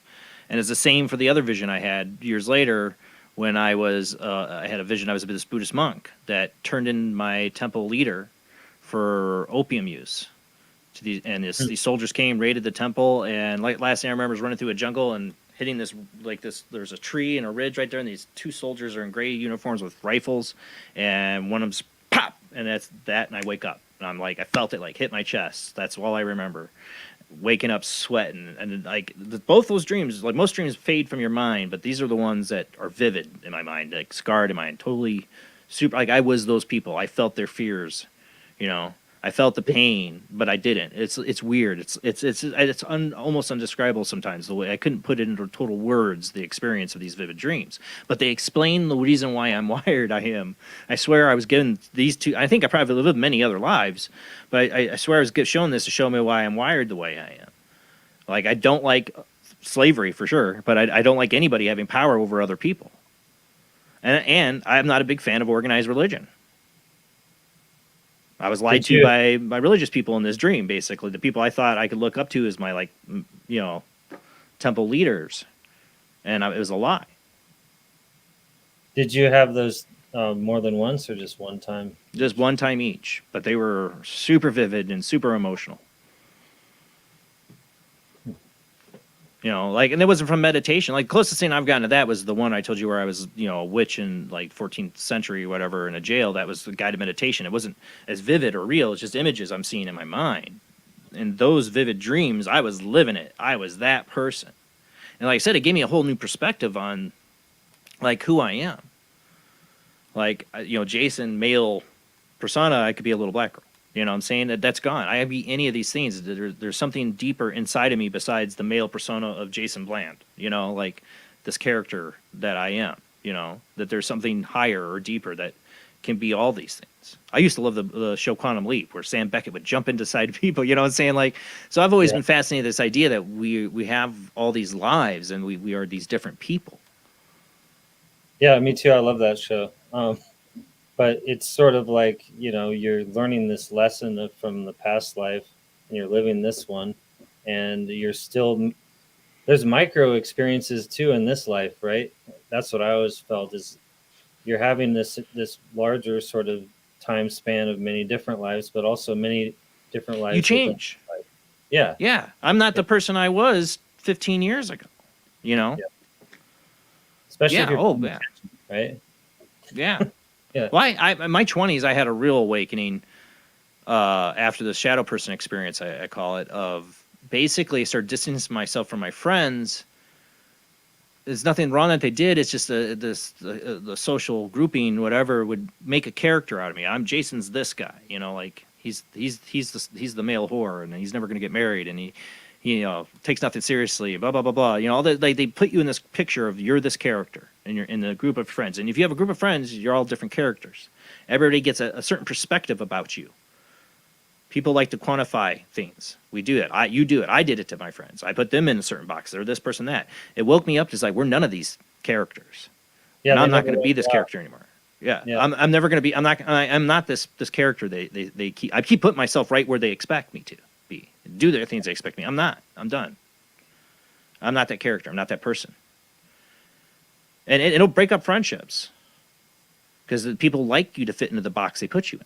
And it's the same for the other vision I had years later when I had a vision. I was this Buddhist monk that turned in my temple leader for opium use. These soldiers came, raided the temple, and last thing I remember is running through a jungle and hitting this. There's a tree and a ridge right there, and these two soldiers are in gray uniforms with rifles, and one of them's pop, and that's that, and I wake up, and I'm like, I felt it like hit my chest. That's all I remember. Waking up sweating, and like both those dreams, like most dreams fade from your mind, but these are the ones that are vivid in my mind, like scarred in my mind, totally super. Like I was those people. I felt their fears, I felt the pain, but I didn't. It's weird. It's almost undescribable sometimes. The way I couldn't put it into total words, the experience of these vivid dreams. But they explain the reason why I'm wired. I am. I swear I was given these two. I think I probably lived many other lives, but I swear I was shown this to show me why I'm wired the way I am. Like I don't like slavery for sure, but I don't like anybody having power over other people. And I'm not a big fan of organized religion. I was lied to by religious people in this dream, basically. The people I thought I could look up to as my, temple leaders. And it was a lie. Did you have those more than once or just one time? Just one time each. But they were super vivid and super emotional. And it wasn't from meditation. Like, closest thing I've gotten to that was the one I told you where I was, a witch in, 14th century or whatever in a jail. That was the guided meditation. It wasn't as vivid or real. It's just images I'm seeing in my mind. And those vivid dreams, I was living it. I was that person. And like I said, it gave me a whole new perspective on, who I am. Jason, male persona, I could be a little black girl. You know what I'm saying? That's gone. I could be any of these things. There's something deeper inside of me besides the male persona of Jason Bland. This character that I am. That there's something higher or deeper that can be all these things. I used to love the show Quantum Leap, where Sam Beckett would jump inside people. You know what I'm saying? So I've always been fascinated with this idea that we have all these lives and we are these different people. Yeah, me too. I love that show. But it's sort of like, you're learning this lesson from the past life and you're living this one and you're still, there's micro experiences too in this life, right? That's what I always felt is you're having this larger sort of time span of many different lives, but also many different lives. You change. Yeah. Yeah. I'm not the person I was 15 years ago, Yeah. Especially if you're right? Yeah. Yeah. Well, in my 20s, I had a real awakening after the shadow person experience, I call it, of basically start distancing myself from my friends. There's nothing wrong that they did. It's just the social grouping, whatever, would make a character out of me. Jason's this guy, he's the male whore, and he's never going to get married, and he takes nothing seriously, blah blah blah blah. All that they put you in this picture of you're this character, in the group of friends. And if you have a group of friends, you're all different characters. Everybody gets a certain perspective about you. People like to quantify things. We do it. You do it. I did it to my friends. I put them in a certain box. They're this person, that. It woke me up to like, we're none of these characters. Yeah, and I'm not going to be this character anymore. Yeah. I'm never going to be. I'm not this character. They keep. I keep putting myself right where they expect me to be. Do their things they expect me. I'm not. I'm done. I'm not that character. I'm not that person. And it'll break up friendships because people like you to fit into the box they put you in.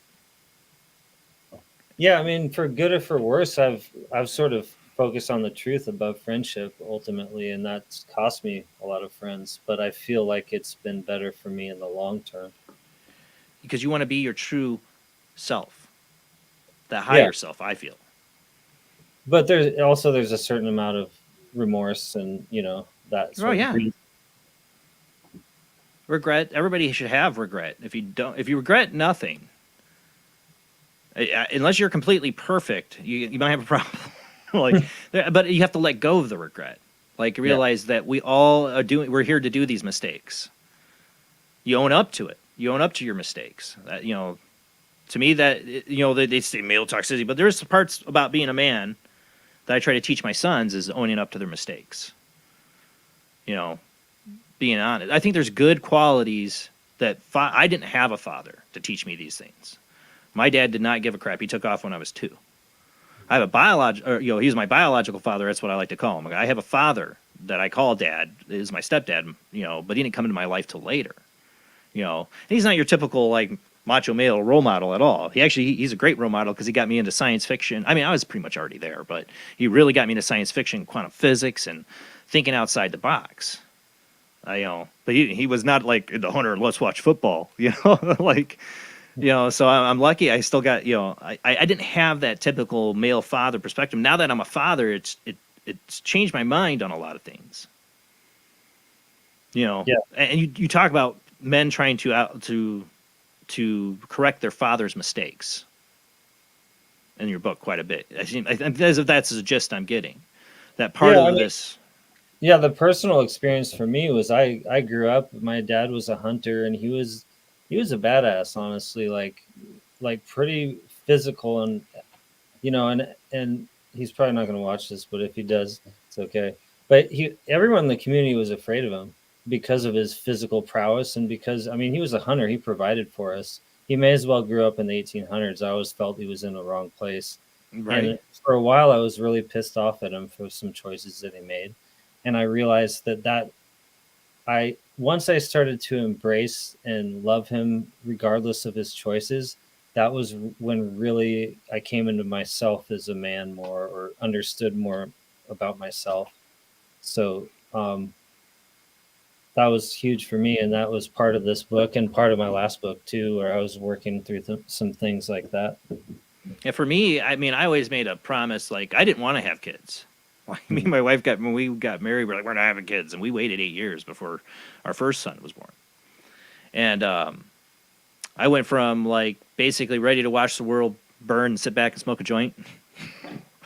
Yeah, I mean, for good or for worse, I've sort of focused on the truth above friendship ultimately, and that's cost me a lot of friends. But I feel like it's been better for me in the long term. Because you want to be your true self, that higher self, I feel. But there's a certain amount of remorse and, that sort of grief. Regret. Everybody should have regret. If you regret nothing, unless you're completely perfect, you might have a problem. But you have to let go of the regret. Like realize that we all are we're here to do these mistakes. You own up to it. You own up to your mistakes. To me that they say male toxicity, but there's parts about being a man that I try to teach my sons is owning up to their mistakes. Being honest. I think there's good qualities that I didn't have a father to teach me these things. My dad did not give a crap. He took off when I was 2. I have a he's my biological father. That's what I like to call him. I have a father that I call dad, is my stepdad, but he didn't come into my life till later. And he's not your typical macho male role model at all. He's a great role model because he got me into science fiction. I mean, I was pretty much already there, but he really got me into science fiction, quantum physics, and thinking outside the box. But he was not like the Hunter, let's watch football, so I'm lucky I still got, I didn't have that typical male father perspective. Now that I'm a father, it's changed my mind on a lot of things. And you talk about men trying to correct their father's mistakes in your book quite a bit. I think that's the gist I'm getting. That part of this. Yeah, the personal experience for me was I grew up. My dad was a hunter, and he was a badass. Honestly, like pretty physical, and and he's probably not going to watch this, but if he does, it's okay. But everyone in the community was afraid of him because of his physical prowess, and because he was a hunter. He provided for us. He may as well grew up in the 1800s. I always felt he was in the wrong place. Right. And for a while, I was really pissed off at him for some choices that he made. And I realized that once I started to embrace and love him regardless of his choices, that was when really I came into myself as a man more, or understood more about myself. So that was huge for me, and that was part of this book and part of my last book too, where I was working through some things like that. Yeah, for me, I always made a promise. I didn't want to have kids. Me and my wife when we got married, we're like, we're not having kids, and we waited 8 years before our first son was born. And I went from basically ready to watch the world burn and sit back and smoke a joint,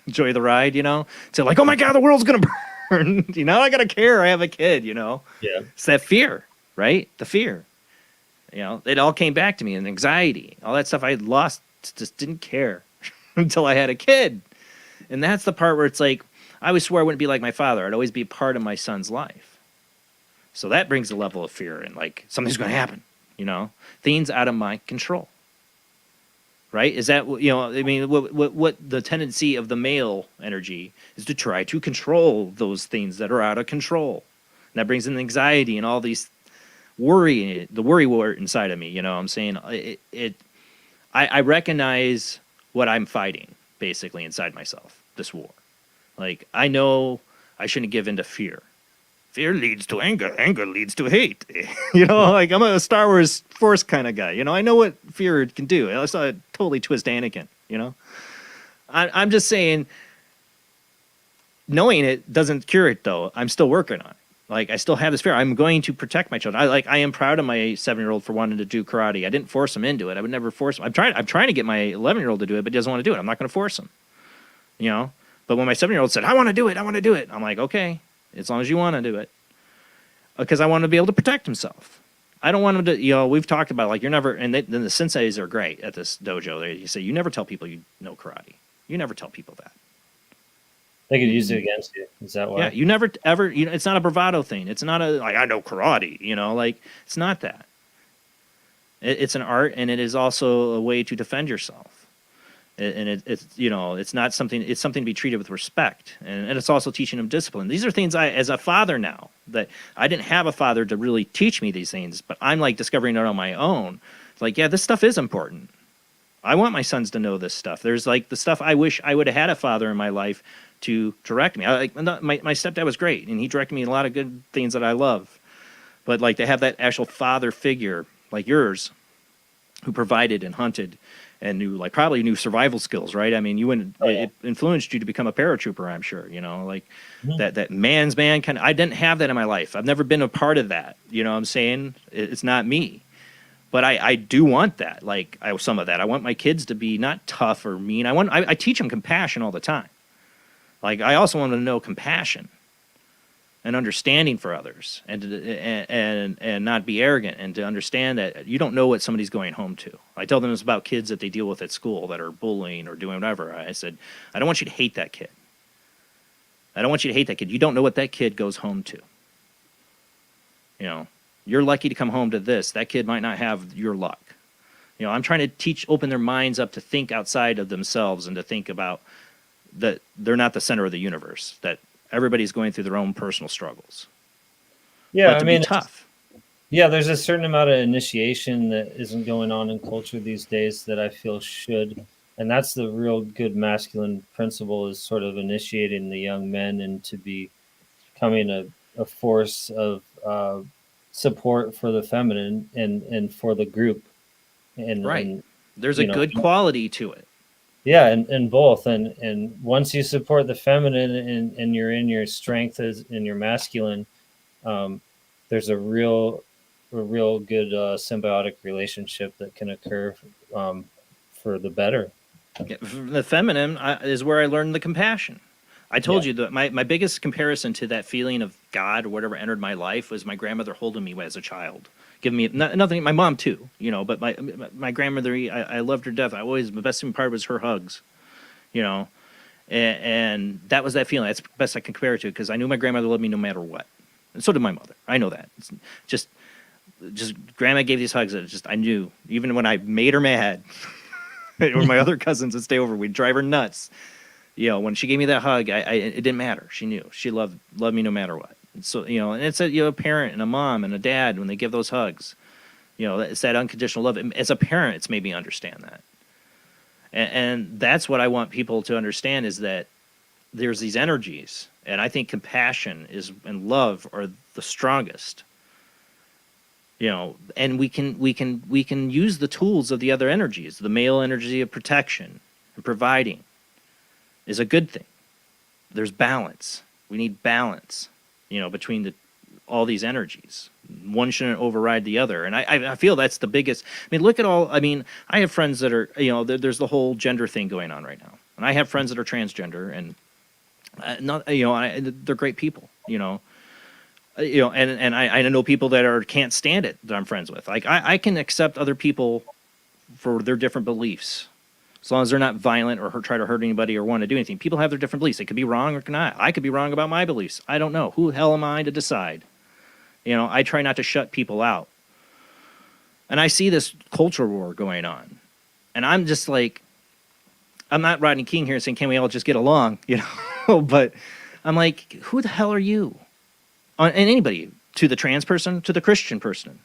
enjoy the ride, to oh my God, the world's gonna burn. I gotta care. I have a kid. Yeah, it's that fear, right? The fear. It all came back to me, and anxiety, all that stuff I had lost, just didn't care until I had a kid. And that's the part where it's I always swore I wouldn't be like my father. I'd always be part of my son's life. So that brings a level of fear and something's going to happen, things out of my control. Right? Is that, what the tendency of the male energy is to try to control those things that are out of control. And that brings in anxiety and all these the worry war inside of me. I'm saying I recognize what I'm fighting basically inside myself, this war. I know I shouldn't give in to fear. Fear leads to anger. Anger leads to hate. I'm a Star Wars Force kind of guy. I know what fear can do. I saw it totally twist Anakin, I'm just saying, knowing it doesn't cure it, though. I'm still working on it. I still have this fear. I'm going to protect my children. I am proud of my 7-year-old for wanting to do karate. I didn't force him into it. I would never force him. I'm trying to get my 11-year-old to do it, but he doesn't want to do it. I'm not going to force him. But when my 7-year-old said, I want to do it, I'm like, okay, as long as you want to do it. because I want him to be able to protect himself. I don't want him to, we've talked about, like, you're never, and then the senseis are great at this dojo. You say, you never tell people you know karate. You never tell people that. They could use it against you. Is that why? Yeah, you never ever, it's not a bravado thing. It's not like, I know karate, like, it's not that. It's an art, and it is also a way to defend yourself. And it's not something, it's something to be treated with respect. And it's also teaching them discipline. These are things as a father now, that I didn't have a father to really teach me these things, but I'm like discovering it on my own. It's like, yeah, this stuff is important. I want my sons to know this stuff. There's like the stuff I wish I would have had a father in my life to direct me. My stepdad was great, and he directed me in a lot of good things that I love. But like to have that actual father figure like yours, who provided and hunted and probably knew survival skills, right? I mean, it influenced you to become a paratrooper, I'm sure, that man's man kind of, I didn't have that in my life. I've never been a part of that. You know what I'm saying? It's not me, but I do want that. Like some of that. I want my kids to be not tough or mean. I teach them compassion all the time. Like I also want them to know compassion and understanding for others, and not be arrogant, and to understand that you don't know what somebody's going home to. I tell them it's about kids that they deal with at school that are bullying or doing whatever. I said, I don't want you to hate that kid. I don't want you to hate that kid. You don't know what that kid goes home to. You're lucky to come home to this. That kid might not have your luck. I'm trying to open their minds up to think outside of themselves and to think about that they're not the center of the universe, that everybody's going through their own personal struggles. Yeah, but be tough. Yeah, there's a certain amount of initiation that isn't going on in culture these days that I feel should. And that's the real good masculine principle, is sort of initiating the young men into becoming a force of support for the feminine and for the group. And there's a good quality to it. Yeah, and both. And once you support the feminine and you're in your strength in your masculine, there's a real good symbiotic relationship that can occur for the better. Yeah, the feminine is where I learned the compassion. I told you that my biggest comparison to that feeling of God or whatever entered my life was my grandmother holding me as a child, giving me nothing. My mom too, but my grandmother, I loved her to death. The best part was her hugs, and that was that feeling. That's the best I can compare it to, because I knew my grandmother loved me no matter what, and so did my mother. I know that. It's just grandma gave these hugs that I knew, even when I made her mad, or my other cousins would stay over, we'd drive her nuts. When she gave me that hug, it didn't matter. She knew she loved me no matter what. So and it's a parent and a mom and a dad, when they give those hugs, it's that unconditional love. As a parent, it's made me understand that, and that's what I want people to understand, is that there's these energies, and I think compassion and love are the strongest. And we can use the tools of the other energies. The male energy of protection and providing is a good thing. There's balance. We need balance, between all these energies. One shouldn't override the other. And I feel that's the biggest. Look at I have friends that are, there's the whole gender thing going on right now. And I have friends that are transgender, and they're great people, and I know people that can't stand it, that I'm friends with. Like I can accept other people for their different beliefs, as long as they're not violent or try to hurt anybody or want to do anything. People have their different beliefs. They could be wrong or not. I could be wrong about my beliefs. I don't know. Who the hell am I to decide? I try not to shut people out. And I see this culture war going on. And I'm just like, I'm not Rodney King here saying, can we all just get along? But I'm like, who the hell are you? And anybody, to the trans person, to the Christian person.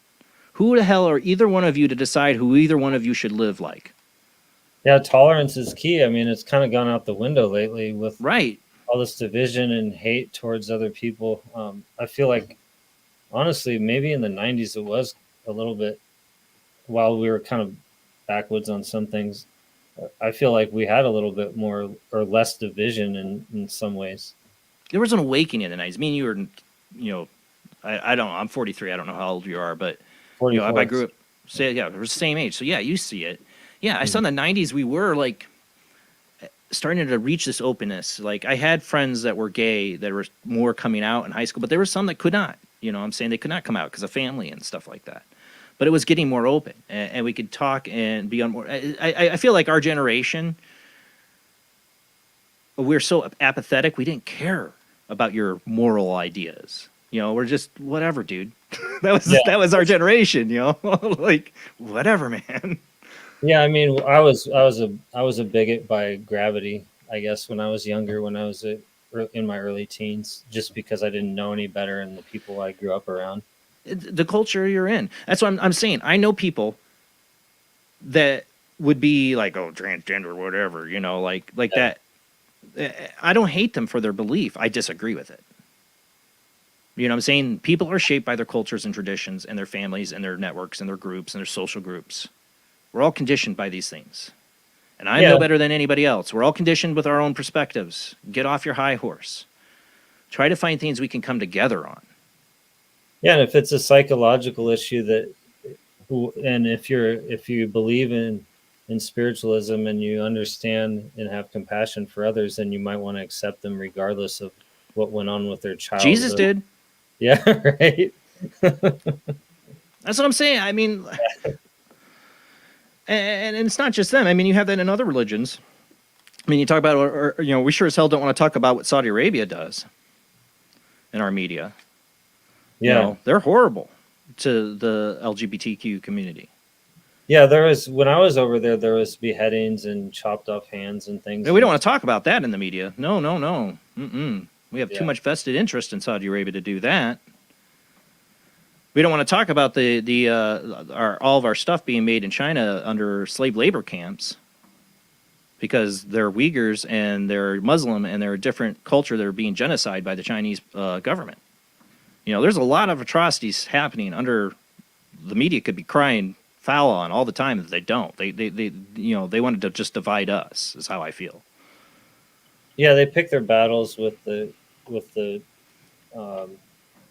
Who the hell are either one of you to decide who either one of you should live like? Yeah, tolerance is key. It's kind of gone out the window lately with all this division and hate towards other people. I feel like, honestly, maybe in the 90s it was a little bit, while we were kind of backwoods on some things, I feel like we had a little bit more or less division in some ways. There was an awakening in the 90s. Me and you were, I don't know, I'm 43. I don't know how old you are, but I grew up, we're the same age. So yeah, you see it. Yeah, I saw in the 90s we were like starting to reach this openness. Like I had friends that were gay that were more coming out in high school, but there were some that could not. You know what I'm saying? They could not come out because of family and stuff like that. But it was getting more open, and we could talk and be on more. I feel like our generation, we're so apathetic. We didn't care about your moral ideas. You know, we're just whatever, dude. that was our generation. You know, like whatever, man. Yeah, I mean, I was a bigot by gravity, I guess, when I was younger, when I was in my early teens, just because I didn't know any better and the people I grew up around. The culture you're in. That's what I'm saying. I know people that would be like, oh, transgender, whatever, you know, like that. I don't hate them for their belief. I disagree with it. You know what I'm saying? People are shaped by their cultures and traditions and their families and their networks and their groups and their social groups. We're all conditioned by these things. And I'm no better than anybody else. We're all conditioned with our own perspectives. Get off your high horse. Try to find things we can come together on. Yeah, and if it's a psychological issue and if you believe in spiritualism and you understand and have compassion for others, then you might want to accept them regardless of what went on with their childhood. Jesus did. Yeah, right. That's what I'm saying. I mean, and it's not just them. I mean, you have that in other religions. I mean, you talk about, or you know, we sure as hell don't want to talk about what Saudi Arabia does in our media. Yeah, you know, they're horrible to the LGBTQ community. Yeah, when I was over there, there was beheadings and chopped off hands and things. We don't want to talk about that in the media. No. Mm-mm. We have too much vested interest in Saudi Arabia to do that. We don't want to talk about all of our stuff being made in China under slave labor camps because they're Uyghurs and they're Muslim and they're a different culture that are being genocided by the Chinese government. You know, there's a lot of atrocities happening under. The media could be crying foul on all the time that they don't. They you know, they wanted to just divide us. Is how I feel. Yeah, they pick their battles with the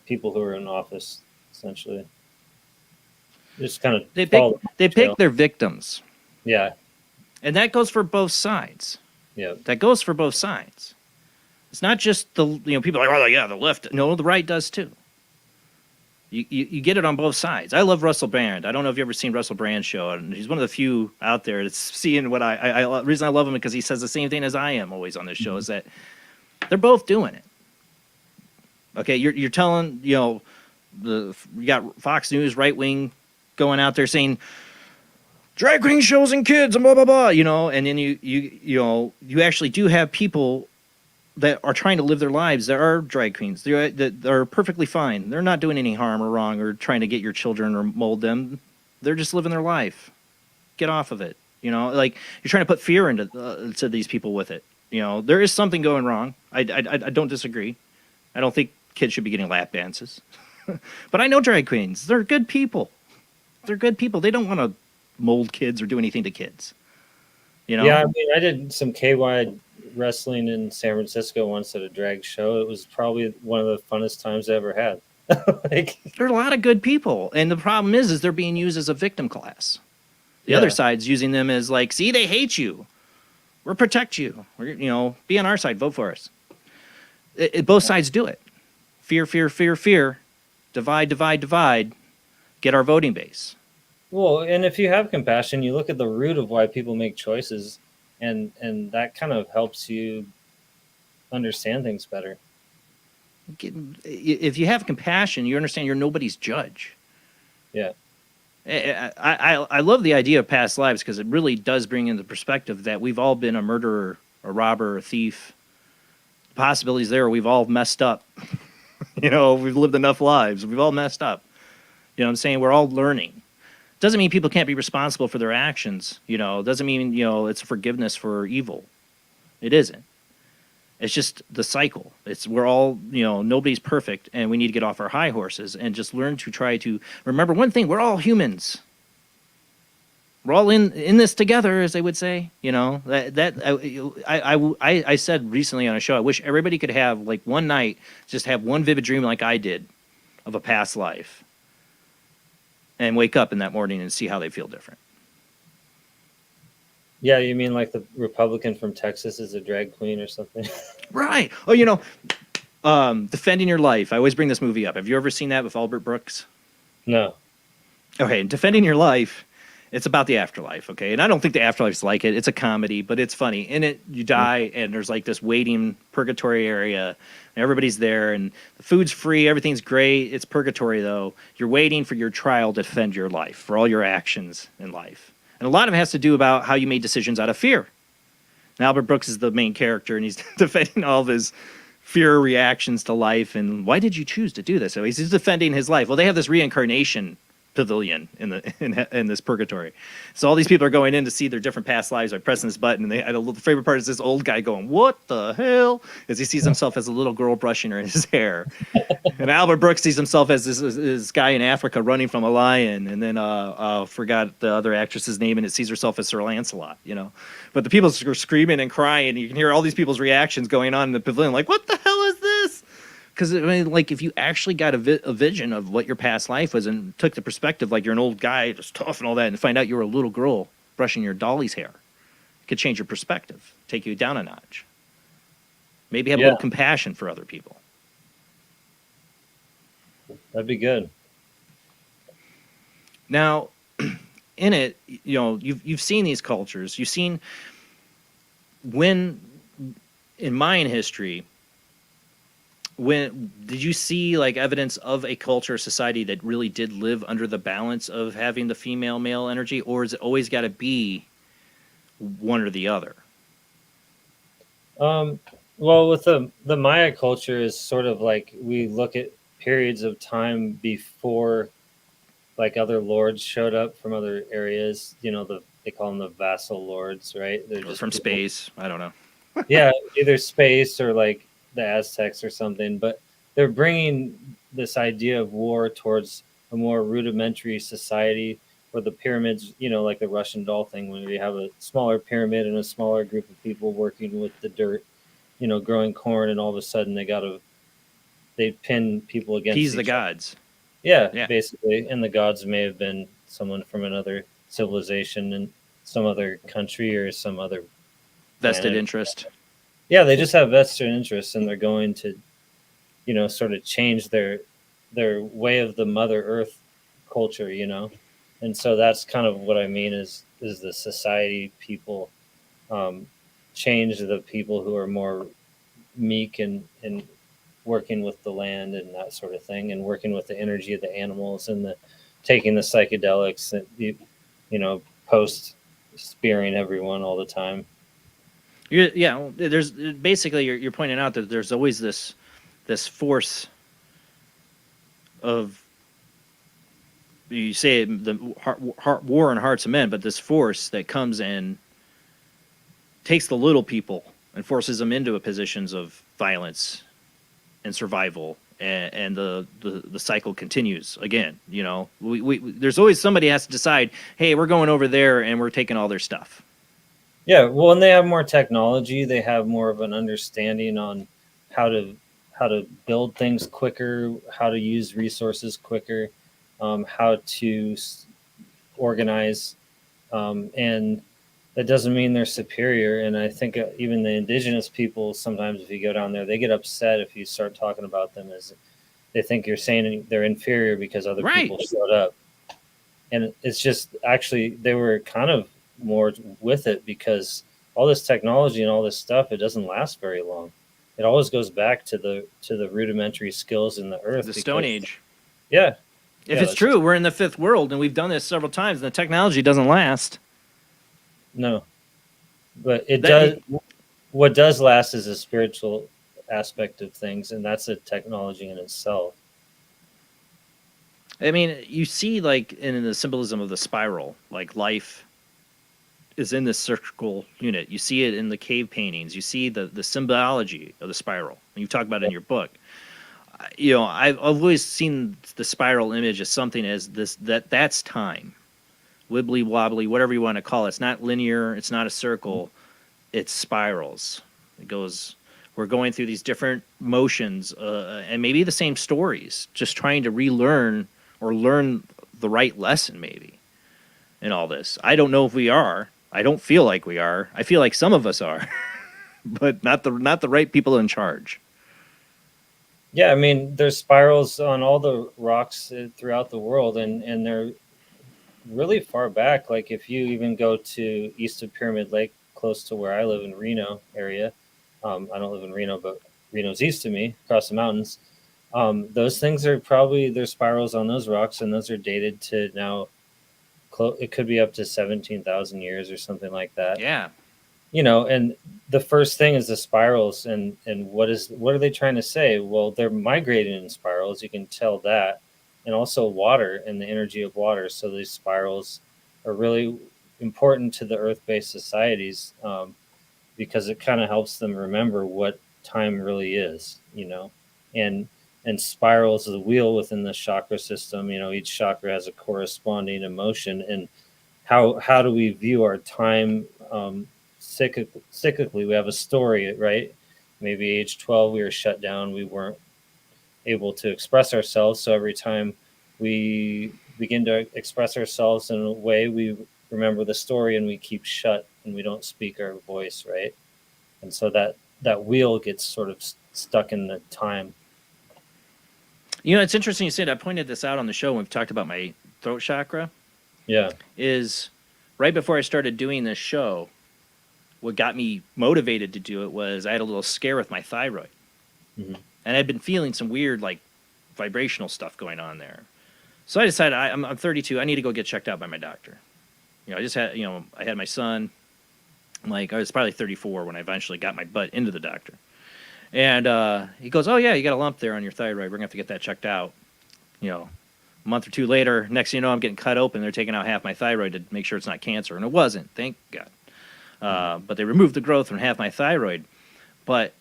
people who are in office, essentially. Just kind of they pick their victims. Yeah, and that goes for both sides. Yeah, that goes for both sides. It's not just people are like, oh yeah, the left. No, the right does too. You get it on both sides. I love Russell Brand. I don't know if you've ever seen Russell Brand's show, and he's one of the few out there that's seeing what the reason I love him is because he says the same thing as I am always on this show, is that they're both doing it. Okay, you're telling, you got Fox News right wing going out there saying drag queen shows and kids and blah blah blah, and then you actually do have people that are trying to live their lives. There are drag queens that are perfectly fine. They're not doing any harm or wrong or trying to get your children or mold them. They're just living their life. Get off of it. Like you're trying to put fear into to these people with it. There is something going wrong. I don't disagree. I don't think kids should be getting lap dances. But I know drag queens. They're good people. They're good people. They don't want to mold kids or do anything to kids. Yeah, I mean, I did some KY wrestling in San Francisco once at a drag show. It was probably one of the funnest times I ever had. There are a lot of good people, and the problem is they're being used as a victim class. The other side's using them as like, see, they hate you. We'll protect you. We're, be on our side. Vote for us. Both sides do it. Fear, fear, fear, fear. Divide, divide, divide. Get our voting base. Well, and if you have compassion, you look at the root of why people make choices, and that kind of helps you understand things better. If you have compassion, you understand you're nobody's judge. Yeah. I love the idea of past lives because it really does bring in the perspective that we've all been a murderer, a robber, a thief. The possibilities there, we've all messed up. We've lived enough lives. We've all messed up. What I'm saying? We're all learning. Doesn't mean people can't be responsible for their actions. Doesn't mean, it's forgiveness for evil. It isn't. It's just the cycle. We're all, nobody's perfect, and we need to get off our high horses and just learn to try to remember one thing: we're all humans. We're all in this together, as they would say. I said recently on a show, I wish everybody could have like one night, just have one vivid dream like I did, of a past life, and wake up in that morning and see how they feel different. Yeah, you mean like the Republican from Texas is a drag queen or something? Right. Oh, Defending Your Life. I always bring this movie up. Have you ever seen that with Albert Brooks? No. Okay, Defending Your Life, it's about the afterlife, okay? And I don't think the afterlife's like it. It's a comedy, but it's funny. In it, you die, and there's like this waiting purgatory area, and everybody's there, and the food's free, everything's great. It's purgatory, though. You're waiting for your trial to defend your life, for all your actions in life. And a lot of it has to do about how you made decisions out of fear. And Albert Brooks is the main character, and he's defending all of his fear reactions to life, and why did you choose to do this? So he's defending his life. Well, they have this reincarnation pavilion in this purgatory, so all these people are going in to see their different past lives by pressing this button. And the favorite part is this old guy going, "What the hell?" as he sees himself as a little girl brushing his hair. And Albert Brooks sees himself as this guy in Africa running from a lion, and then forgot the other actress's name, and it sees herself as Sir Lancelot, But the people are screaming and crying, and you can hear all these people's reactions going on in the pavilion, like, what the hell is this? Because, if you actually got a vision of what your past life was and took the perspective, like you're an old guy, just tough and all that, and find out you were a little girl brushing your dolly's hair, it could change your perspective, take you down a notch. Maybe have a little compassion for other people. That'd be good. Now, in it, you've seen these cultures. You've seen in Mayan history, when did you see like evidence of a culture or society that really did live under the balance of having the female male energy, or is it always got to be one or the other? Well, with the Maya culture is sort of like we look at periods of time before like other lords showed up from other areas. They call them the vassal lords, right? They're just from space. I don't know. Yeah, either space or like the Aztecs or something, but they're bringing this idea of war towards a more rudimentary society where the pyramids, like the Russian doll thing, when you have a smaller pyramid and a smaller group of people working with the dirt, growing corn, and all of a sudden they pin people against Appease the gods. Yeah, basically. And the gods may have been someone from another civilization in some other country or some other vested interest. Yeah, they just have vested interests, and they're going to, sort of change their way of the Mother Earth culture, and so that's kind of what I mean is the society people change the people who are more meek and working with the land and that sort of thing, and working with the energy of the animals and taking the psychedelics and post spearing everyone all the time. There's basically you're pointing out that there's always this force of, you say the war in hearts of men, but this force that comes in takes the little people and forces them into positions of violence and survival, and the cycle continues again. There's always somebody has to decide, hey, we're going over there and we're taking all their stuff. Yeah, well, and they have more technology. They have more of an understanding on how to build things quicker, how to use resources quicker, how to organize, and that doesn't mean they're superior. And I think even the indigenous people, sometimes if you go down there, they get upset if you start talking about them as they think you're saying they're inferior because other people showed up. And it's just actually they were kind of more with it because all this technology and all this stuff, it doesn't last very long. It always goes back to the rudimentary skills in the earth. The Stone Age. Yeah. If it's true, we're in the fifth world and we've done this several times and the technology doesn't last. No. But it does. What does last is a spiritual aspect of things, and that's a technology in itself. I mean, you see like in the symbolism of the spiral, like life is in this circle unit. You see it in the cave paintings. You see the symbology of the spiral. And you talk about it in your book. I've always seen the spiral image as something as that's time. Wibbly wobbly, whatever you want to call it. It's not linear. It's not a circle. It's spirals. It goes. We're going through these different motions, and maybe the same stories, just trying to relearn or learn the right lesson, maybe, in all this. I don't know if we are. I don't feel like we are. I feel like some of us are, but not the right people in charge. Yeah, I mean, there's spirals on all the rocks throughout the world, and they're really far back. Like if you even go to east of Pyramid Lake, close to where I live in Reno area. I don't live in Reno, but Reno's east of me, across the mountains. Those things are probably, there's spirals on those rocks, and those are dated to now. It could be up to 17,000 years or something like that. Yeah. You know, and the first thing is the spirals, and what are they trying to say? Well, they're migrating in spirals. You can tell that, and also water and the energy of water. So these spirals are really important to the Earth-based societies because it kind of helps them remember what time really is. You know, and spirals of the wheel within the chakra system. You know, each chakra has a corresponding emotion, and how do we view our time? Cyclically, we have a story, right? Maybe age 12 we were shut down, we weren't able to express ourselves, so every time we begin to express ourselves in a way, we remember the story and we keep shut and we don't speak our voice, right? And so that wheel gets sort of stuck in the time. You know, it's interesting you said, I pointed this out on the show when we've talked about my throat chakra. Yeah. Is right before I started doing this show, what got me motivated to do it was I had a little scare with my thyroid. Mm-hmm. And I'd been feeling some weird, like, vibrational stuff going on there. So I decided, I'm 32, I need to go get checked out by my doctor. You know, I had my son, like, I was probably 34 when I eventually got my butt into the doctor. And he goes, oh, yeah, you got a lump there on your thyroid. We're going to have to get that checked out. You know, a month or two later, next thing you know, I'm getting cut open. They're taking out half my thyroid to make sure it's not cancer. And it wasn't, thank God. But they removed the growth from half my thyroid. But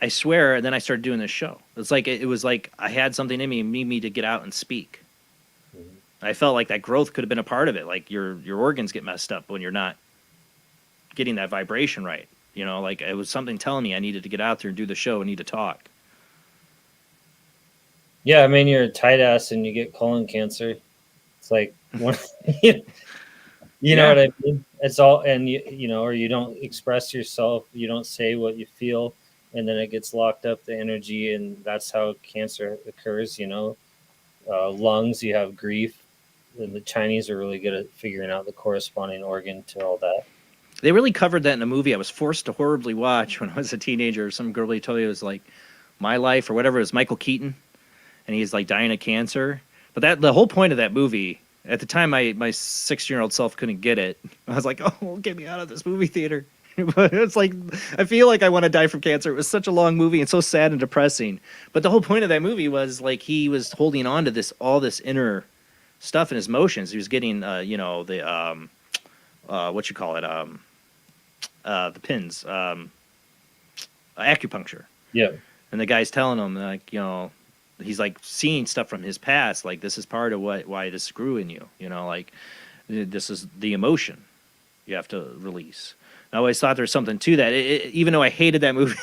I swear, and then I started doing this show. It's like it was like I had something in me and need me to get out and speak. Mm-hmm. I felt like that growth could have been a part of it. Like your organs get messed up when you're not getting that vibration right. You know, like it was something telling me I needed to get out there and do the show and need to talk. Yeah, I mean, you're a tight ass and you get colon cancer. It's like one. You know what I mean? It's all, and you know, or you don't express yourself, you don't say what you feel, and then it gets locked up, the energy, and that's how cancer occurs. You know, lungs, you have grief, and the Chinese are really good at figuring out the corresponding organ to all that. They really covered that in a movie I was forced to horribly watch when I was a teenager. Some girlie told me it was like My Life or whatever. It was Michael Keaton, and he's like dying of cancer. But the whole point of that movie. At the time, my 16-year-old self couldn't get it. I was like, oh, get me out of this movie theater. But it's like, I feel like I want to die from cancer. It was such a long movie and so sad and depressing. But the whole point of that movie was like he was holding on to all this inner stuff in his motions. He was getting, the pins, acupuncture. Yeah. And the guy's telling him, like, you know, he's like seeing stuff from his past, like this is part of why this grew in you, you know, like this is the emotion you have to release. I always thought there's something to that. Even though I hated that movie,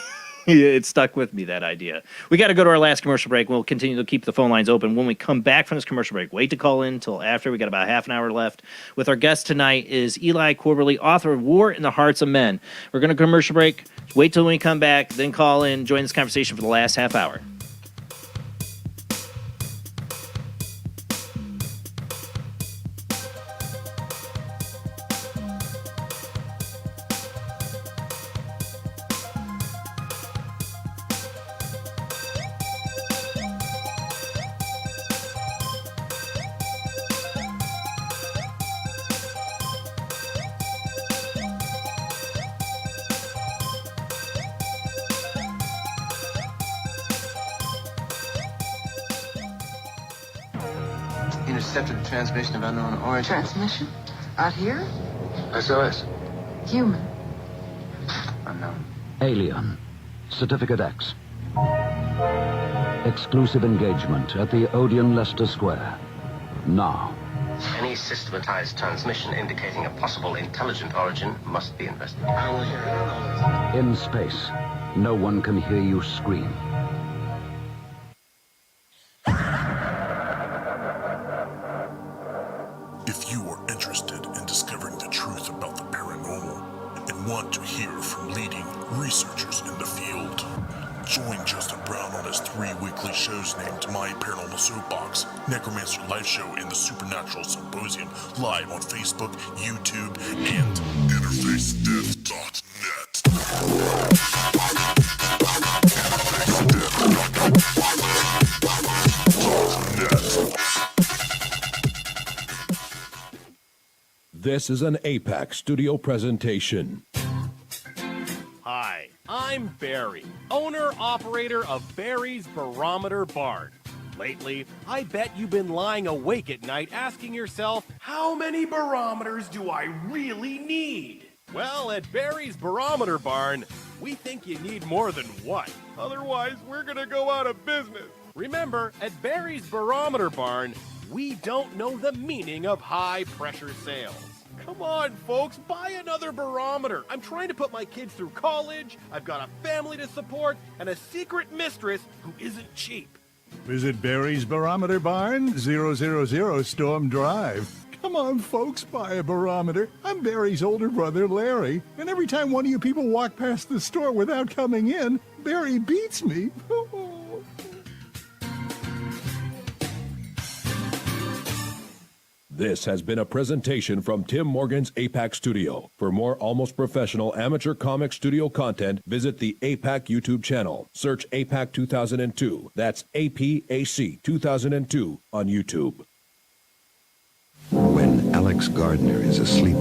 it stuck with me, that idea. We got to go to our last commercial break. We'll continue to keep the phone lines open. When we come back from this commercial break, wait to call in until after. We got about half an hour left. With our guest tonight is Eli Coberly, author of War in the Hearts of Men. We're going to commercial break. Wait till we come back, then call in, join this conversation for the last half hour. Intercepted the transmission of unknown origin. Transmission? Out here? SOS. Human. Unknown. Alien. Certificate X. Exclusive engagement at the Odeon Leicester Square. Now. Any systematized transmission indicating a possible intelligent origin must be investigated. I will hear it. In space, no one can hear you scream. If you are interested in discovering the want to hear from leading researchers in the field. Join Justin Brown on his 3 weekly shows named My Paranormal Soapbox, Necromancer Live Show, and the Supernatural Symposium, live on Facebook, YouTube, and InterfaceDeath.net. This is an APAC studio presentation. Hi, I'm Barry, owner-operator of Barry's Barometer Barn. Lately, I bet you've been lying awake at night asking yourself, how many barometers do I really need? Well, at Barry's Barometer Barn, we think you need more than one. Otherwise, we're gonna go out of business. Remember, at Barry's Barometer Barn, we don't know the meaning of high-pressure sales. Come on, folks, buy another barometer. I'm trying to put my kids through college, I've got a family to support, and a secret mistress who isn't cheap. Visit Barry's Barometer Barn, 000 Storm Drive. Come on, folks, buy a barometer. I'm Barry's older brother, Larry, and every time one of you people walk past the store without coming in, Barry beats me. This has been a presentation from Tim Morgan's APAC Studio. For more almost professional amateur comic studio content, visit the APAC YouTube channel. Search APAC 2002. That's APAC 2002 on YouTube. When Alex Gardner is asleep,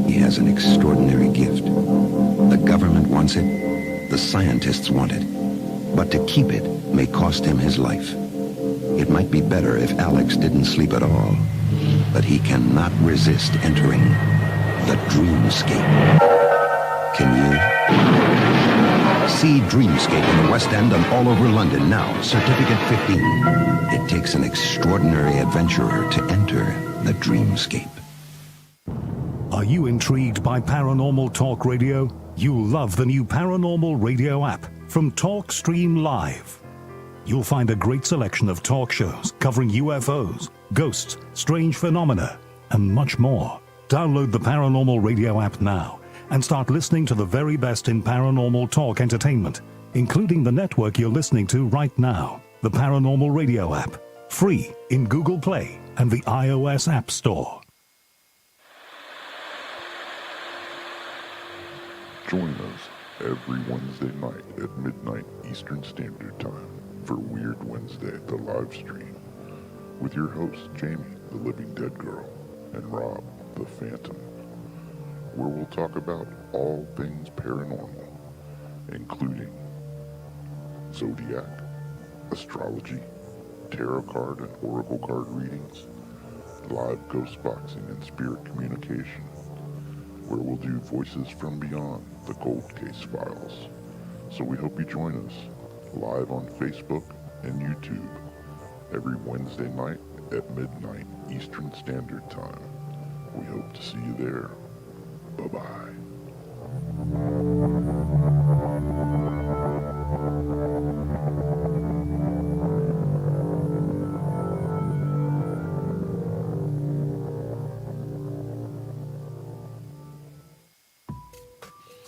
he has an extraordinary gift. The government wants it, the scientists want it, but to keep it may cost him his life. It might be better if Alex didn't sleep at all, but he cannot resist entering the dreamscape. Can you? See Dreamscape in the West End and all over London now. Certificate 15. It takes an extraordinary adventurer to enter the dreamscape. Are you intrigued by Paranormal Talk Radio? You'll love the new Paranormal Radio app from Talkstream Live. You'll find a great selection of talk shows covering UFOs, ghosts, strange phenomena, and much more. Download the Paranormal Radio app now and start listening to the very best in paranormal talk entertainment, including the network you're listening to right now, the Paranormal Radio app, free in Google Play and the iOS App Store. Join us every Wednesday night at midnight Eastern Standard Time for Weird Wednesday, the live stream, with your hosts Jamie, the Living Dead Girl, and Rob, the Phantom, where we'll talk about all things paranormal, including zodiac, astrology, tarot card and oracle card readings, live ghost boxing and spirit communication, where we'll do Voices from Beyond, the Cold Case Files. So we hope you join us live on Facebook and YouTube every Wednesday night at midnight Eastern Standard Time. We hope to see you there. Bye-bye.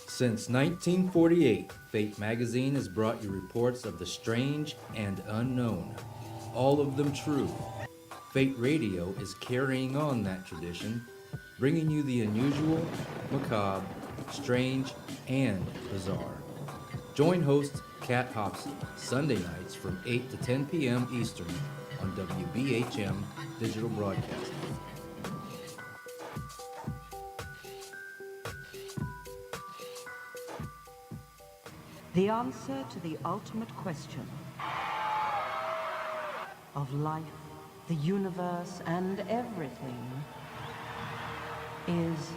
Since 1948, Fate magazine has brought you reports of the strange and unknown, all of them true. Fate Radio is carrying on that tradition, bringing you the unusual, macabre, strange, and bizarre. Join host Kat Hopsey Sunday nights from 8 to 10 p.m. Eastern on WBHM Digital Broadcasting. The answer to the ultimate question of life, the universe, and everything is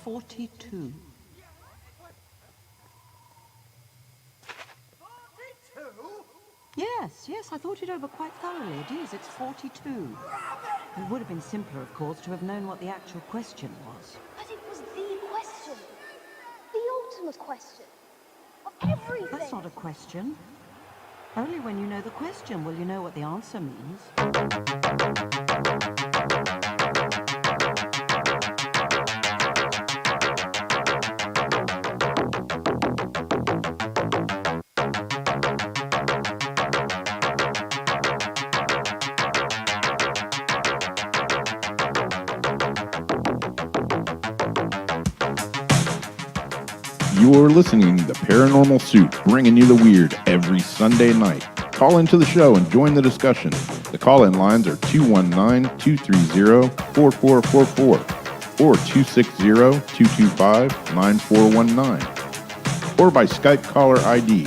"42. Yes, I thought it over quite thoroughly. It is, it's 42. It would have been simpler, of course, to have known what the actual question was. But it was the question. The ultimate question. Of everything. That's not a question. Only when you know the question will you know what the answer means. You're listening to Paranormal Soup, bringing you the weird every Sunday night. Call into the show and join the discussion. The call-in lines are 219-230-4444 or 260-225-9419 or by Skype caller ID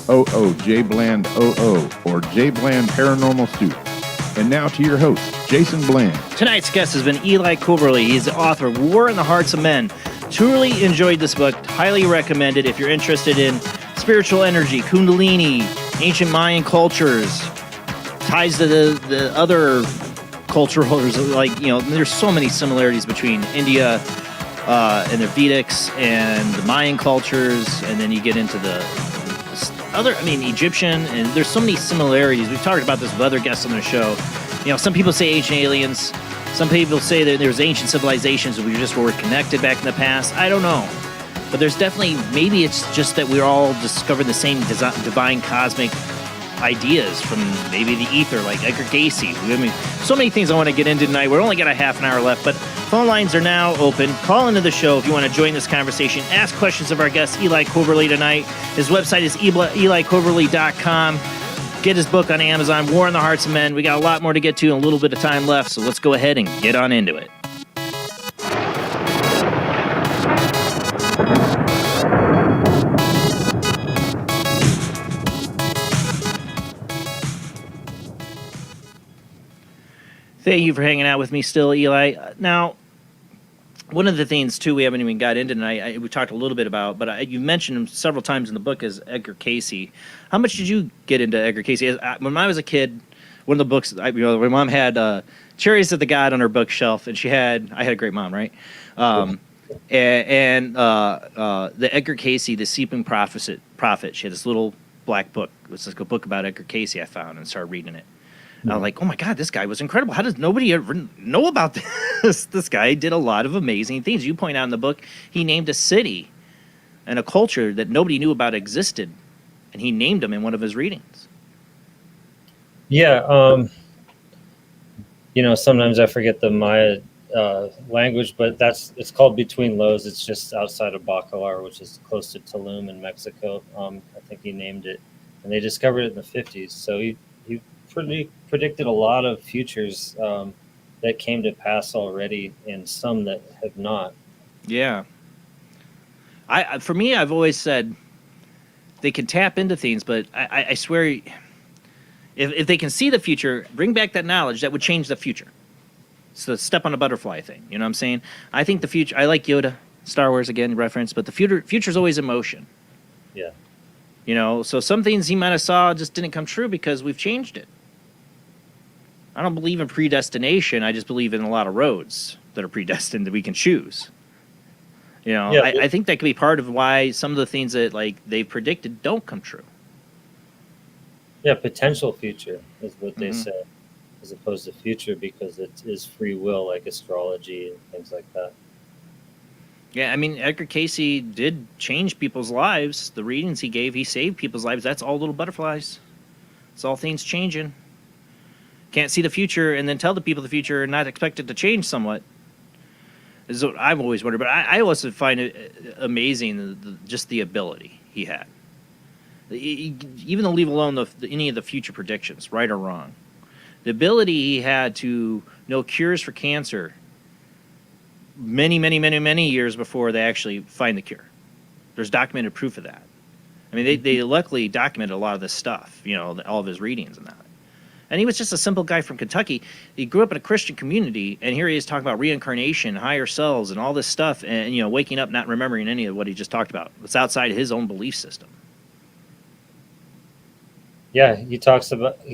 OOJBland00 or JBland Paranormal Soup. And now to your host, Jason Bland. Tonight's guest has been Eli Coberly. He's the author of War in the Hearts of Men. Truly enjoyed this book. Highly recommend it if you're interested in spiritual energy, Kundalini, ancient Mayan cultures, ties to the other cultures. Like, you know, there's so many similarities between India and the Vedics and the Mayan cultures, and then you get into the other, Egyptian, and there's so many similarities. We've talked about this with other guests on the show. You know, some people say ancient aliens. Some people say that there's ancient civilizations that we just were connected back in the past. I don't know. But there's definitely, maybe it's just that we're all discovering the same divine cosmic ideas from maybe the ether, like Edgar Cayce. So many things I want to get into tonight. We're only got a half an hour left, but phone lines are now open. Call into the show if you want to join this conversation. Ask questions of our guest, Eli Coberly, tonight. His website is elicoberly.com. Get his book on Amazon, War in the Hearts of Men. We got a lot more to get to and a little bit of time left, so let's go ahead and get on into it. Thank you for hanging out with me still, Eli. Now, one of the things, too, we haven't even got into tonight, we talked a little bit about, but you mentioned him several times in the book as Edgar Cayce. How much did you get into Edgar Cayce? When I was a kid, one of the books, my mom had Chariots of the God on her bookshelf, and I had a great mom, right? The Edgar Cayce, The Sleeping Prophet, she had this little black book. It was like a book about Edgar Cayce I found and started reading it. I was like, oh my God, this guy was incredible. How does nobody ever know about this? This guy did a lot of amazing things. You point out in the book, he named a city and a culture that nobody knew about existed, and he named them in one of his readings. Yeah, sometimes I forget the Maya language, but it's called Between Lows. It's just outside of Bacalar, which is close to Tulum in Mexico. I think he named it, and they discovered it in the 50s. So he predicted a lot of futures that came to pass already, and some that have not. Yeah. For me, I've always said they can tap into things, but I swear, if they can see the future, bring back that knowledge, that would change the future. It's the step on a butterfly thing. You know what I'm saying? I think the future, I like Yoda, Star Wars again, reference, but the future's always in motion. Yeah. You know, so some things he might have saw just didn't come true because we've changed it. I don't believe in predestination. I just believe in a lot of roads that are predestined that we can choose. You know, yeah, I think that could be part of why some of the things that they predicted don't come true. Yeah, potential future is what they say, as opposed to future, because it is free will, like astrology and things like that. Yeah, Edgar Cayce did change people's lives. The readings he gave, he saved people's lives. That's all little butterflies. It's all things changing. Can't see the future and then tell the people the future and not expect it to change somewhat. Is what I've always wondered. But I also find it amazing, just the ability he had. Even to leave alone any of the future predictions, right or wrong. The ability he had to know cures for cancer many, many, many, many years before they actually find the cure. There's documented proof of that. They luckily documented a lot of this stuff, all of his readings and that. And he was just a simple guy from Kentucky. He grew up in a Christian community, and here he is talking about reincarnation, higher selves, and all this stuff, and, waking up not remembering any of what he just talked about. It's outside his own belief system. Yeah, he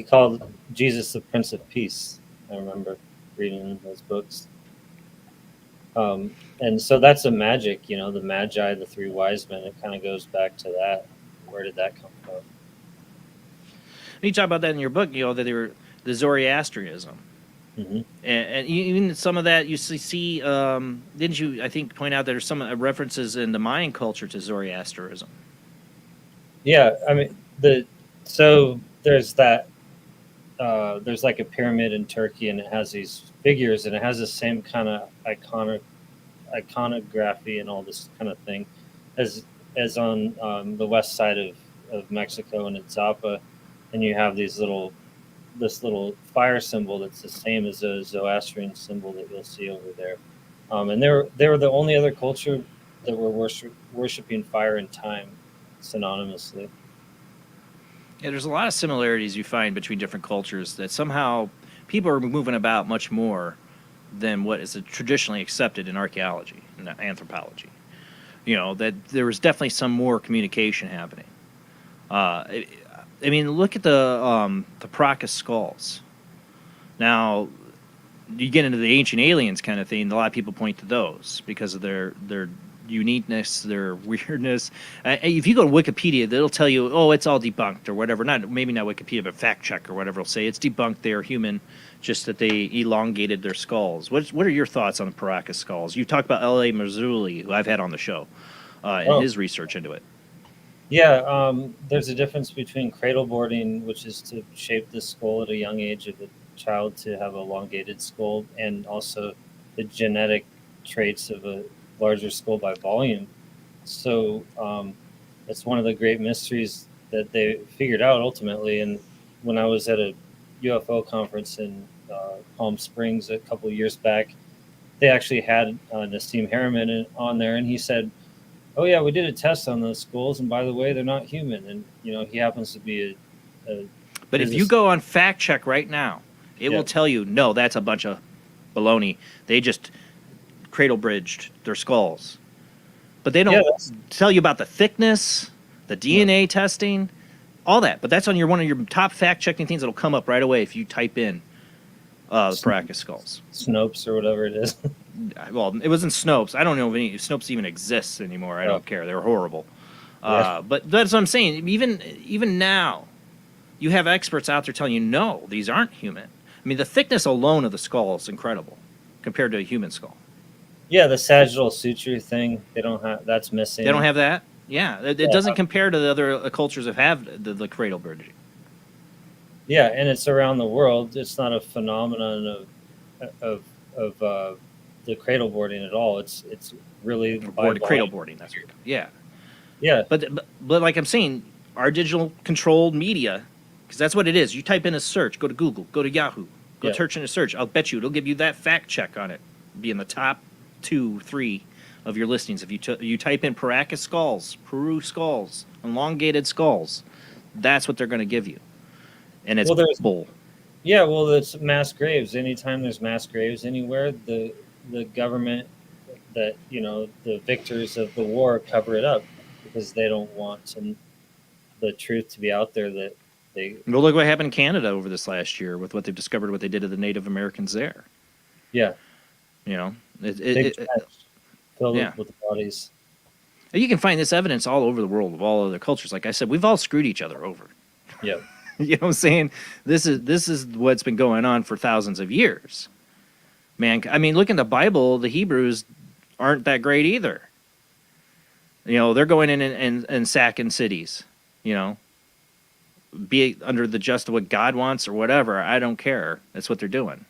called Jesus the Prince of Peace. I remember reading those books. And so that's a magic, the Magi, the three wise men. It kind of goes back to that. Where did that come from? You talk about that in your book, that they were the Zoroastrianism. Mm-hmm. And even some of that you see, didn't you, I think, point out there's some references in the Mayan culture to Zoroastrianism? Yeah, I mean, so there's that, there's like a pyramid in Turkey, and it has these figures, and it has the same kind of iconography and all this kind of thing as on the west side of Mexico and Itzapa, and you have this little fire symbol that's the same as the Zoroastrian symbol that you'll see over there. And they were the only other culture that were worshiping fire and time synonymously. Yeah, there's a lot of similarities you find between different cultures that somehow people are moving about much more than what is traditionally accepted in archaeology and anthropology. That there was definitely some more communication happening. I mean, look at the Paracas skulls. Now, you get into the ancient aliens kind of thing. A lot of people point to those because of their uniqueness, their weirdness. If you go to Wikipedia, they'll tell you, oh, it's all debunked or whatever. Maybe not Wikipedia, but fact check or whatever will say it's debunked. They're human, just that they elongated their skulls. What are your thoughts on the Paracas skulls? You talked about L.A. Marzulli, who I've had on the show, and his research into it. Yeah, there's a difference between cradle boarding, which is to shape the skull at a young age of a child to have an elongated skull, and also the genetic traits of a larger skull by volume. So it's one of the great mysteries that they figured out ultimately. And when I was at a UFO conference in Palm Springs a couple of years back, they actually had Nassim Harriman on there, and he said, oh yeah, we did a test on those skulls, and by the way, they're not human. And he happens to be a but if you go on fact check right now, it will tell you, no, that's a bunch of baloney. They just cradle bridged their skulls. But they don't tell you about the thickness, the DNA testing, all that. But that's on one of your top fact checking things that'll come up right away if you type in Paracas skulls. Snopes or whatever it is. Well, it wasn't Snopes. I don't know if Snopes even exists anymore. I don't care. They're horrible. But that's what I'm saying. Even now, you have experts out there telling you, no, these aren't human. I mean, the thickness alone of the skull is incredible compared to a human skull. Yeah, the sagittal suture thing, they don't have, that's missing. They don't have that? Yeah, it doesn't compare to the other cultures that have the cradle bridging. Yeah, and it's around the world. It's not a phenomenon of the cradle boarding at all. It's really cradle boarding. That's what yeah. But like I'm saying, our digital controlled media, because that's what it is. You type in a search, go to Google, go to Yahoo, go search in a search. I'll bet you it'll give you that fact check on it. Be in the top 2, 3 of your listings. If you type in Paracas skulls, Peru skulls, elongated skulls, that's what they're going to give you. And it's bull. Yeah, well, it's mass graves. Anytime there's mass graves anywhere, the government, that the victors of the war cover it up because they don't want the truth to be out there that they. Well, look what happened in Canada over this last year with what they've discovered, what they did to the Native Americans there. Yeah. Big filled with bodies. You can find this evidence all over the world of all other cultures. Like I said, we've all screwed each other over. Yeah. You know what I'm saying? This is what's been going on for thousands of years. Man, I mean, look in the Bible, the Hebrews aren't that great either. They're going in and sacking cities, be it under the just of what God wants or whatever. I don't care. That's what they're doing.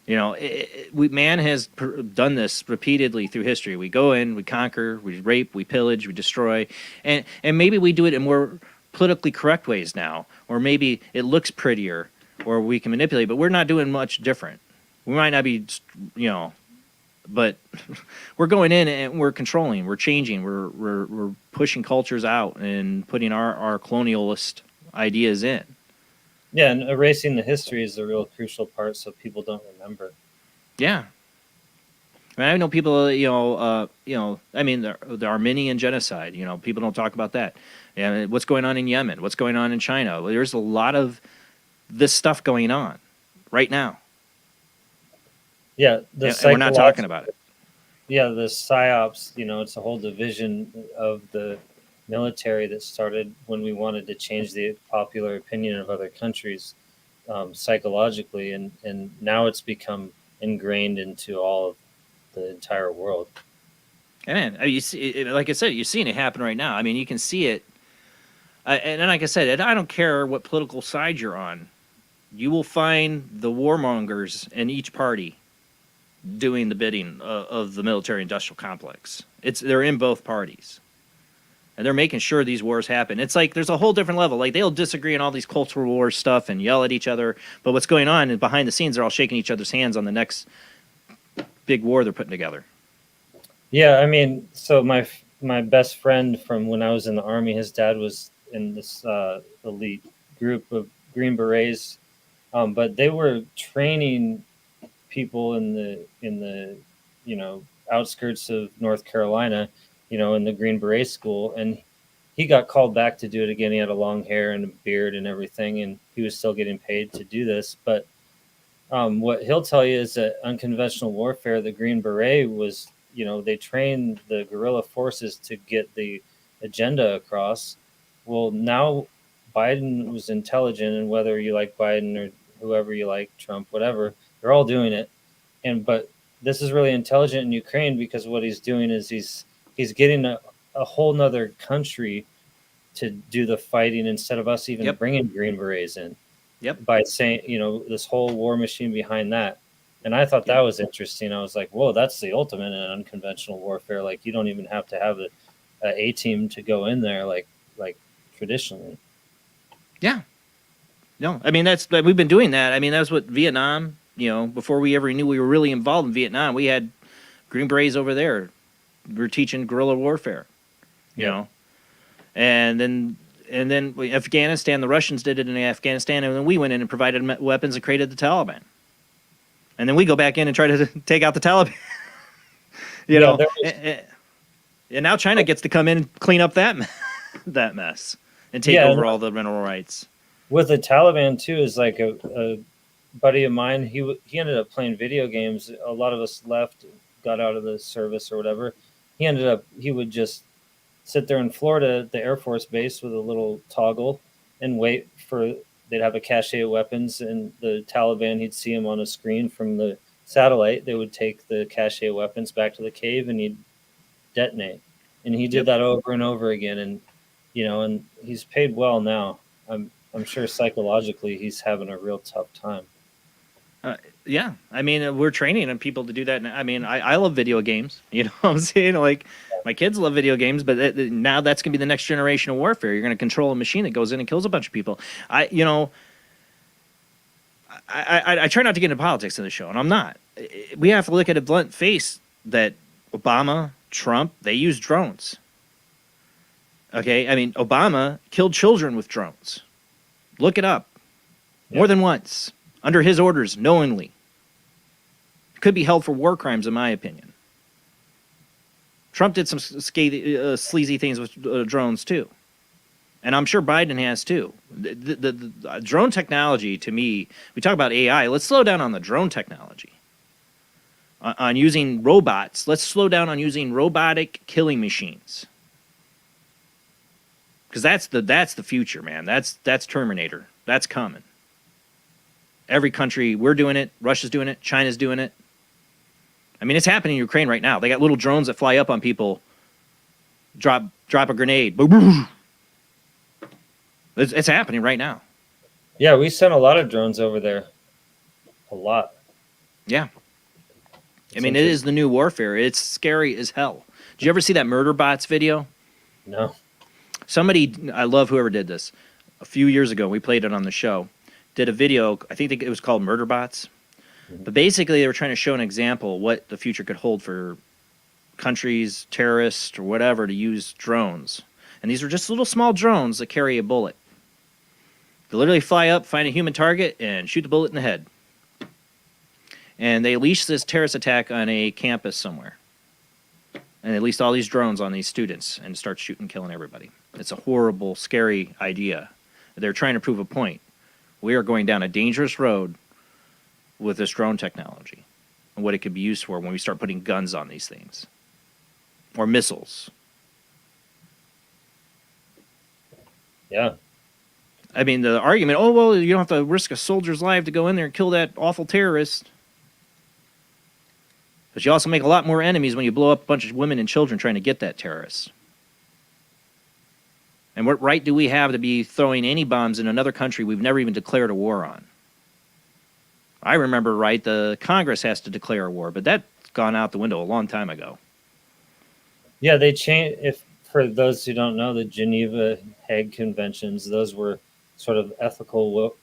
Man has done this repeatedly through history. We go in, we conquer, we rape, we pillage, we destroy, and maybe we do it in more politically correct ways now, or maybe it looks prettier, or we can manipulate, but we're not doing much different. We might not be, but we're going in and we're controlling, we're changing, we're pushing cultures out and putting our colonialist ideas in. Yeah, and erasing the history is the real crucial part, so people don't remember. Yeah. I mean, I know people, I mean, the Armenian genocide, people don't talk about that. And what's going on in Yemen, what's going on in China. Well, there's a lot of this stuff going on right now. Yeah. And we're not talking about it. Yeah, the PSYOPs, it's a whole division of the military that started when we wanted to change the popular opinion of other countries psychologically, and now it's become ingrained into all of the entire world. And man, you see, like I said, you're seeing it happen right now. I mean, you can see it. And like I said, I don't care what political side you're on. You will find the warmongers in each party doing the bidding of the military-industrial complex. They're in both parties, and they're making sure these wars happen. It's like there's a whole different level. Like they'll disagree on all these cultural war stuff and yell at each other, but what's going on is behind the scenes, they're all shaking each other's hands on the next big war they're putting together. Yeah, I mean, so my best friend from when I was in the Army, his dad was in this elite group of Green Berets, but they were training people in the outskirts of North Carolina, in the Green Beret school, and he got called back to do it again. He had a long hair and a beard and everything, and he was still getting paid to do this. But what he'll tell you is that unconventional warfare, the Green Beret was, they trained the guerrilla forces to get the agenda across. Well, now Biden was intelligent, and whether you like Biden or whoever you like, Trump, whatever, they're all doing it. But this is really intelligent in Ukraine, because what he's doing is he's getting a whole nother country to do the fighting instead of us even bringing Green Berets in. Yep. By saying, this whole war machine behind that. And I thought that was interesting. I was like, whoa, that's the ultimate in unconventional warfare. Like, you don't even have to have a team to go in there like traditionally. Yeah. No, I mean, we've been doing that. I mean, that's what Vietnam, before we ever knew we were really involved in Vietnam, we had Green Berets over there. We were teaching guerrilla warfare, you know. And then Afghanistan, the Russians did it in Afghanistan, and then we went in and provided weapons and created the Taliban. And then we go back in and try to take out the Taliban. you know. And now China gets to come in and clean up that mess and take over all the mineral rights. With the Taliban too, is like a buddy of mine. He ended up playing video games. A lot of us left, got out of the service or whatever. He would just sit there in Florida at the Air Force Base with a little toggle and wait for. They'd have a cache of weapons, and the Taliban, he'd see them on a screen from the satellite. They would take the cache of weapons back to the cave, and he'd detonate. And he did that over and over again. And and he's paid well now. I'm sure psychologically he's having a real tough time. Yeah, I mean, we're training on people to do that. I mean, I love video games. You know what I'm saying? Like, my kids love video games, but now that's going to be the next generation of warfare. You're going to control a machine that goes in and kills a bunch of people. I try not to get into politics in the show, and I'm not. We have to look at a blunt face that Obama, Trump, they use drones. Okay? I mean, Obama killed children with drones. Look it up. More than once. Under his orders, knowingly. Could be held for war crimes, in my opinion. Trump did some sleazy things with drones, too. And I'm sure Biden has, too. The drone technology, to me, we talk about AI. Let's slow down on the drone technology. On using robots. Let's slow down on using robotic killing machines. Because that's the future, man. That's Terminator. That's coming. Every country, we're doing it. Russia's doing it. China's doing it. I mean, it's happening in Ukraine right now. They got little drones that fly up on people, drop a grenade. It's happening right now. Yeah, we sent a lot of drones over there. A lot. Yeah. I mean, it is the new warfare. It's scary as hell. Did you ever see that Murder Bots video? No. Somebody, I love whoever did this. A few years ago, we played it on the show. Did a video, I think it was called Murder Bots. But basically, they were trying to show an example of what the future could hold for countries, terrorists, or whatever to use drones. And these were just little small drones that carry a bullet. They literally fly up, find a human target, and shoot the bullet in the head. And they unleashed this terrorist attack on a campus somewhere. And they unleashed all these drones on these students and start shooting, killing everybody. It's a horrible, scary idea. They're trying to prove a point. We are going down a dangerous road with this drone technology and what it could be used for when we start putting guns on these things. Or missiles. Yeah. I mean, the argument, oh, well, you don't have to risk a soldier's life to go in there and kill that awful terrorist. But you also make a lot more enemies when you blow up a bunch of women and children trying to get that terrorist. And what right do we have to be throwing any bombs in another country we've never even declared a war on? I remember, right, the Congress has to declare a war, but that's gone out the window a long time ago. Yeah, they changed. If for those who don't know, the Geneva Hague Conventions, those were sort of ethical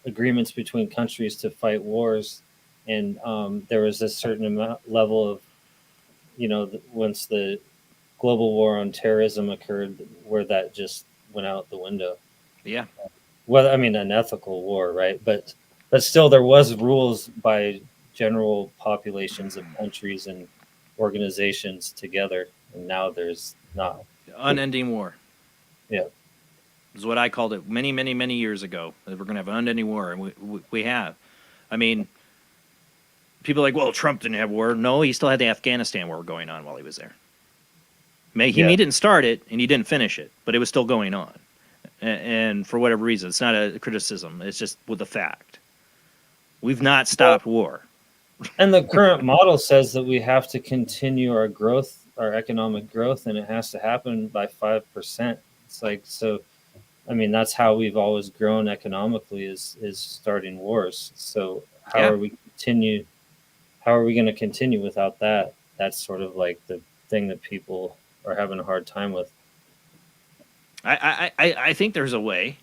agreements between countries to fight wars, and there was a certain level of, once the global war on terrorism occurred, where that just went out the window. Yeah. Well, I mean, an ethical war, right? But still, there was rules by general populations of countries and organizations together, and now there's not. Unending war. Yeah. Is what I called it many, many, many years ago. That we're going to have an unending war, and we have. I mean, people are like, well, Trump didn't have war. No, he still had the Afghanistan war going on while he was there. He didn't start it, and he didn't finish it, but it was still going on. And for whatever reason, it's not a criticism. It's just with the fact. We've not stopped war. And the current model says that we have to continue our growth, our economic growth, and it has to happen by 5%. It's like, so, I mean, that's how we've always grown economically is starting wars. So how are we going to continue without that? That's sort of like the thing that people are having a hard time with. I think there's a way.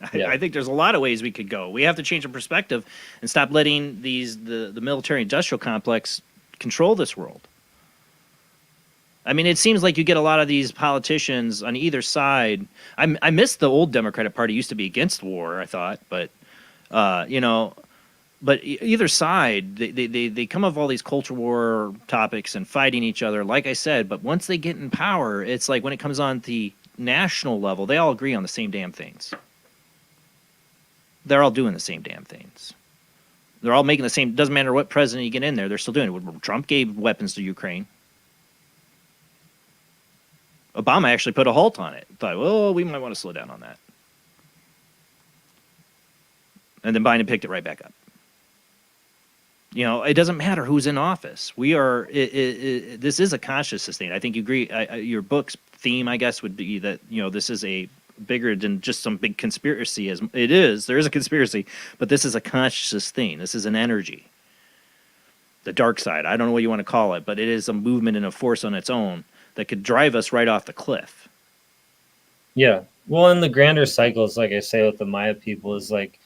I think there's a lot of ways we could go. We have to change our perspective and stop letting the military-industrial complex control this world. I mean, it seems like you get a lot of these politicians on either side. I miss the old Democratic Party used to be against war, I thought, but but either side, they come up with all these culture war topics and fighting each other, like I said. But once they get in power, it's like when it comes on the national level, they all agree on the same damn things. They're all doing the same damn things. They're all making the same. Doesn't matter what president you get in there, they're still doing it. Trump gave weapons to Ukraine. Obama actually put a halt on it. Thought, well, we might want to slow down on that. And then Biden picked it right back up. It doesn't matter who's in office. We are. This is a consciousness thing. I think you agree. Your book's theme, I guess, would be that this is a bigger than just some big conspiracy. As it is, there is a conspiracy, but this is a consciousness thing. This is an energy. The dark side. I don't know what you want to call it, but it is a movement and a force on its own that could drive us right off the cliff. Yeah. Well, in the grander cycles, like I say with the Maya people, is like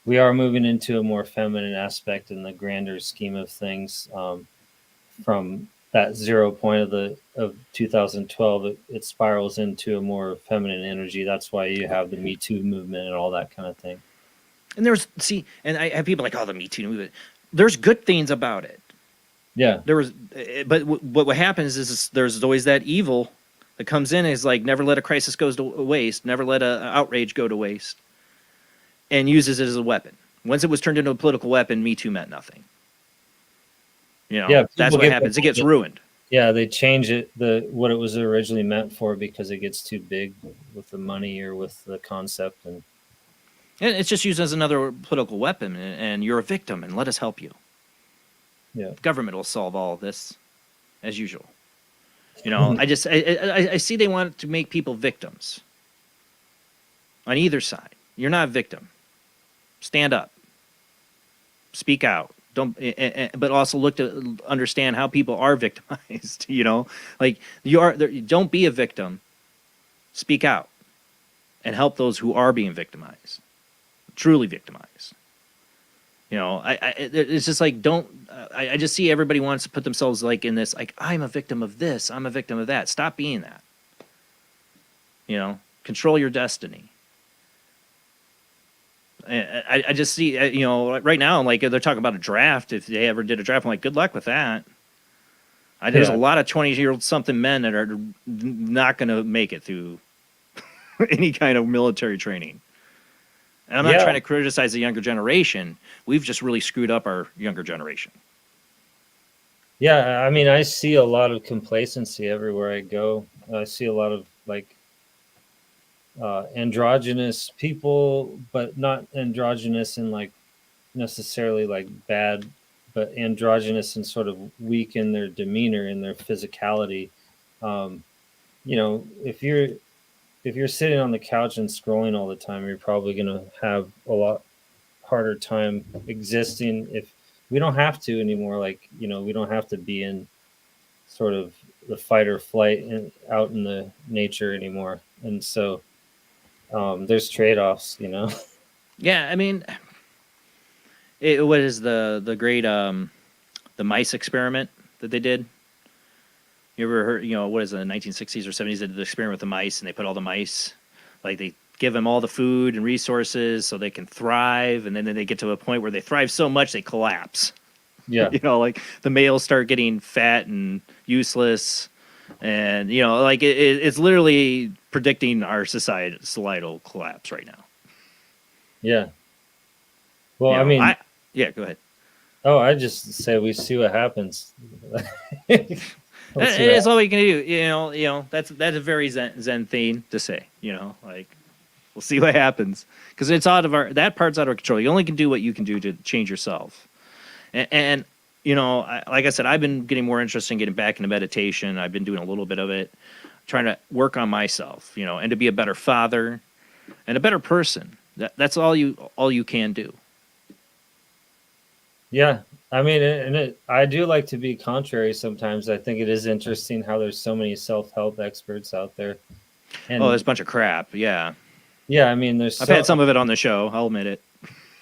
we are moving into a more feminine aspect in the grander scheme of things. From that 0 point of 2012, it spirals into a more feminine energy. That's why you have the Me Too movement and all that kind of thing. And I have people like, oh, the Me Too movement. There's good things about it. Yeah. But what happens is there's always that evil that comes in. Is like never let a crisis go to waste, never let an outrage go to waste, and uses it as a weapon. Once it was turned into a political weapon, Me Too meant nothing. That's what happens. It gets ruined. Yeah, they change it what it was originally meant for because it gets too big with the money or with the concept, and it's just used as another political weapon. And you're a victim, and let us help you. Yeah, the government will solve all of this, as usual. I see they want to make people victims on either side. You're not a victim. Stand up. Speak out. But also look to understand how people are victimized. Like don't be a victim. Speak out, and help those who are being victimized, truly victimized. It's just like I just see everybody wants to put themselves like in this, like I'm a victim of this, I'm a victim of that. Stop being that. Control your destiny. I just see, right now, like they're talking about a draft. If they ever did a draft, I'm like, good luck with that. There's a lot of 20-year-old something men that are not going to make it through any kind of military training. And I'm not trying to criticize the younger generation. We've just really screwed up our younger generation. Yeah, I mean, I see a lot of complacency everywhere I go. I see a lot of androgynous people, but not androgynous in like necessarily like bad, but androgynous and sort of weak in their demeanor and their physicality. You know, if you're sitting on the couch and scrolling all the time, you're probably going to have a lot harder time existing. If we don't have to anymore, like, you know, we don't have to be in sort of the fight or flight and out in the nature anymore. And so there's trade-offs, you know. Yeah, I mean, what is the great the mice experiment that they did? You ever heard, you know, what is it, the 1960s or 70s, they did the experiment with the mice, and they put all the mice, like they give them all the food and resources so they can thrive, and then they get to a point where they thrive so much they collapse. Yeah. You know, like the males start getting fat and useless, and, you know, like it's literally predicting our societal collapse right now. Yeah. Well, You know, I mean, yeah, go ahead. oh, I just say we see what happens. It's all we can do. You know, that's a very zen thing to say. You know, like we'll see what happens because it's out of that part's out of our control. You only can do what you can do to change yourself. And you know, like I said, I've been getting more interested in getting back into meditation. I've been doing a little bit of it, trying to work on myself. You know, and to be a better father and a better person. That's all you can do. Yeah, I mean, I do like to be contrary sometimes. I think it is interesting how there's so many self-help experts out there. And There's a bunch of crap. Yeah. Yeah, I mean, I've had some of it on the show. I'll admit it.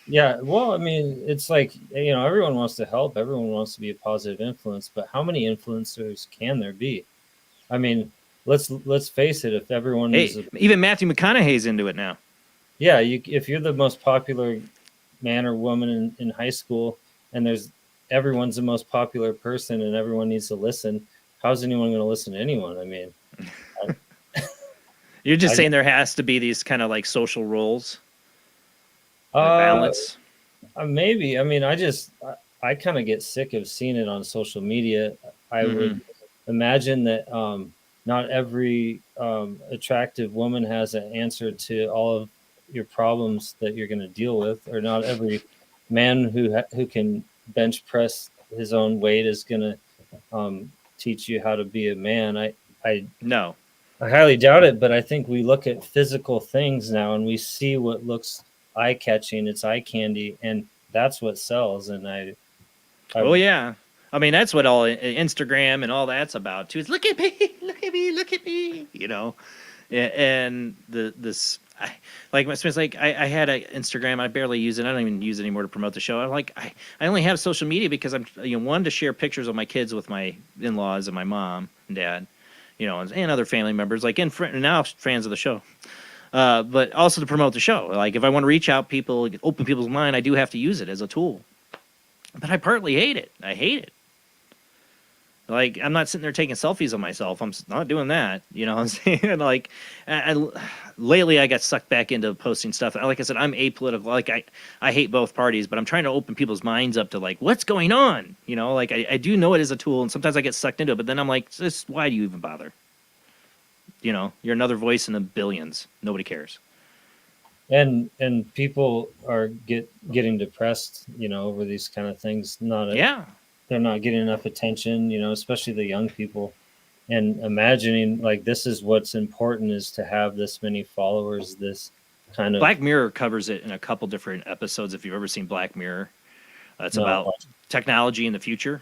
Yeah, well, I mean, it's like, you know, everyone wants to help. Everyone wants to be a positive influence. But how many influencers can there be? I mean, let's face it. If everyone is even Matthew McConaughey's into it now. Yeah, if you're the most popular man or woman in high school, and everyone's the most popular person, and everyone needs to listen, how's anyone going to listen to anyone? I mean, you're just saying there has to be these kind of like social roles, balance. Maybe. I mean, I kind of get sick of seeing it on social media. I would imagine that not every attractive woman has an answer to all of your problems that you're going to deal with, or not every man who can bench press his own weight is going to teach you how to be a man. I highly doubt it, but I think we look at physical things now and we see what looks eye-catching, it's eye candy, and that's what sells. And oh yeah, I mean that's what all Instagram and all that's about too. Is look at me, look at me, look at me, you know. And like I had an Instagram. I barely use it. I don't even use it anymore to promote the show. I only have social media because I'm one to share pictures of my kids with my in-laws and my mom and dad, you know, and other family members, like now fans of the show. But also to promote the show. Like if I want to reach out people, open people's mind, I do have to use it as a tool. But I partly hate it. I hate it. Like, I'm not sitting there taking selfies of myself. I'm not doing that. You know what I'm saying? Like, lately I got sucked back into posting stuff. Like I said, I'm apolitical. Like, I hate both parties, but I'm trying to open people's minds up to, like, what's going on? You know, like, I do know it is a tool, and sometimes I get sucked into it, but then I'm like, why do you even bother? You know, you're another voice in the billions. Nobody cares. And people are getting depressed, you know, over these kind of things. They're not getting enough attention, you know, especially the young people, and imagining like this is what's important, is to have this many followers, this kind of. Black Mirror covers it in a couple different episodes. If you've ever seen Black Mirror, it's about technology in the future.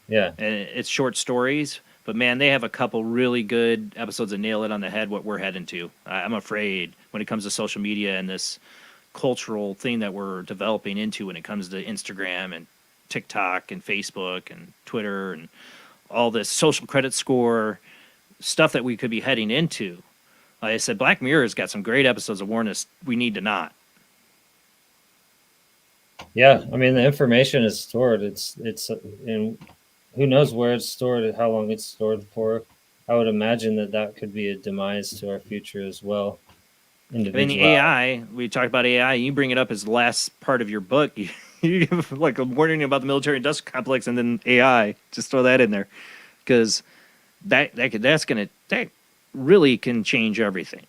Yeah. And it's short stories, but man, they have a couple really good episodes that nail it on the head what we're heading to. I'm afraid when it comes to social media and this cultural thing that we're developing into when it comes to Instagram and TikTok and Facebook and Twitter and all this social credit score stuff that we could be heading into. Like I said, Black Mirror has got some great episodes that warn us we need to not. Yeah, I mean the information is stored. It's and who knows where it's stored and how long it's stored for. I would imagine that could be a demise to our future as well. I mean, AI, we talked about AI. You bring it up as the last part of your book. You give like a warning about the military industrial complex and then AI. Just throw that in there, because that really can change everything.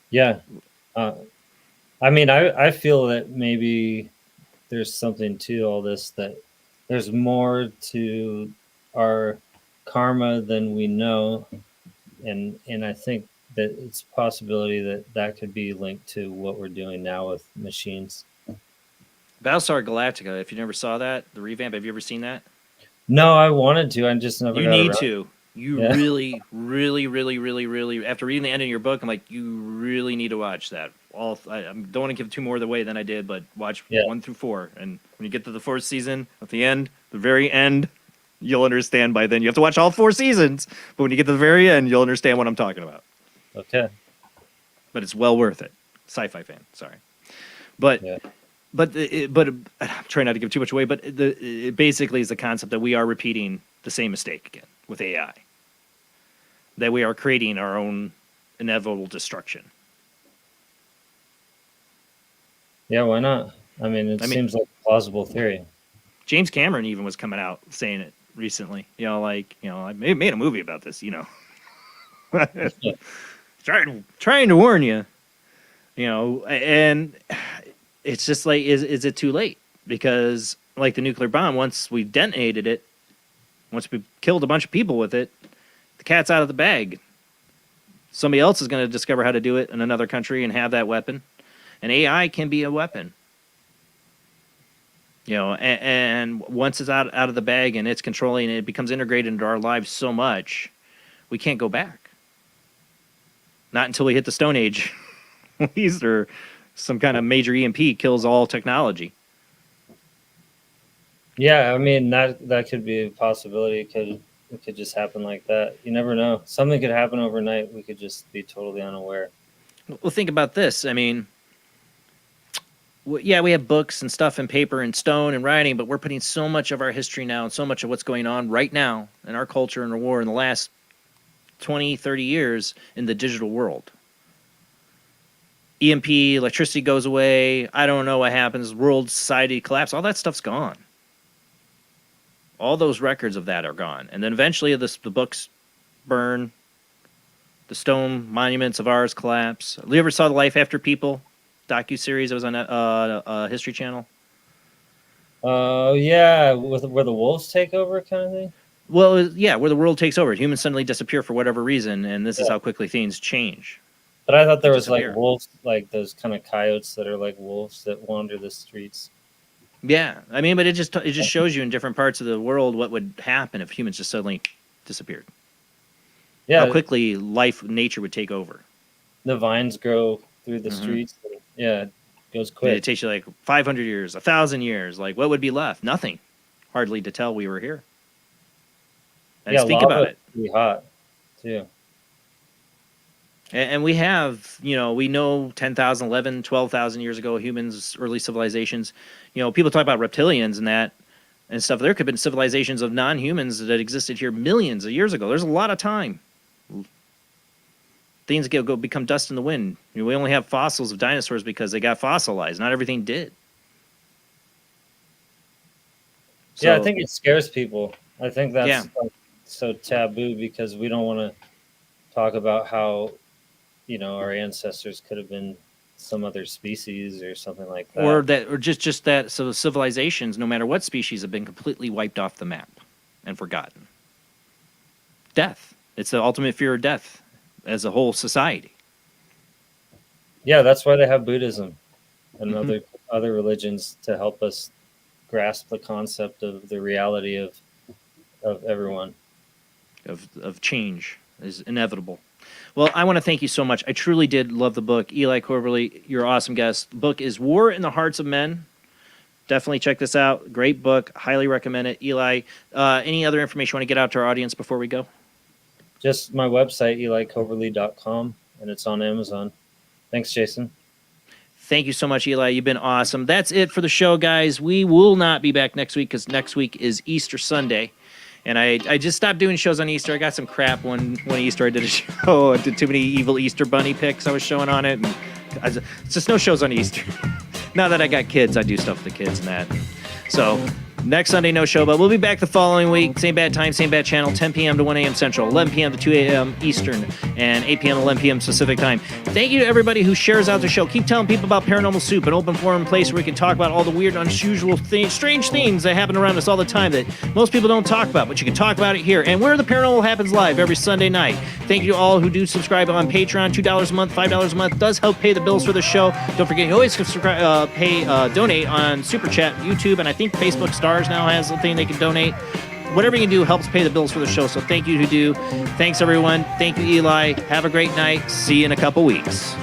Yeah. I mean, I feel that maybe there's something to all this, that there's more to our karma than we know. And I think that it's a possibility that that could be linked to what we're doing now with machines. Battlestar Galactica, if you never saw that, the revamp, have you ever seen that? No, I wanted to. I just never You got need around. to. You Yeah. really, really, after reading the end of your book, I'm like, you really need to watch that. I don't want to give too more away than I did, but watch 1 through 4. And when you get to the 4th season, at the end, the very end, you'll understand by then. You have to watch all 4 seasons, but when you get to the very end, you'll understand what I'm talking about. Okay. But it's well worth it. Sci-fi fan, sorry. But I'm trying not to give too much away, but it basically is the concept that we are repeating the same mistake again with AI. That we are creating our own inevitable destruction. Yeah, why not? I mean, it seems like a plausible theory. James Cameron even was coming out saying it recently. I made a movie about this, trying to warn you, and it's just like, is it too late? Because like the nuclear bomb, once we detonated it, once we killed a bunch of people with it, the cat's out of the bag. Somebody else is going to discover how to do it in another country and have that weapon. And AI can be a weapon. And once it's out of the bag and it's controlling it, it becomes integrated into our lives so much, we can't go back. Not until we hit the Stone Age, or some kind of major EMP kills all technology. Yeah, I mean, that could be a possibility. It could just happen like that. You never know. Something could happen overnight. We could just be totally unaware. Well, think about this. I mean, yeah, we have books and stuff and paper and stone and writing, but we're putting so much of our history now and so much of what's going on right now in our culture and the war in the last 20, 30 years in the digital world. EMP, electricity goes away. I don't know what happens. World society collapse. All that stuff's gone. All those records of that are gone. And then eventually the books burn. The stone monuments of ours collapse. You ever saw The Life After People docuseries that was on History Channel? Yeah, where the wolves take over kind of thing? Well, yeah, where the world takes over. Humans suddenly disappear for whatever reason, and this is how quickly things change. But I thought there was like wolves, like those kind of coyotes that are like wolves that wander the streets. Yeah, I mean, but it just shows you in different parts of the world what would happen if humans just suddenly disappeared. Yeah, how quickly nature would take over. The vines grow through the streets. And, yeah, it goes quick. It takes you like 500 years, 1,000 years. Like, what would be left? Nothing. Hardly to tell we were here. And yeah, just think about it. Be hot too. And we have, we know 10,000, 11, 12,000 years ago, humans, early civilizations, people talk about reptilians and that and stuff. There could have been civilizations of non-humans that existed here millions of years ago. There's a lot of time. Things become dust in the wind. We only have fossils of dinosaurs because they got fossilized. Not everything did. So, yeah, I think it scares people. I think that's like, so taboo because we don't want to talk about how, our ancestors could have been some other species or something like that. Or just that. So civilizations, no matter what species, have been completely wiped off the map and forgotten. Death. It's the ultimate fear of death as a whole society. Yeah, that's why they have Buddhism and other religions to help us grasp the concept of the reality of everyone. Of change is inevitable. Well, I want to thank you so much. I truly did love the book. Eli Coberly, you're an awesome guest. The book is War in the Hearts of Men. Definitely check this out. Great book. Highly recommend it. Eli, any other information you want to get out to our audience before we go? Just my website, elicoberly.com, and it's on Amazon. Thanks, Jason. Thank you so much, Eli. You've been awesome. That's it for the show, guys. We will not be back next week because next week is Easter Sunday. And I just stopped doing shows on Easter. I got some crap one Easter. I did a show. I did too many evil Easter bunny pics I was showing on it. And it's just no shows on Easter. Now that I got kids, I do stuff with the kids and that. So, Next Sunday, no show, but we'll be back the following week. Same bad time, same bad channel, 10 p.m. to 1 a.m. Central, 11 p.m. to 2 a.m. Eastern, and 8 p.m. to 11 p.m. Pacific time. Thank you to everybody who shares out the show. Keep telling people about Paranormal Soup, an open forum place where we can talk about all the weird, unusual, strange things that happen around us all the time that most people don't talk about, but you can talk about it here. And where the Paranormal happens live every Sunday night. Thank you to all who do subscribe on Patreon. $2 a month, $5 a month does help pay the bills for the show. Don't forget, you always donate on Super Chat, YouTube, and I think Facebook Stars now has a thing they can donate. Whatever you can do helps pay the bills for the show, so thank you who do. Thanks, everyone. Thank you, Eli. Have a great night. See you in a couple weeks.